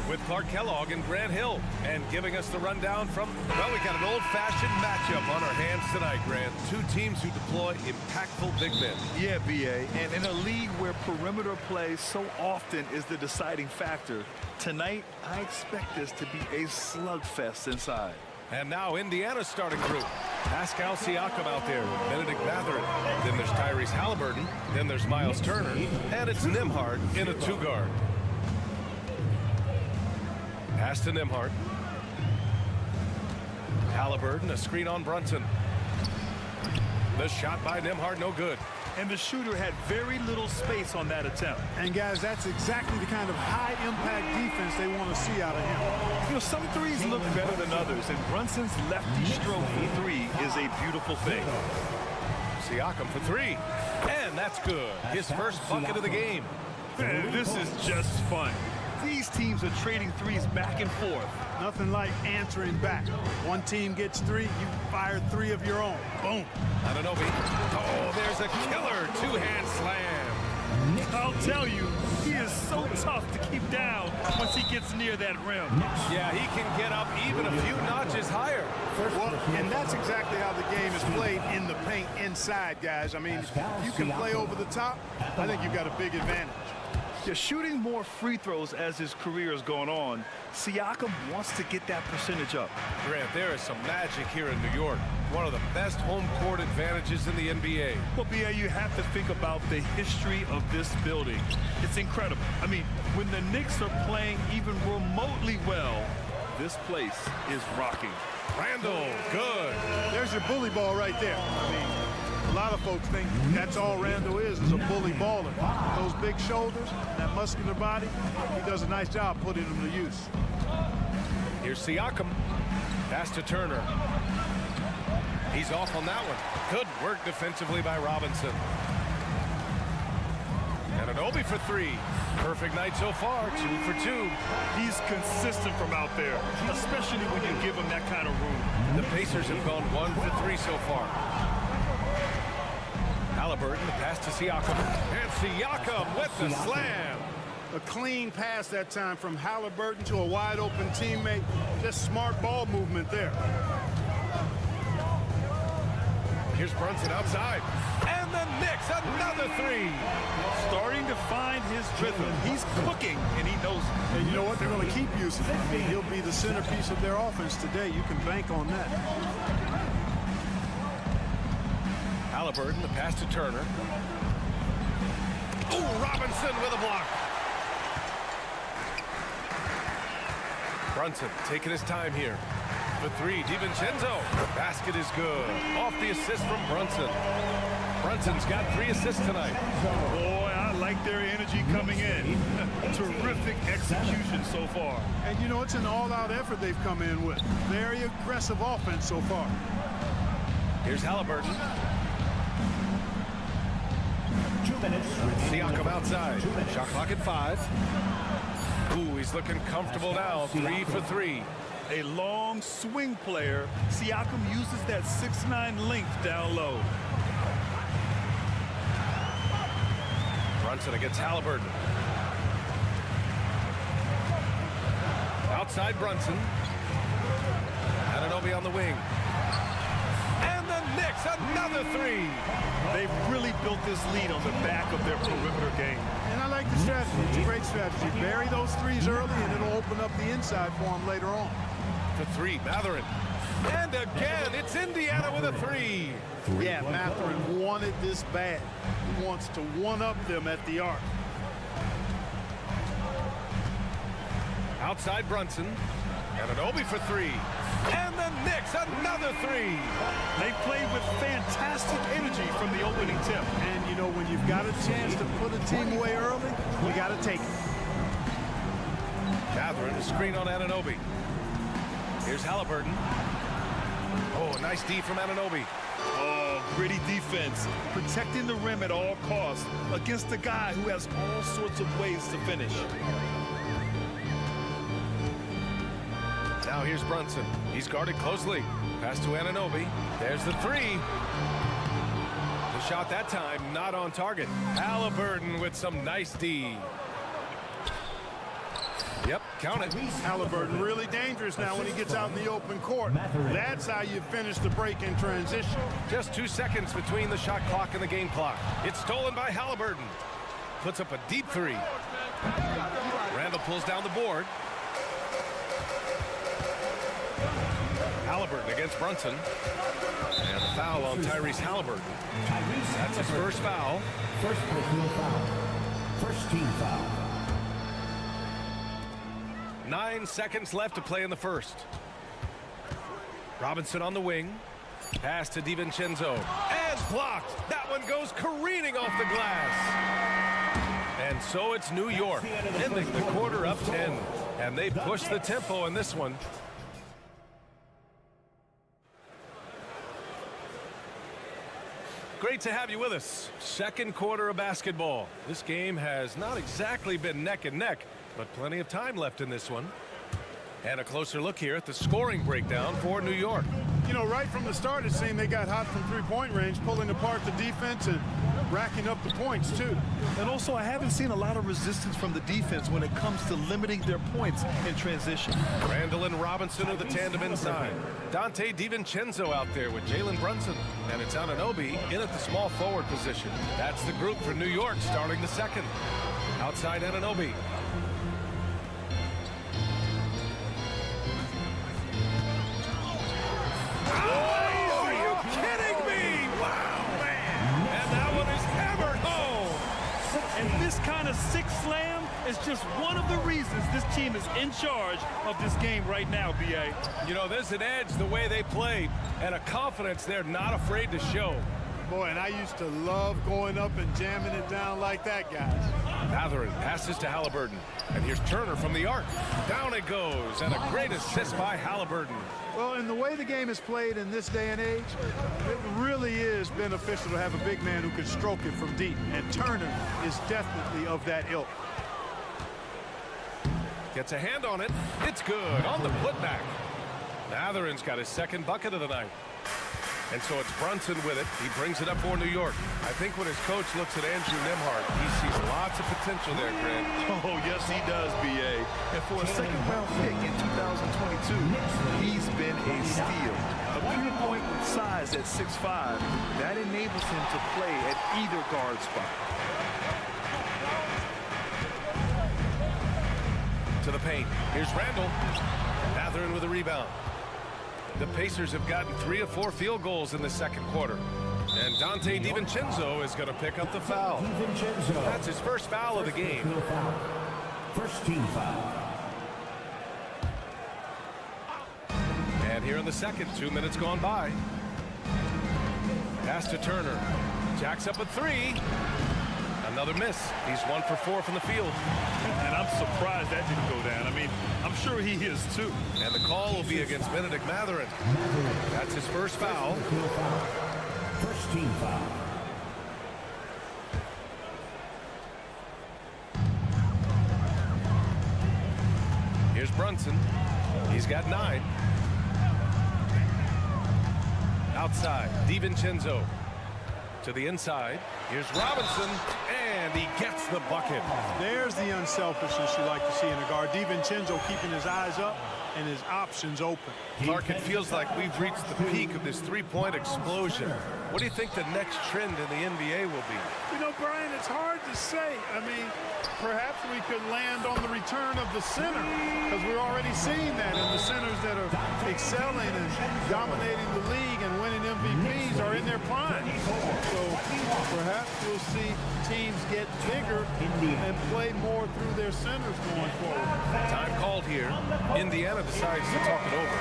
With Clark Kellogg and Grant Hill. And giving us the rundown from, well, we got an old-fashioned matchup on our hands tonight, Grant. Two teams who deploy impactful big men. Yeah, B.A. And in a league where perimeter play so often is the deciding factor, tonight I expect this to be a slugfest inside. And now Indiana's starting group. Pascal Siakam out there with Benedict Mathurin. Then there's Tyrese Halliburton. Then there's Miles Turner. And it's Nembhard in a two-guard. Pass to Nembhard. Halliburton, a screen on Brunson. The shot by Nembhard, no good. And the shooter had very little space on that attempt. And guys, that's exactly the kind of high-impact defense they want to see out of him. You know, some threes look better than others, and Brunson's lefty stroke for three is a beautiful thing. Siakam for three. And that's good. His first bucket of the game. Man, this is just fun. These teams are trading threes back and forth. Nothing like answering back. One team gets three, you fire three of your own. Boom. Anunoby. Oh, there's a killer two-hand slam. I'll tell you, he is so tough to keep down once he gets near that rim. Yeah, he can get up even a few notches higher. Well, and that's exactly how the game is played in the paint inside, guys. I mean, if you can play over the top, I think you've got a big advantage. Yeah, shooting more free throws as his career is going on, Siakam wants to get that percentage up. Grant, there is some magic here in New York. One of the best home court advantages in the NBA. Well, B.A., you have to think about the history of this building. It's incredible. I mean, when the Knicks are playing even remotely well, this place is rocking. Randall, good. There's your bully ball right there. I mean, a lot of folks think that's all Randall is a bully baller. Those big shoulders, that muscular body, he does a nice job putting them to use. Here's Siakam. Pass to Turner. He's off on that one. Good work defensively by Robinson. Anunoby for three. Perfect night so far, 2 for 2. He's consistent from out there, especially when you give him that kind of room. The Pacers have gone 1 for 3 so far. Halliburton, the pass to Siakam. And Siakam with the slam. A clean pass that time from Halliburton to a wide-open teammate. Just smart ball movement there. Here's Brunson outside. And the Knicks, another three. Starting to find his rhythm. He's cooking, and he knows it. And you know what? They're going to keep using him. I mean, he'll be the centerpiece of their offense today. You can bank on that. Halliburton, the pass to Turner. Ooh, Robinson with a block. Brunson taking his time here. For three, DiVincenzo. The basket is good. Off the assist from Brunson. Brunson's got 3 assists tonight. Boy, I like their energy coming in. Terrific execution so far. And you know, it's an all-out effort they've come in with. Very aggressive offense so far. Here's Halliburton. Siakam outside. Shot clock at 5. Ooh, he's looking comfortable now. 3 for 3. A long swing player. Siakam uses that 6'9" length down low. Brunson against Halliburton. Outside Brunson. Anunoby on the wing. And the Knicks, another 3. They've really built this lead on the back of their perimeter game. And I like the strategy. It's a great strategy. Bury those threes early, and it'll open up the inside for them later on. For 3, Mathurin. And again, it's Indiana with a 3. Yeah, Mathurin wanted this bad. He wants to one-up them at the arc. Outside Brunson. Anunoby for 3. And the Knicks, another 3. They played with fantastic energy from the opening tip. And, you know, when you've got a chance to put a team away early, you got to take it. Mathurin, a screen on Anunoby. Here's Halliburton. Oh, nice D from Anunoby. Oh, gritty defense. Protecting the rim at all costs against a guy who has all sorts of ways to finish. Now here's Brunson. He's guarded closely. Pass to Anunoby. There's the 3. The The shot that time not on target. Halliburton with some nice D. Yep, count it. Halliburton really dangerous now when he gets out in the open court. That's how you finish the break in transition. Just 2 seconds between the shot clock and the game clock. It's stolen by Halliburton. Puts up a deep three. Randall pulls down the board. Halliburton against Brunson. And a foul on Tyrese Halliburton. That's his first foul. First personal foul. First team foul. 9 seconds left to play in the first. Robinson on the wing. Pass to DiVincenzo. And blocked. That one goes careening off the glass. And so it's New York, ending the quarter up 10. And they push the tempo in this one. Great to have you with us. Second quarter of basketball. This game has not exactly been neck and neck, but plenty of time left in this one. And a closer look here at the scoring breakdown for New York. You know, right from the start, it seemed they got hot from three-point range, pulling apart the defense and racking up the points, too. And also, I haven't seen a lot of resistance from the defense when it comes to limiting their points in transition. Randall and Robinson are the tandem inside. Dante DiVincenzo out there with Jalen Brunson. And it's Anunoby in at the small forward position. That's the group for New York starting the second. Outside Anunoby. Are you kidding me? Wow, man. And that one is hammered home. And this kind of six slam is just one of the reasons this team is in charge of this game right now, B.A. You know, there's an edge the way they play and a confidence they're not afraid to show. Boy, and I used to love going up and jamming it down like that, guys. Mathurin passes to Halliburton. And here's Turner from the arc. Down it goes. And a great assist by Halliburton. Well, in the way the game is played in this day and age, it really is beneficial to have a big man who can stroke it from deep. And Turner is definitely of that ilk. Gets a hand on it. It's good on the putback. Mathurin's got his second bucket of the night. And so it's Brunson with it. He brings it up for New York. I think when his coach looks at Andrew Nembhard, he sees lots of potential there, Grant. Oh, yes, he does, B.A. And for a second-round pick in 2022, he's been a steal. A pure point with size at 6'5", that enables him to play at either guard spot. To the paint. Here's Randall. Mathurin with a rebound. The Pacers have gotten 3 of 4 field goals in the second quarter. And Dante DiVincenzo is going to pick up the foul. That's his first foul of the game. First team foul. And here in the second, 2 minutes gone by. Pass to Turner. Jacks up a three. Another miss. He's 1 for 4 from the field. And I'm surprised that didn't go down. I mean, I'm sure he is too. And the call will be against Benedict Mathurin. That's his first foul. First team foul. Here's Brunson. He's got 9. Outside, DiVincenzo. To the inside. Here's Robinson, and he gets the bucket. There's the unselfishness you like to see in a guard. DiVincenzo keeping his eyes up and his options open. Clark, it feels like we've reached the peak of this three-point explosion. What do you think the next trend in the NBA will be? You know, Brian, it's hard to say. I mean, perhaps we could land on the return of the center, because we're already seeing that, and the centers that are excelling and dominating the league and winning MVPs are in their prime. So perhaps we'll see teams get bigger and play more through their centers going forward. Time called here. Indiana decides to talk it over.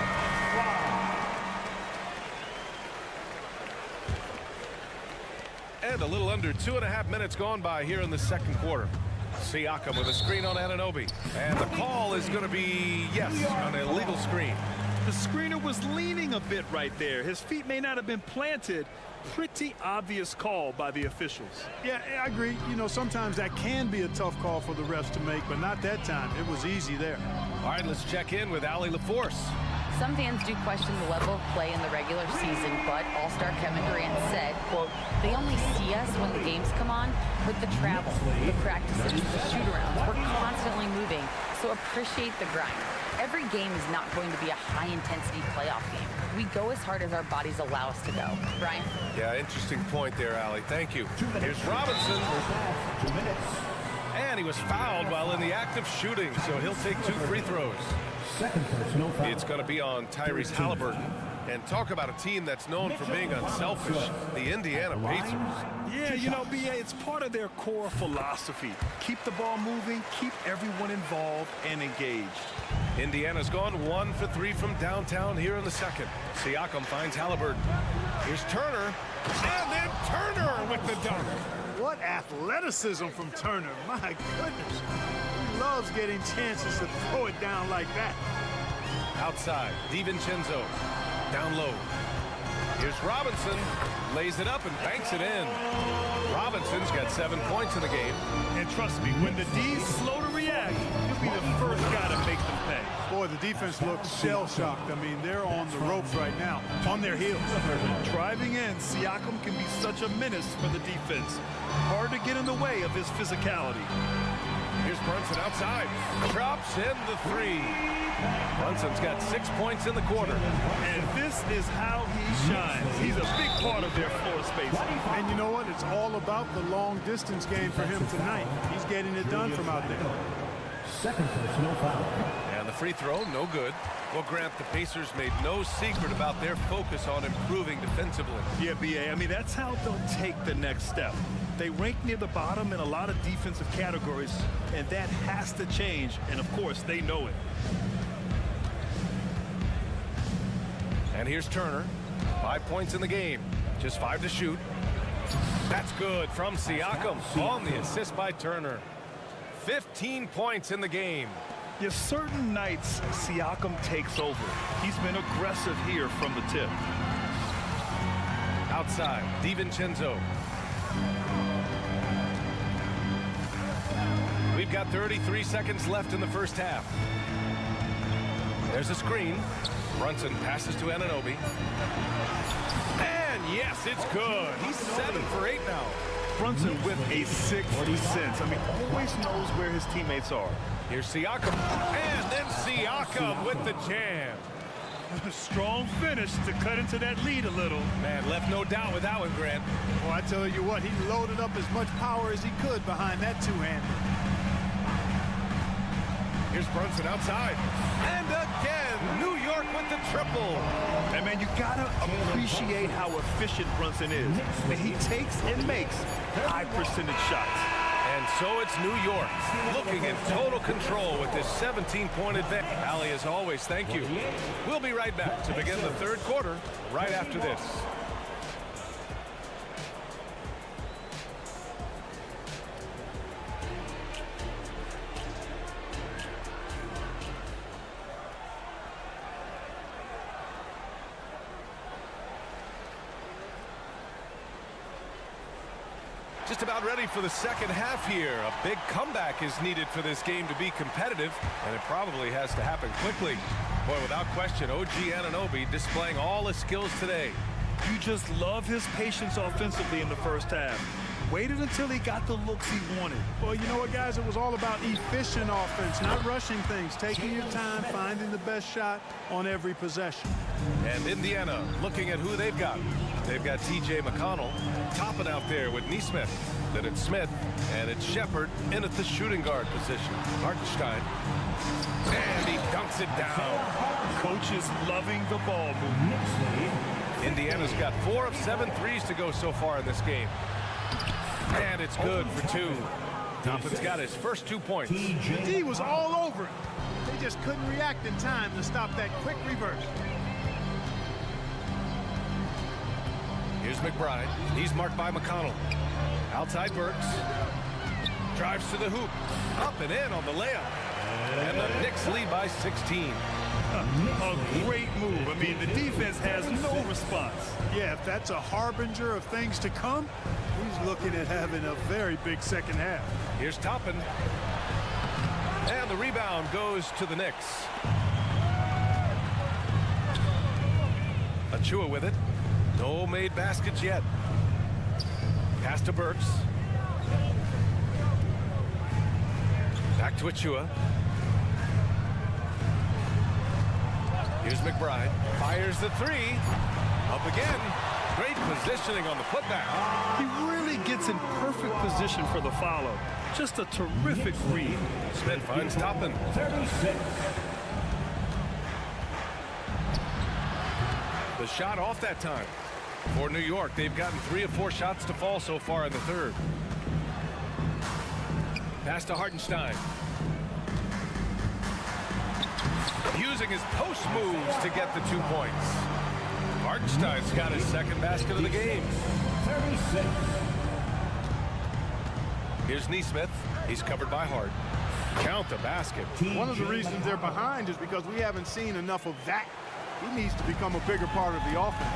And a little under 2.5 minutes gone by here in the second quarter. Siakam with a screen on Anunoby. And the call is going to be, yes, an illegal screen. The screener was leaning a bit right there. His feet may not have been planted. Pretty obvious call by the officials. Yeah, I agree. You know, sometimes that can be a tough call for the refs to make, but not that time. It was easy there. All right, let's check in with Allie LaForce. Some fans do question the level of play in the regular season, but All-Star Kevin Durant said, quote, "They only see us when the games come on, but the travel, the practices, the shoot-arounds, we're constantly moving, so appreciate the grind. Every game is not going to be a high-intensity playoff game. We go as hard as our bodies allow us to go." Brian? Yeah, interesting point there, Allie. Thank you. Here's Robinson. 2 minutes. And he was fouled while in the act of shooting, so he'll take 2 free throws. Second personal foul. It's going to be on Tyrese Halliburton. And talk about a team that's known for being unselfish, the Indiana Pacers. Yeah, you know, BA, it's part of their core philosophy. Keep the ball moving, keep everyone involved and engaged. Indiana's gone 1 for 3 from downtown here in the second. Siakam finds Halliburton. Here's Turner, and then Turner with the dunk. What athleticism from Turner. My goodness. He loves getting chances to throw it down like that. Outside, DiVincenzo. Down low. Here's Robinson. Lays it up and banks it in. Robinson's got 7 points in the game. And trust me, when the D's slow to react, he'll be the first guy to make them pay. Boy, the defense looks shell-shocked. I mean, they're on the ropes right now, on their heels. Driving in, Siakam can be such a menace for the defense. Hard to get in the way of his physicality. Here's Brunson outside. Drops in the 3. Brunson's got 6 points in the quarter. And this is how he shines. He's a big part of their floor space. And you know what? It's all about the long-distance game for him tonight. He's getting it done from out there. Second personal foul. And the free throw, no good. Well, Grant, the Pacers made no secret about their focus on improving defensively. Yeah, BA, I mean, that's how they'll take the next step. They rank near the bottom in a lot of defensive categories, and that has to change, and of course, they know it. And here's Turner. 5 points in the game. Just 5 to shoot. That's good from Siakam on the assist by Turner. 15 points in the game. Yeah, certain nights, Siakam takes over. He's been aggressive here from the tip. Outside, DiVincenzo. We've got 33 seconds left in the first half. There's a screen. Brunson passes to Anunoby. And yes, it's good. He's 7 for 8 now. Brunson with a sixth sense. I mean, always knows where his teammates are. Here's Siakam. And then Siakam with the jam. Strong finish to cut into that lead a little. Man, left no doubt with that one, Grant. Well, I tell you what, he loaded up as much power as he could behind that two-hander. Here's Brunson outside. And again, New York with the triple. And man, you gotta appreciate how efficient Brunson is. And he takes and makes high percentage shots. And so it's New York looking in total control with this 17-point advantage. Allie, as always, thank you. We'll be right back to begin the third quarter right after this. Just about ready for the second half here. A big comeback is needed for this game to be competitive, and it probably has to happen quickly. Boy, without question, OG Anunoby displaying all his skills today. You just love his patience offensively in the first half. Waited until he got the looks he wanted. Well, you know what, guys? It was all about efficient offense, not rushing things, taking your time, finding the best shot on every possession. And Indiana looking at who they've got. They've got T.J. McConnell topping out there with Nesmith. Then it's Smith, and it's Shepard in at the shooting guard position. Hartenstein. And he dunks it down. Coach is loving the ball movement. Indiana's got 4 of 7 threes to go so far in this game. And it's good for 2. Toppin's got his first 2 points. D was all over it. They just couldn't react in time to stop that quick reverse. Here's McBride. He's marked by McConnell. Outside Burks. Drives to the hoop. Up and in on the layup. And the Knicks lead by 16. A great move. I mean, the defense has no response. Yeah, if that's a harbinger of things to come, he's looking at having a very big second half. Here's Toppin. And the rebound goes to the Knicks. Achua with it. No made baskets yet. Pass to Burks. Back to Achua. Here's McBride. Fires the three. Up again. Great positioning on the putback. He really gets in perfect position for the follow. Just a terrific read. Smith finds Toppin. 36. The shot off that time. For New York, they've gotten 3 of 4 shots to fall so far in the third. Pass to Hartenstein. Using his post moves to get the 2 points. Hartenstein's got his second basket of the game. 36. Here's Nesmith. He's covered by Hart. Count the basket. One of the reasons they're behind is because we haven't seen enough of that. He needs to become a bigger part of the offense.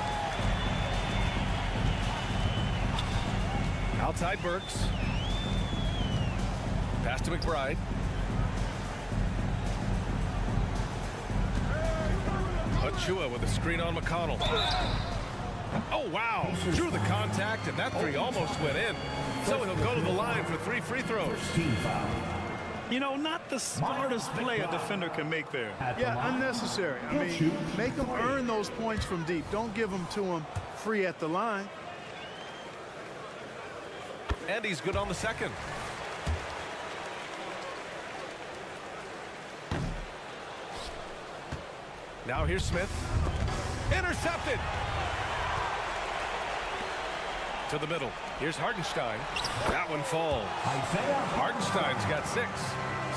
Outside Burks. Pass to McBride. Achua with a screen on McConnell. Oh, wow. Drew the contact, and that three almost went in. So he'll go to the line for 3 free throws. You know, not the smartest play a defender can make there. Yeah, unnecessary. I mean, make them earn those points from deep. Don't give them to them free at the line. And he's good on the second. Now here's Smith. Intercepted. To the middle. Here's Hartenstein. That one falls. Hartenstein's got 6.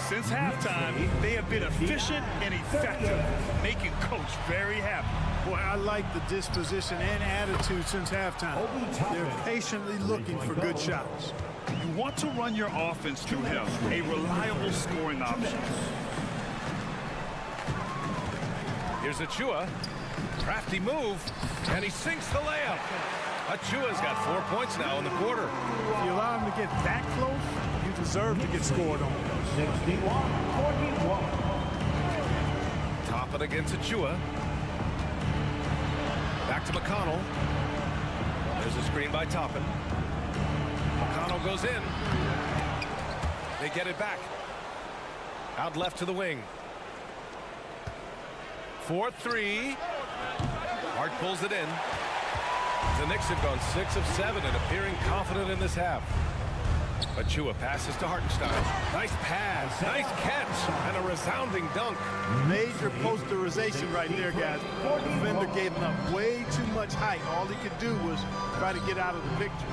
Since halftime, they have been efficient and effective, making Coach very happy. Boy, I like the disposition and attitude since halftime. They're patiently looking for good shots. You want to run your offense through him, a reliable scoring option. Here's Achua. Crafty move, and he sinks the layup. Achua's got 4 points now in the quarter. If you allow him to get that close, you deserve to get scored on. 61-41. Toppin against Achua. Back to McConnell. There's a screen by Toppin. McConnell goes in. They get it back. Out left to the wing. 4-3. Hart pulls it in. The Knicks have gone 6 of 7 and appearing confident in this half. Achua passes to Hartenstein. Nice pass, nice catch, and a resounding dunk. Major posterization right there, guys. The defender gave him up way too much height. All he could do was try to get out of the picture.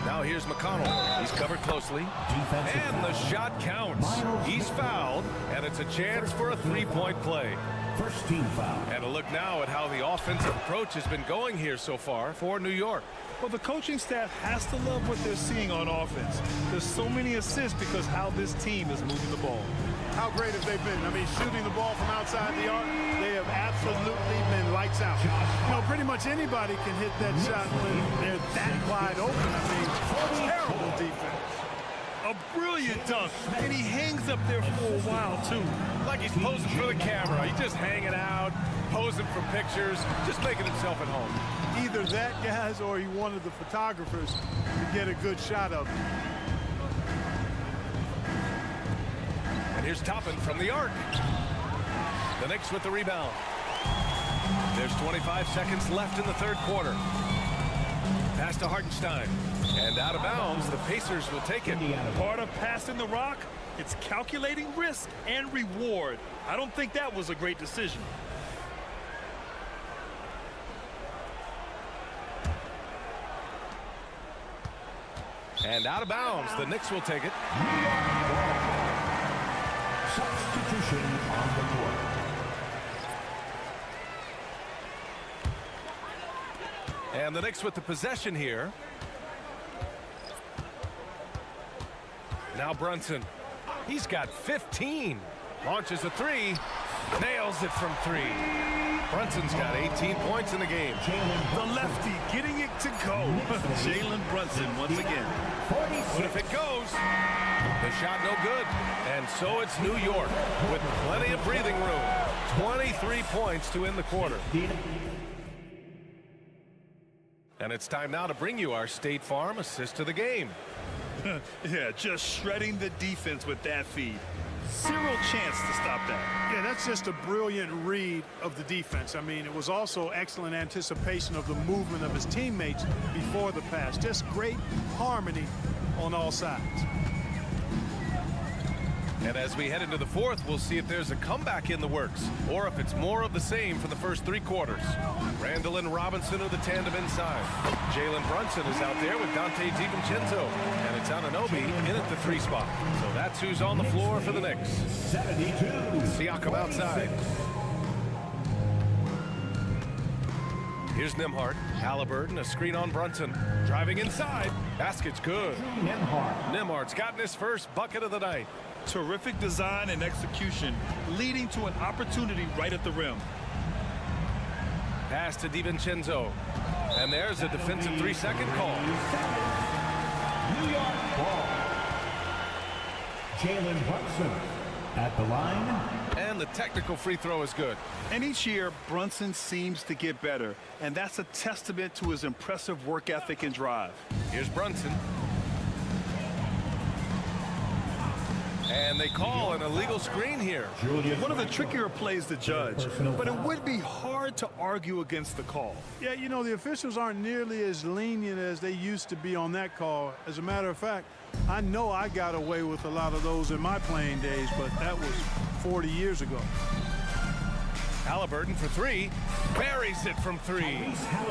Now here's McConnell. He's covered closely. And the shot counts. He's fouled, and it's a chance for a 3-point play. First team foul. And a look now at how the offensive approach has been going here so far for New York. Well, the coaching staff has to love what they're seeing on offense. There's so many assists because how this team is moving the ball. How great have they been? I mean, shooting the ball from outside the arc, they have absolutely been lights out. You know, pretty much anybody can hit that shot when they're that wide open. I mean, terrible defense. A brilliant dunk, and he hangs up there for a while, too. Like he's posing for the camera. He's just hanging out, posing for pictures, just making himself at home. Either that, guys, or he wanted the photographers to get a good shot of him. And here's Toppin from the arc. The Knicks with the rebound. There's 25 seconds left in the third quarter. Pass to Hartenstein. And out of bounds, the Pacers will take it. Part of passing the rock, it's calculating risk and reward. I don't think that was a great decision. And out of bounds, the Knicks will take it. Substitution on the court. And the Knicks with the possession here. Now Brunson. He's got 15. Launches a three. Nails it from 3. Brunson's got 18 points in the game. The lefty getting it to go. Jalen Brunson once again. But if it goes, The shot no good. And so it's New York with plenty of breathing room. 23 points to end the quarter. And it's time now to bring you our State Farm assist to the game. Yeah, just shredding the defense with that feed. Zero chance to stop that. Yeah, that's just a brilliant read of the defense. I mean, it was also excellent anticipation of the movement of his teammates before the pass. Just great harmony on all sides. And as we head into the fourth, we'll see if there's a comeback in the works or if it's more of the same for the first 3 quarters. Randall and Robinson are the tandem inside. Jalen Brunson is out there with Dante DiVincenzo. And it's Anunoby in at the 3 spot. So that's who's on the floor for the Knicks. 72. Siakam outside. Here's Nembhard. Halliburton, a screen on Brunson. Driving inside. Basket's good. Nembhard's gotten his first bucket of the night. Terrific design and execution, leading to an opportunity right at the rim. Pass to DiVincenzo. And there's a defensive 3-second call. New York ball. Jalen Brunson at the line. And the technical free throw is good. And each year, Brunson seems to get better, and that's a testament to his impressive work ethic and drive. Here's Brunson. And they call an illegal screen here. One of the trickier plays to judge, but it would be hard to argue against the call. Yeah, you know, the officials aren't nearly as lenient as they used to be on that call. As a matter of fact, I know I got away with a lot of those in my playing days, but that was 40 years ago. Halliburton for 3. Buries it from 3.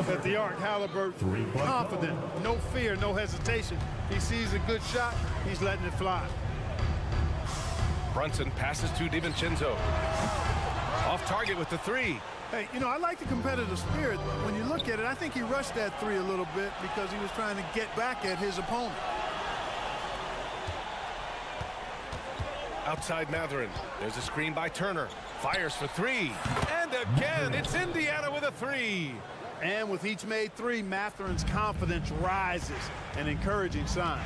At the arc, Halliburton, confident, no fear, no hesitation. He sees a good shot, he's letting it fly. Brunson passes to DiVincenzo. Off target with the 3. Hey, you know, I like the competitive spirit. When you look at it, I think he rushed that 3 a little bit because he was trying to get back at his opponent. Outside Mathurin. There's a screen by Turner. Fires for 3. And again, it's Indiana with a 3. And with each made 3, Mathurin's confidence rises, an encouraging sign.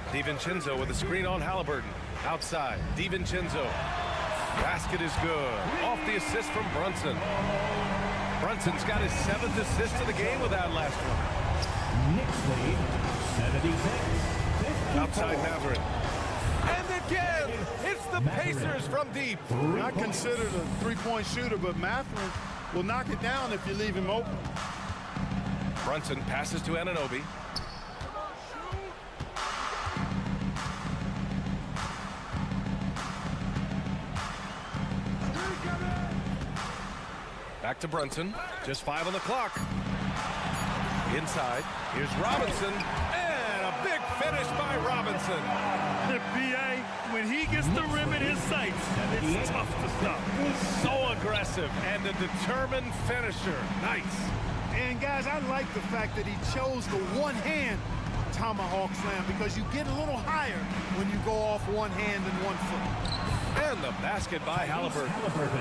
DiVincenzo with a screen on Halliburton. Outside, DiVincenzo. Basket is good. Off the assist from Brunson. Brunson's got his 7th assist of the game with that last one. Knicks lead, 76. Outside Mathurin. And again, it's the Pacers from deep. Not considered a three-point shooter, but Mathurin will knock it down if you leave him open. Brunson passes to Anunoby. Back to Brunson. Just 5 on the clock. Inside. Here's Robinson. And a big finish by Robinson. The BA, when he gets the rim in his sights, it's tough to stop. So aggressive and a determined finisher. Nice. And guys, I like the fact that he chose the one-hand tomahawk slam because you get a little higher when you go off one hand and 1 foot. And the basket by Halliburton.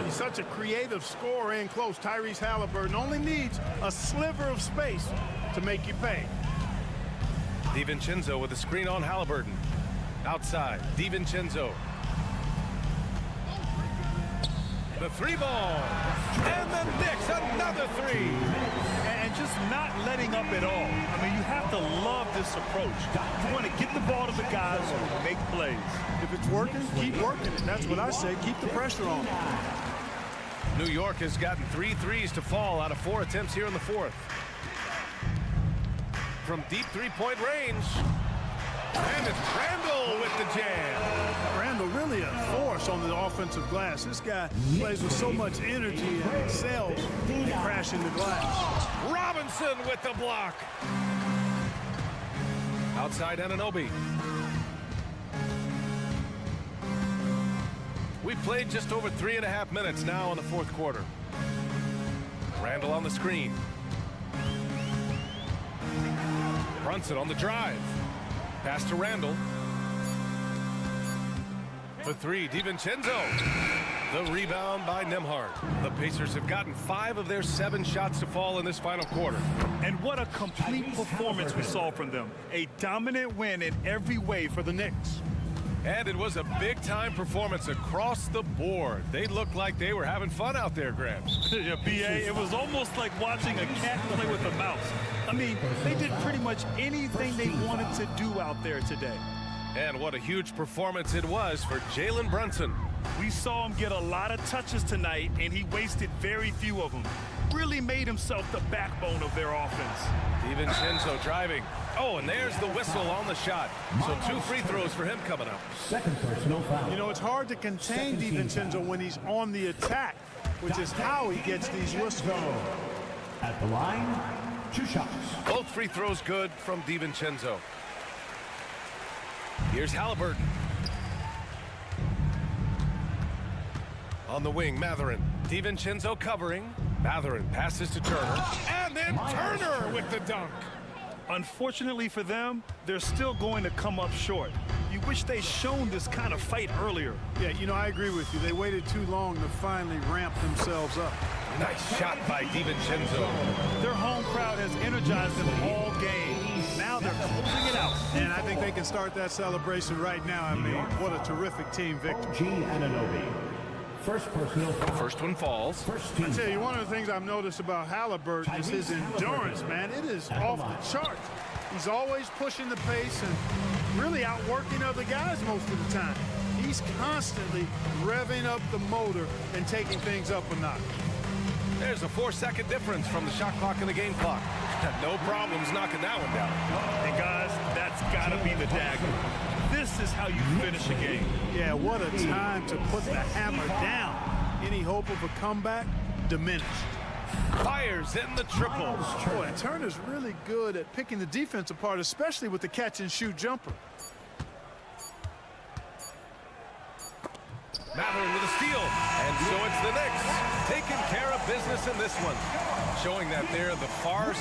He's such a creative scorer in close. Tyrese Halliburton only needs a sliver of space to make you pay. DiVincenzo with a screen on Halliburton. Outside, DiVincenzo. The 3 ball. And the Knicks, another 3. And just not letting up at all. I mean, you have to love this approach. You want to get the ball to the guys who make plays. If it's working, keep working it. That's what I say. Keep the pressure on. New York has gotten 3 threes to fall out of 4 attempts here in the fourth. From deep 3-point range. And it's Randall with the jam. Randall really a force on the offensive glass. This guy plays with so much energy and excels in crashing the glass. Robinson with the block. Outside Anunoby. We've played just over 3.5 minutes now in the fourth quarter. Randall on the screen. Brunson on the drive. Pass to Randall. For 3, DiVincenzo. The rebound by Nembhard. The Pacers have gotten 5 of their 7 shots to fall in this final quarter. And what a complete performance we saw from them. A dominant win in every way for the Knicks. And it was a big-time performance across the board. They looked like they were having fun out there, Gramps. Yeah, B.A., it was almost like watching a cat play with a mouse. I mean, they did pretty much anything they wanted to do out there today. And what a huge performance it was for Jalen Brunson. We saw him get a lot of touches tonight, and he wasted very few of them. Really made himself the backbone of their offense. DiVincenzo driving. Oh, and there's the whistle on the shot. So 2 free throws for him coming up. Second personal foul. You know, it's hard to contain DiVincenzo when he's on the attack, which is how he gets these whistles. At the line, 2 shots. Both free throws good from DiVincenzo. Here's Halliburton. On the wing, Mathurin. DiVincenzo covering. Mathurin passes to Turner. And then Turner with the dunk. Unfortunately for them, they're still going to come up short. You wish they'd shown this kind of fight earlier. Yeah, you know, I agree with you. They waited too long to finally ramp themselves up. Nice shot by DiVincenzo. Their home crowd has energized them all game. Now they're closing it out. And I think they can start that celebration right now. I mean, what a terrific team victory. Gene Anunoby. First personal foul. First one falls. I tell you, one of the things I've noticed about Halliburton is his endurance, man. It is off the charts. He's always pushing the pace and really outworking other guys most of the time. He's constantly revving up the motor and taking things up a notch. There's a 4-second difference from the shot clock and the game clock. No problems knocking that one down. And guys, that's got to be the dagger. This is how you finish a game. Yeah, what a time to put the hammer down. Any hope of a comeback diminished. Fires in the triples. Boy, Turner's really good at picking the defense apart, especially with the catch-and-shoot jumper. Mathurin with a steal. And so it's the Knicks taking care of business in this one. Showing that they're the far...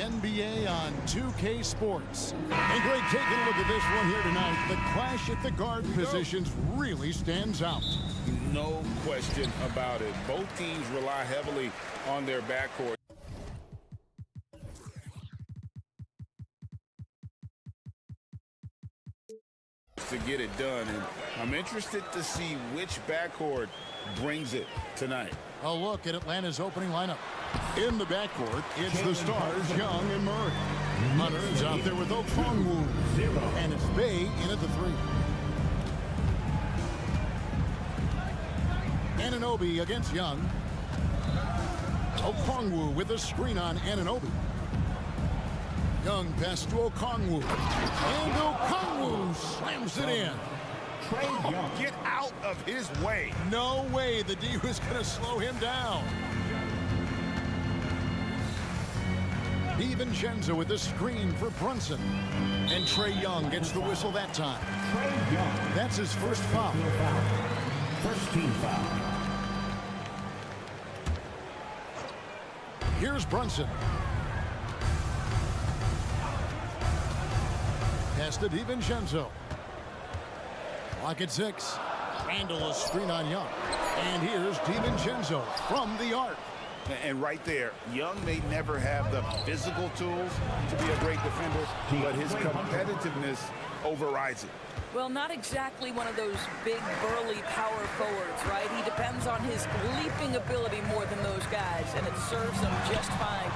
NBA on 2K Sports. And Greg, taking a look at this one here tonight, the clash at the guard positions really stands out. No question about it. Both teams rely heavily on their backcourt to get it done, and I'm interested to see which backcourt brings it tonight. A look at Atlanta's opening lineup. In the backcourt, it's the stars, Young and Murray. Hunter is out there with Okongwu, and it's Bay in at the 3. Anunoby against Young. Okongwu with a screen on Anunoby. Young pass to Okongwu. And Okongwu slams it in. Oh, get out of his way. No way the D was going to slow him down. DiVincenzo with the screen for Brunson. And Trae Young gets the whistle that time. That's his first foul. First team foul. Here's Brunson. Pass to DiVincenzo. Clock at 6. Randall a screen on Young. And here's DiVincenzo from the arc. And right there, Young may never have the physical tools to be a great defender, but his competitiveness overrides it. Well, not exactly one of those big, burly power forwards, right? He depends on his leaping ability more than those guys, and it serves him just fine.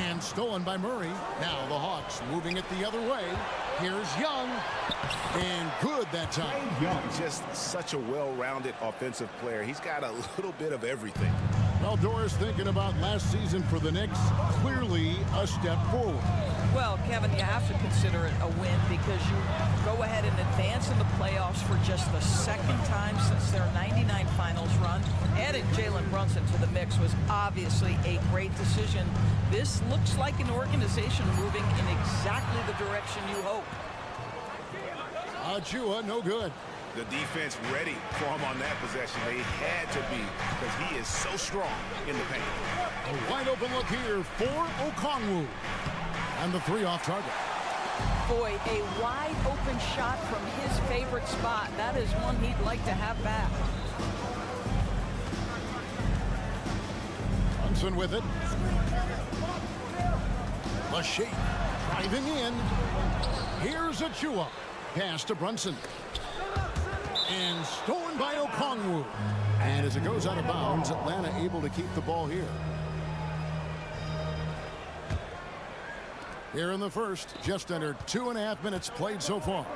And stolen by Murray. Now the Hawks moving it the other way. Here's Young. And good that time. Just such a well-rounded offensive player. He's got a little bit of everything. Well, Doris, thinking about last season for the Knicks, clearly a step forward. Well, Kevin, you have to consider it a win because you go ahead and advance in the playoffs for just the second time since their '99 finals run. Adding Jalen Brunson to the mix was obviously a great decision. This looks like an organization moving in exactly the direction you hope. Chua, no good. The defense ready for him on that possession. They had to be because he is so strong in the paint. A wide open look here for Okongwu. And the 3 off target. Boy, a wide open shot from his favorite spot. That is one he'd like to have back. Brunson with it. Lachey driving in. Here's Chua. Pass to Brunson. And stolen by Okongwu. And as it goes out of bounds, Atlanta able to keep the ball here. Here in the first, just under 2.5 minutes played so far.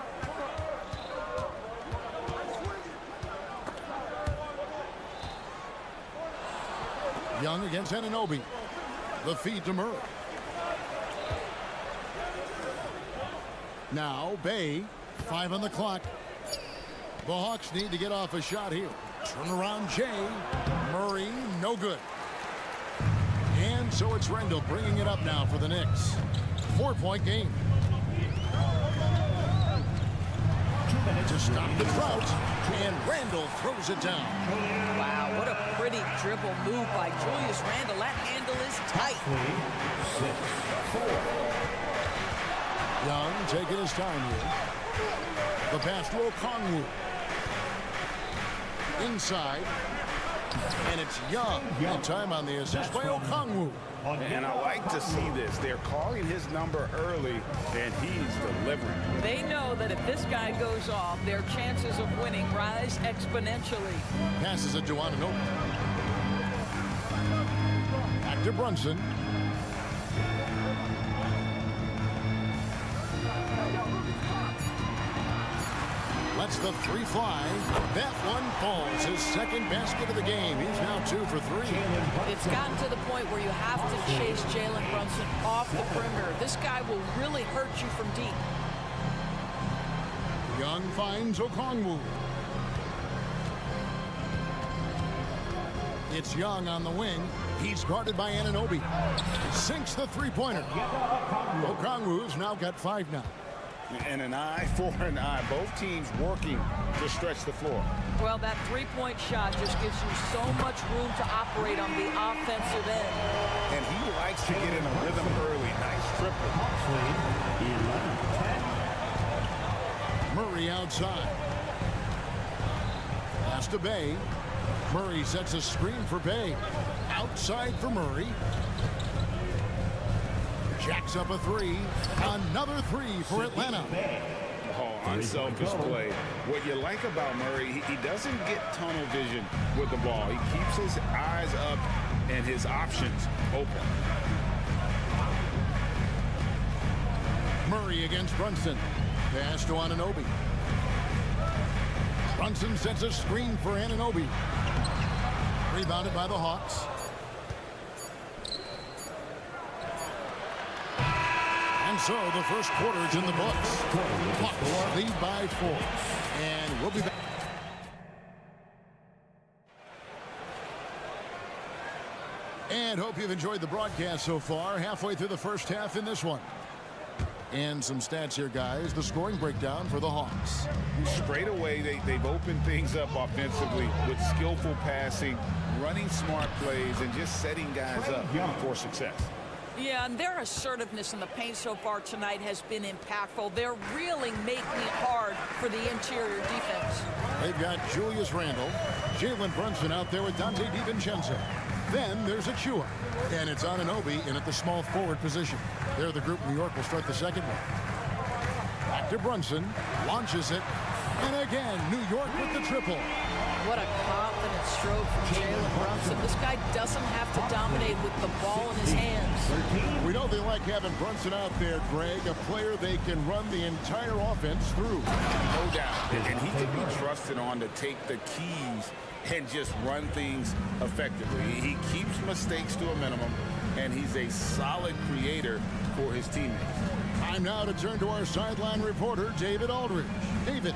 Young against Anunoby. The feed to Murray. Now Bay, 5 on the clock. The Hawks need to get off a shot here. Turn around Jay. Murray, no good. And so it's Randall bringing it up now for the Knicks. 4-point game. To stop the drought, and Randall throws it down. Wow, what a pretty dribble move by Julius Randle. That handle is tight. 6-4. Young taking his time here. The pass to Okongwu. Inside. And it's Young. And time on the assist by Okongwu. And I like to see this. They're calling his number early, and he's delivering. They know that if this guy goes off, their chances of winning rise exponentially. Passes it to Anunoby. Back to Brunson. Lets the 3 fly. That one falls. His second basket of the game. He's now 2 for 3. It's gotten to the point where you have to chase Jalen Brunson off the perimeter. This guy will really hurt you from deep. Young finds Okongwu. It's Young on the wing. He's guarded by Anunoby. Sinks the 3-pointer. Okongwu's now got 5 now. And an eye for an eye. Both teams working to stretch the floor. Well, that 3-point shot just gives you so much room to operate on the offensive end. And he likes to get in a rhythm early. Nice triple. Murray outside. Pass to Bay. Murray sets a screen for Bay. Outside for Murray. Jacks up a 3. Another 3 for Atlanta. Oh, unselfish play. What you like about Murray, he doesn't get tunnel vision with the ball. He keeps his eyes up and his options open. Murray against Brunson. Pass to Anunoby. Brunson sets a screen for Anunoby. Rebounded by the Hawks. And so the first quarter's in the books. Bucks lead by 4. And we'll be back. And hope you've enjoyed the broadcast so far. Halfway through the first half in this one. And some stats here, guys. The scoring breakdown for the Hawks. Straight away, they've opened things up offensively with skillful passing, running smart plays, and just setting guys up for success. Yeah, and their assertiveness in the paint so far tonight has been impactful. They're really making it hard for the interior defense. They've got Julius Randle, Jalen Brunson out there with Dante DiVincenzo. Then there's Achua, and it's Anunoby in at the small forward position. There, the group New York will start the second one. Back to Brunson, launches it, and again, New York with the triple. What a confident stroke from Jalen Brunson. This guy doesn't have to dominate with the ball in his hands. We know they like having Brunson out there, Greg, a player they can run the entire offense through. No doubt, and he can be trusted on to take the keys and just run things effectively. He keeps mistakes to a minimum, and he's a solid creator for his teammates. Time now to turn to our sideline reporter, David Aldridge. David.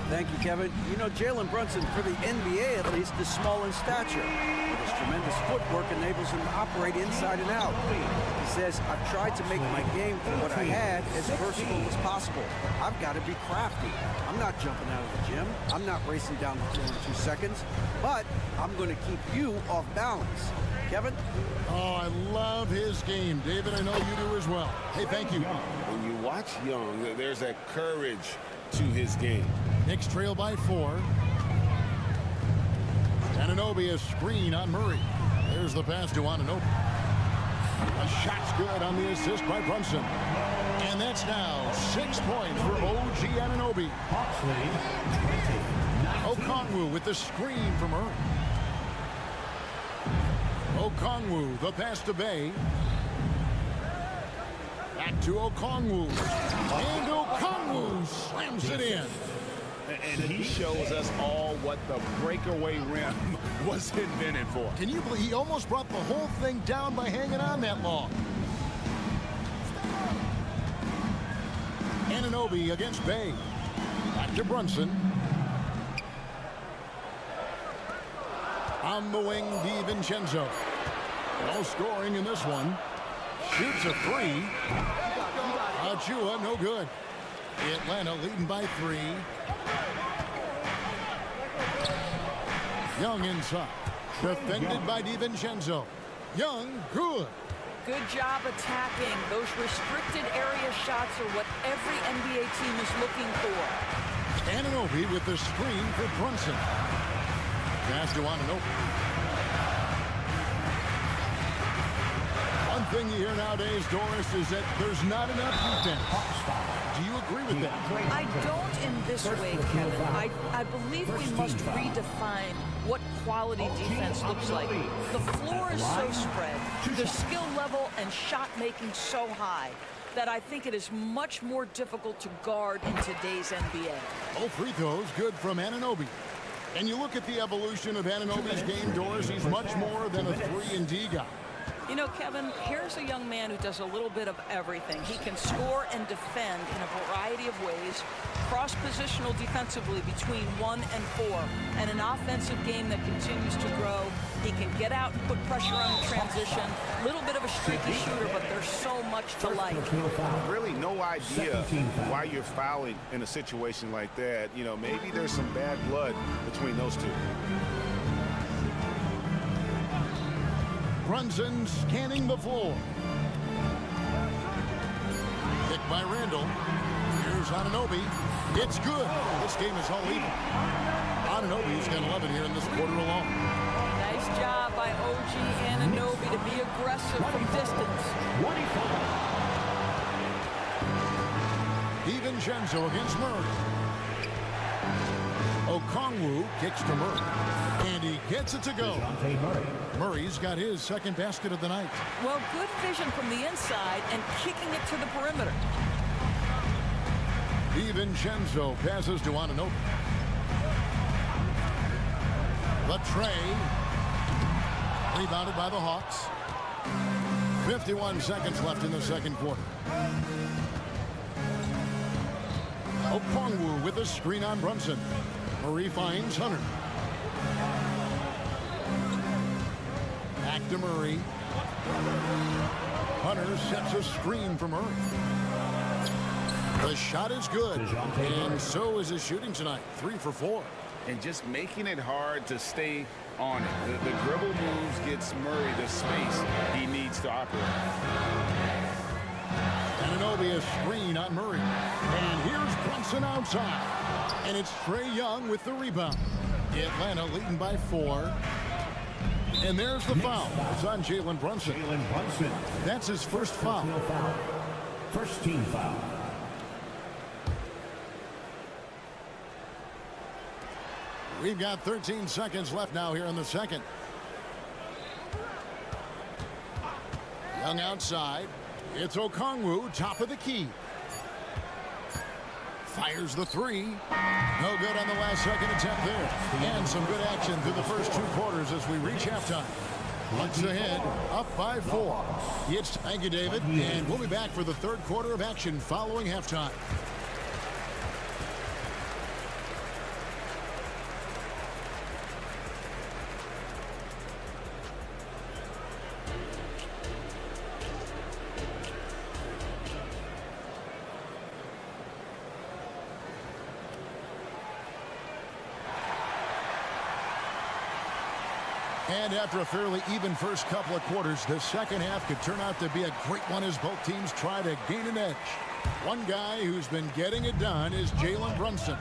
Thank you, Kevin. You know, Jalen Brunson, for the NBA at least, is small in stature. But his tremendous footwork enables him to operate inside and out. He says, I've tried to make my game for what I had as versatile as possible. I've got to be crafty. I'm not jumping out of the gym. I'm not racing down the floor in 2 seconds. But I'm going to keep you off balance. Kevin? Oh, I love his game. David, I know you do as well. Hey, thank you. When you watch Young, there's that courage to his game. Knicks trail by 4. Anunoby a screen on Murray. There's the pass to Anunoby. A shot's good on the assist by Brunson. And that's now 6 points for OG Anunoby. Okongwu with the screen from Murray. Okongwu, the pass to Bay. Back to Okongwu. And Okongwu slams it in. And he shows us all what the breakaway rim was invented for. Can you believe he almost brought the whole thing down by hanging on that long? Anunoby against Bay. Back to Brunson. On the wing, DiVincenzo. No scoring in this one. Shoots a 3. Achua, no good. Atlanta leading by 3. Young inside. Defended by DiVincenzo. Young, good. Good job attacking. Those restricted area shots are what every NBA team is looking for. Anunoby with the screen for Brunson. Pass to Anunoby. One thing you hear nowadays, Doris, is that there's not enough defense. Do you agree with that? I don't in this way, Kevin. I believe we must redefine what quality defense looks like. The floor is so spread, the skill level and shot making so high that I think it is much more difficult to guard in today's NBA. Oh, free throws, good from Anunoby. And you look at the evolution of Anunoby's game, Doris, he's much more than a 3-and-D guy. You know, Kevin, here's a young man who does a little bit of everything. He can score and defend in a variety of ways, cross-positional defensively between 1 and 4, and an offensive game that continues to grow. He can get out and put pressure on the transition. A little bit of a streaky shooter, but there's so much to like. Really no idea why you're fouling in a situation like that. You know, maybe there's some bad blood between those two. Brunson scanning the floor. Picked by Randle. Here's Anunoby. It's good. This game is all even. Anunoby's got 11 here in this quarter alone. Nice job by OG Anunoby to be aggressive from distance. DiVincenzo against Murray. Okongwu kicks to Murray. And he gets it to go. Murray's got his second basket of the night. Well, good vision from the inside and kicking it to the perimeter. DiVincenzo passes to Anunoby. The tray. Rebounded by the Hawks. 51 seconds left in the second quarter. Okongwu with a screen on Brunson. Murray finds Hunter. Back to Murray. Hunter sets a screen for Murray. The shot is good, and so is his shooting tonight. 3 for 4. And just making it hard to stay on it. The dribble moves gets Murray the space he needs to operate. Anunoby a screen on Murray. And here's Brunson outside. And it's Trae Young with the rebound. Atlanta leading by 4. And there's the foul. It's on Jalen Brunson. That's his first foul. First team foul. We've got 13 seconds left now here in the second. Young outside. It's Okongwu, top of the key. Fires the 3. No good on the last second attempt there. And some good action through the first 2 quarters as we reach halftime. Bucks ahead, up by 4. Thank you, David. And we'll be back for the third quarter of action following halftime. And after a fairly even first couple of quarters, the second half could turn out to be a great one as both teams try to gain an edge. One guy who's been getting it done is Jalen Brunson.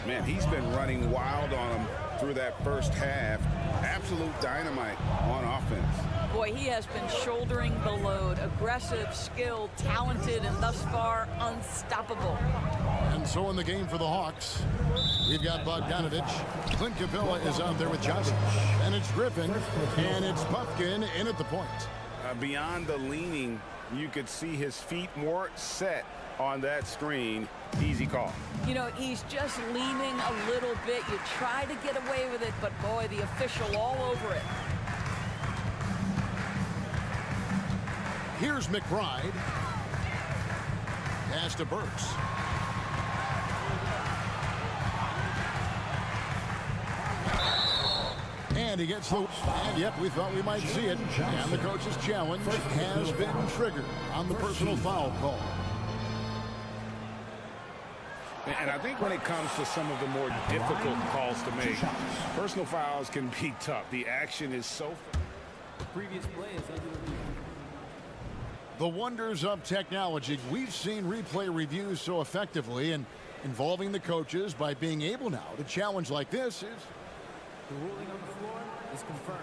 Man, he's been running wild on him through that first half. Absolute dynamite on offense. Boy, he has been shouldering the load. Aggressive, skilled, talented, and thus far unstoppable. And so in the game for the Hawks, we've got Bogdanovich. Clint Capella is out there with Johnson. And it's Griffin, and it's Buffkin in at the point. Beyond the leaning, you could see his feet more set on that screen. Easy call. You know, he's just leaning a little bit. You try to get away with it, but boy, the official all over it. Here's McBride. Pass to Burks. And he gets the... And yep, we thought we might see it. And the coach's challenge has been triggered on the personal foul call. And I think when it comes to some of the more difficult calls to make, personal fouls can be tough. The action is so... The previous play is under review. The wonders of technology. We've seen replay reviews so effectively, and involving the coaches by being able now to challenge like this is... The ruling on the floor is confirmed.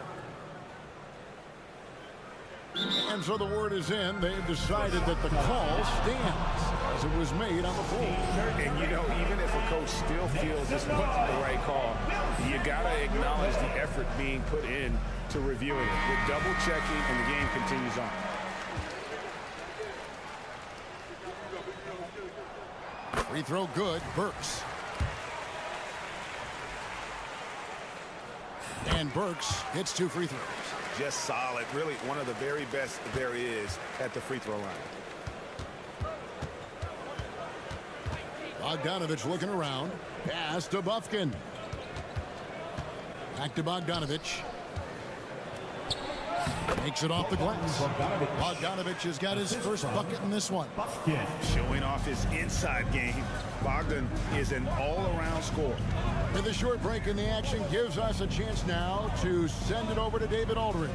And so the word is in. They've decided that the call stands as it was made on the floor. And, you know, even if a coach still feels this wasn't the right call, you got to acknowledge the effort being put in to reviewing it. With double checking, and the game continues on. Free throw good. Burks. And Burks hits 2 free throws. Just solid. Really one of the very best there is at the free throw line. Bogdanovich looking around. Pass to Buffkin. Back to Bogdanovich. Makes it off the glass. Bogdanovich has got his first bucket in this one. Showing off his inside game. Bogdan is an all-around scorer. With a short break in the action gives us a chance now to send it over to David Aldridge.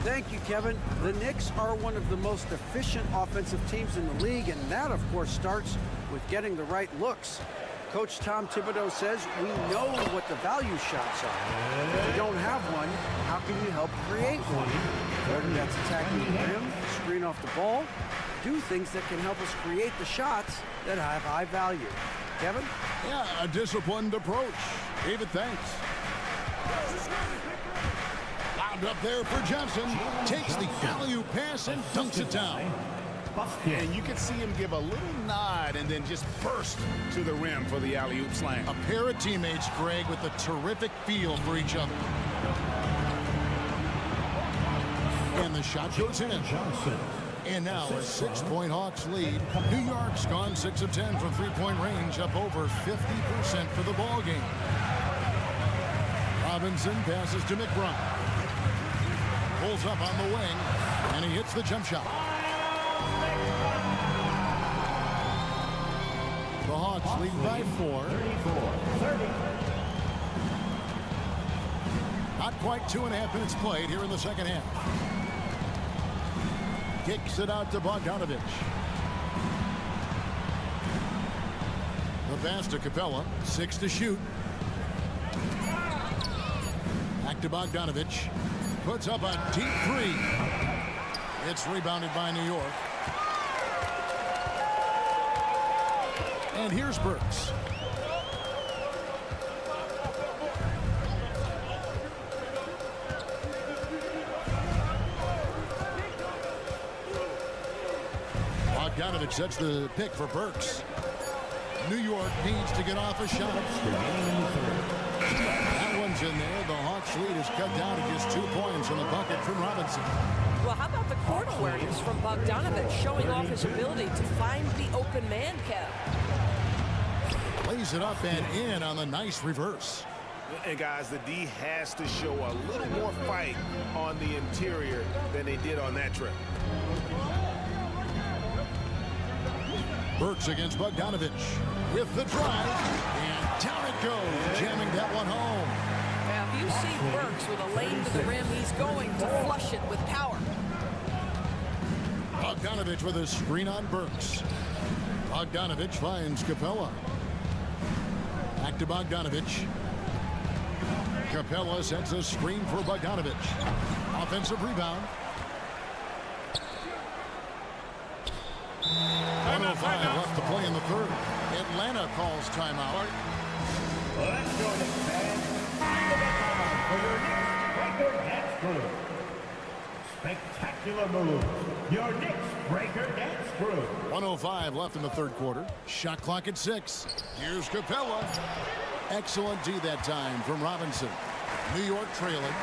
Thank you, Kevin. The Knicks are one of the most efficient offensive teams in the league, and that, of course, starts with getting the right looks. Coach Tom Thibodeau says we know what the value shots are. If you don't have one, how can you help create one? Whether that's attacking the rim, screen off the ball, do things that can help us create the shots that have high value. Kevin? Yeah, a disciplined approach. David, thanks. Lobbed up there for Johnson. Takes the alley-oop pass and dunks it down. And you can see him give a little nod and then just burst to the rim for the alley-oop slam. A pair of teammates, Greg, with a terrific feel for each other. And the shot goes in. And now a 6-point Hawks lead. New York's gone 6 of 10 from three-point range, up over 50% for the ball game. Robinson passes to McBride. Pulls up on the wing, and he hits the jump shot. The Hawks lead by 4. Not quite 2.5 minutes played here in the second half. Kicks it out to Bogdanovich. The pass to Capella. 6 to shoot. Back to Bogdanovich. Puts up a deep 3. It's rebounded by New York. And here's Burks. Bogdanovich sets the pick for Burks. New York needs to get off a shot. That one's in there. The Hawks lead is cut down to just 2 points on the bucket from Robinson. Well, how about the court awareness from Bogdanovich, showing off his ability to find the open man, Kev? Lays it up and in on the nice reverse. And guys, the D has to show a little more fight on the interior than they did on that trip. Burks against Bogdanovich with the drive, and down it goes, jamming that one home. Now, if you see Burks with a lane to the rim, he's going to flush it with power. Bogdanovich with a screen on Burks. Bogdanovich finds Capella. Back to Bogdanovich. Capella sets a screen for Bogdanovich. Offensive rebound. 1:05 left to play in the third. Atlanta calls timeout. Let's go, Knicks fans. For your Knicks breaker dance crew. Spectacular move. Your Knicks breaker dance crew. 1:05 left in the third quarter. Shot clock at 6. Here's Capella. Excellent D that time from Robinson. New York trailing.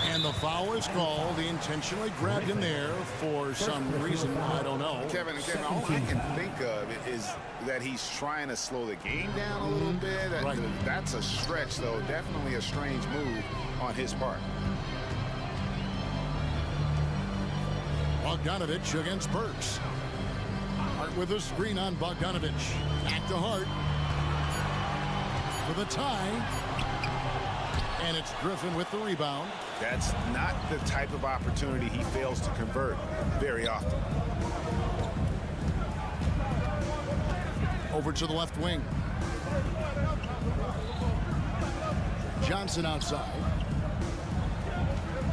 And the foul is called. He intentionally grabbed him there for some reason. I don't know. Kevin, all I can think of is that he's trying to slow the game down a little bit. Right. That's a stretch, though. Definitely a strange move on his part. Bogdanovich against Burks. Hart with a screen on Bogdanovich. Back to Hart. For the tie. And it's Griffin with the rebound. That's not the type of opportunity he fails to convert very often. Over to the left wing. Johnson outside.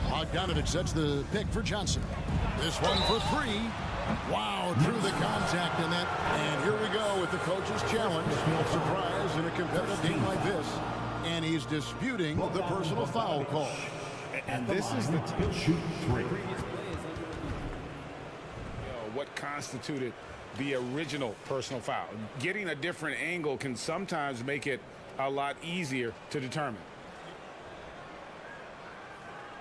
Bogdanovich sets the pick for Johnson. This one for 3. Wow, through the contact in that. And here we go with the coach's challenge. No surprise in a competitive game like this. And he's disputing the personal foul call. And this is the shoot 3. What constituted the original personal foul. Getting a different angle can sometimes make it a lot easier to determine.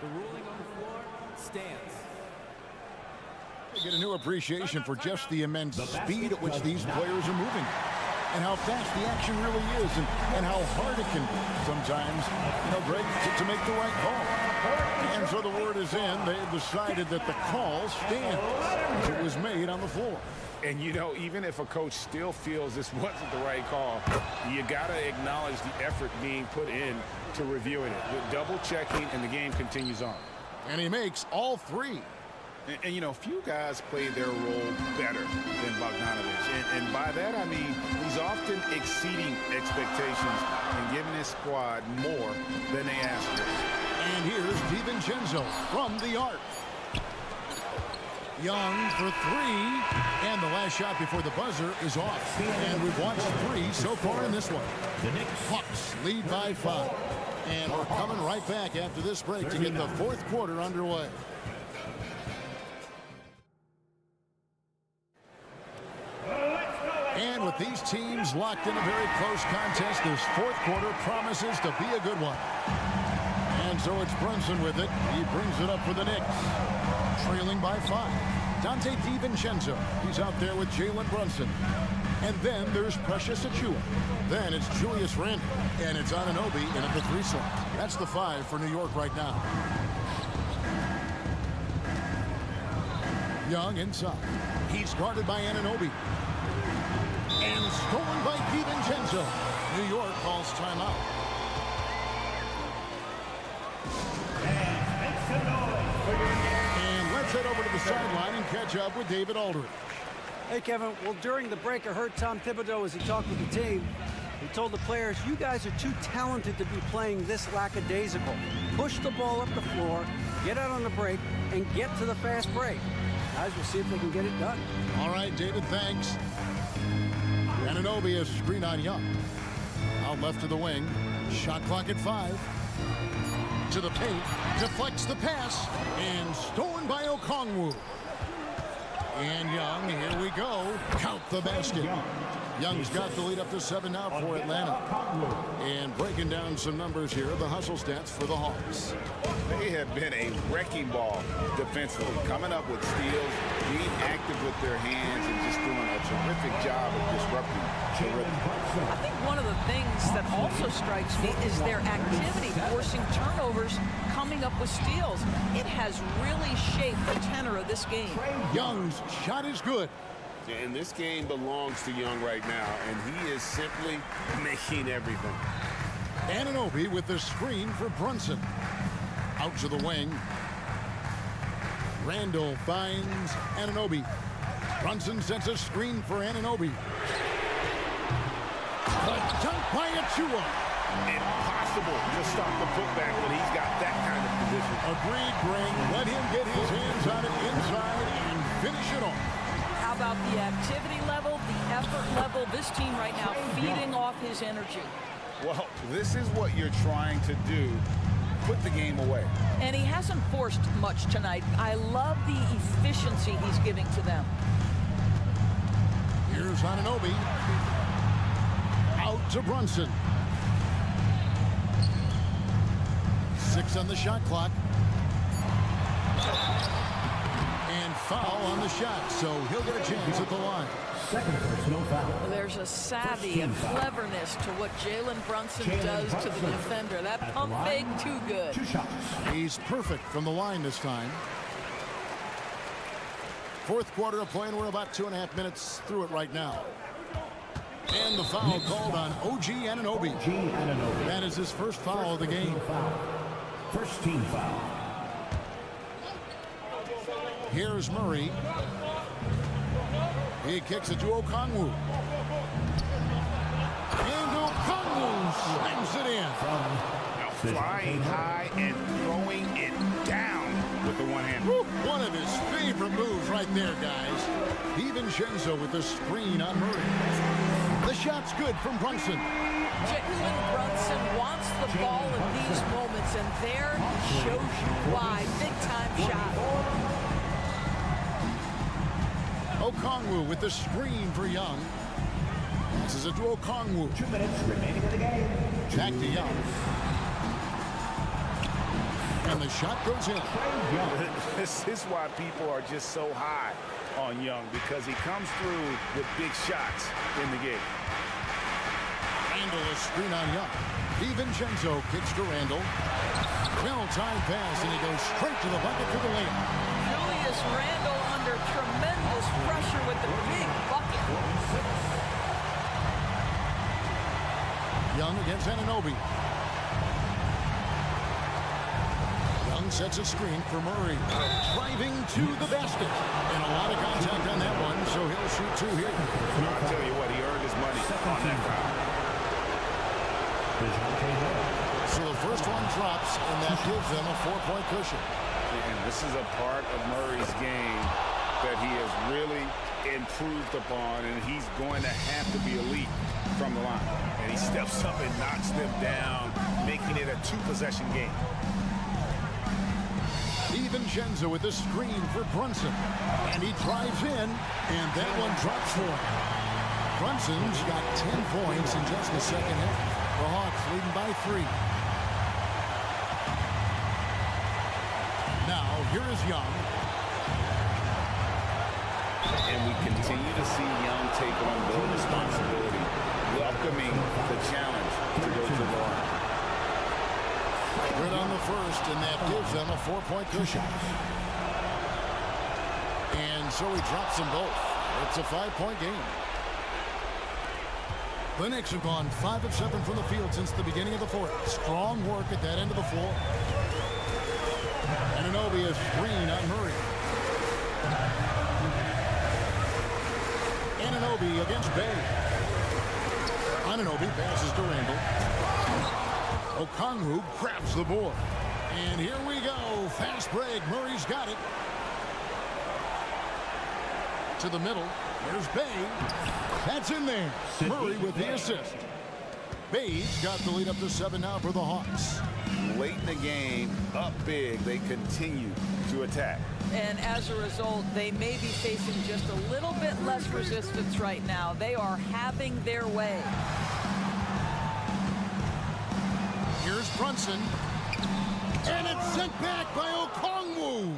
The ruling on the floor stands. You get a new appreciation for just the immense speed at which these players are moving. And how fast the action really is, and how hard it can sometimes, Greg, to make the right call. And so the word is in. They've decided that the call stands. It was made on the floor. And, even if a coach still feels this wasn't the right call, you got to acknowledge the effort being put in to reviewing it. With double checking, and the game continues on. And he makes all 3. And few guys play their role better than Bogdanovich. And by that, I mean he's often exceeding expectations and giving his squad more than they asked for. And here's DiVincenzo from the arc. Young for 3. And the last shot before the buzzer is off. And we've watched 3 so far in this one. The Hawks lead by 5. And we're coming right back after this break to get the fourth quarter underway. And with these teams locked in a very close contest, this fourth quarter promises to be a good one. And so it's Brunson with it. He brings it up for the Knicks. Trailing by 5. Dante DiVincenzo. He's out there with Jalen Brunson. And then there's Precious Achiuwa. Then it's Julius Randle. And it's Anunoby in at the 3 slot. That's the 5 for New York right now. Young inside. He's guarded by Anunoby. And stolen by DiVincenzo. New York calls timeout. And let's head over to the sideline and catch up with David Aldridge. Hey, Kevin. Well, during the break, I heard Tom Thibodeau as he talked with the team. He told the players, you guys are too talented to be playing this lackadaisical. Push the ball up the floor, get out on the break, and get to the fast break. Guys, we'll see if they can get it done. All right, David, thanks. Anunoby is screen on Young. Out left to the wing. Shot clock at 5. To the paint. Deflects the pass. And stolen by Okongwu. And Young, here we go. Count the basket. Young's got the lead up to 7 now for Atlanta. And breaking down some numbers here, the hustle stats for the Hawks. They have been a wrecking ball defensively, coming up with steals, being active with their hands, and just doing a terrific job of disrupting the rhythm. I think one of the things that also strikes me is their activity, forcing turnovers, coming up with steals. It has really shaped the tenor of this game. Young's shot is good. And this game belongs to Young right now, and he is simply making everything. Anunoby with the screen for Brunson. Out to the wing. Randle finds Anunoby. Brunson sets a screen for Anunoby. The dunk by Achiuwa. Impossible to stop the putback when he's got that kind of position. Agreed, Greg. Let him get his hands on it inside and finish it off. How about the activity level, the effort level? This team right now feeding off his energy. Well, this is what you're trying to do. Put the game away. And he hasn't forced much tonight. I love the efficiency he's giving to them. Here's Anunoby. Out to Brunson. 6 on the shot clock. And foul on the shot, so he'll get a chance at the line. Second personal foul. Well, there's a savvy, a cleverness to what Jalen Brunson does to the defender. That pump fake, too good. 2 shots. He's perfect from the line this time. Fourth quarter of play, and we're about 2.5 minutes through it right now. And the foul called on OG Anunoby. That is his first foul of the game. First team foul. Here's Murray. He kicks it to Okongwu. And Okongwu slams it in. Now flying high and throwing it down with the one hand. One of his favorite moves right there, guys. DiVincenzo with the screen on Murray. The shot's good from Brunson. Jalen Brunson wants the ball in these moments, and there he shows you why. Big-time shot. Okongwu with the screen for Young. This is a to Okongwu. 2 minutes remaining in the game. Back to Young. And the shot goes in. This is why people are just so high on Young, because he comes through with big shots in the game. Randle is screen on Young. DiVincenzo kicks to Randle. Well-timed pass, and he goes straight to the bucket for the layup. Julius Randle under tremendous pressure with the big bucket. Young against Anunoby. Young sets a screen for Murray. Driving to the basket. And a lot of contact on that one, so he'll shoot 2 here. I'll tell you what, he earned his money on that foul. So the first one drops, and that gives them a 4-point cushion. And this is a part of Murray's game that he has really improved upon, and he's going to have to be elite from the line. And he steps up and knocks them down, making it a 2-possession game. DiVincenzo with the screen for Brunson. And he drives in, and that one drops for him. Brunson's got 10 points in just the second half. The Hawks leading by 3. Here is Young. And we continue to see Young take on more responsibility, welcoming the challenge to go to the line. Good on the first, and that gives them a 4-point cushion. And so he drops them both. It's a 5-point game. The Knicks have gone 5 of 7 from the field since the beginning of the fourth. Strong work at that end of the floor. And Anunoby is screen on Murray. Anunoby against Bay. Anunoby passes to Randall. Okongwu grabs the board. And here we go. Fast break. Murray's got it. To the middle. There's Bay. That's in there. Murray with the assist. Bay's got the lead up to 7 now for the Hawks. Late in the game, up big, they continue to attack. And as a result, they may be facing just a little bit less resistance right now. They are having their way. Here's Brunson. And it's sent back by Okongwu.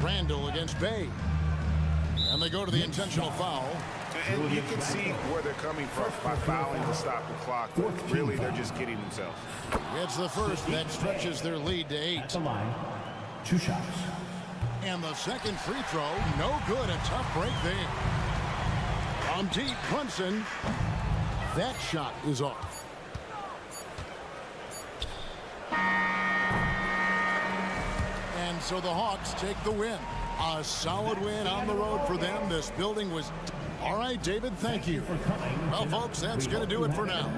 Randall against Bay. And they go to the intentional foul. And you can see where they're coming from by fouling to stop the clock. But really, they're just kidding themselves. It's the first that stretches their lead to 8. At the line, 2 shots. And the second free throw, no good. A tough break there. On deep, Brunson. That shot is off. And so the Hawks take the win. A solid win on the road for them. This building was... All right, David, thank you. Well, folks, that's going to do it for now.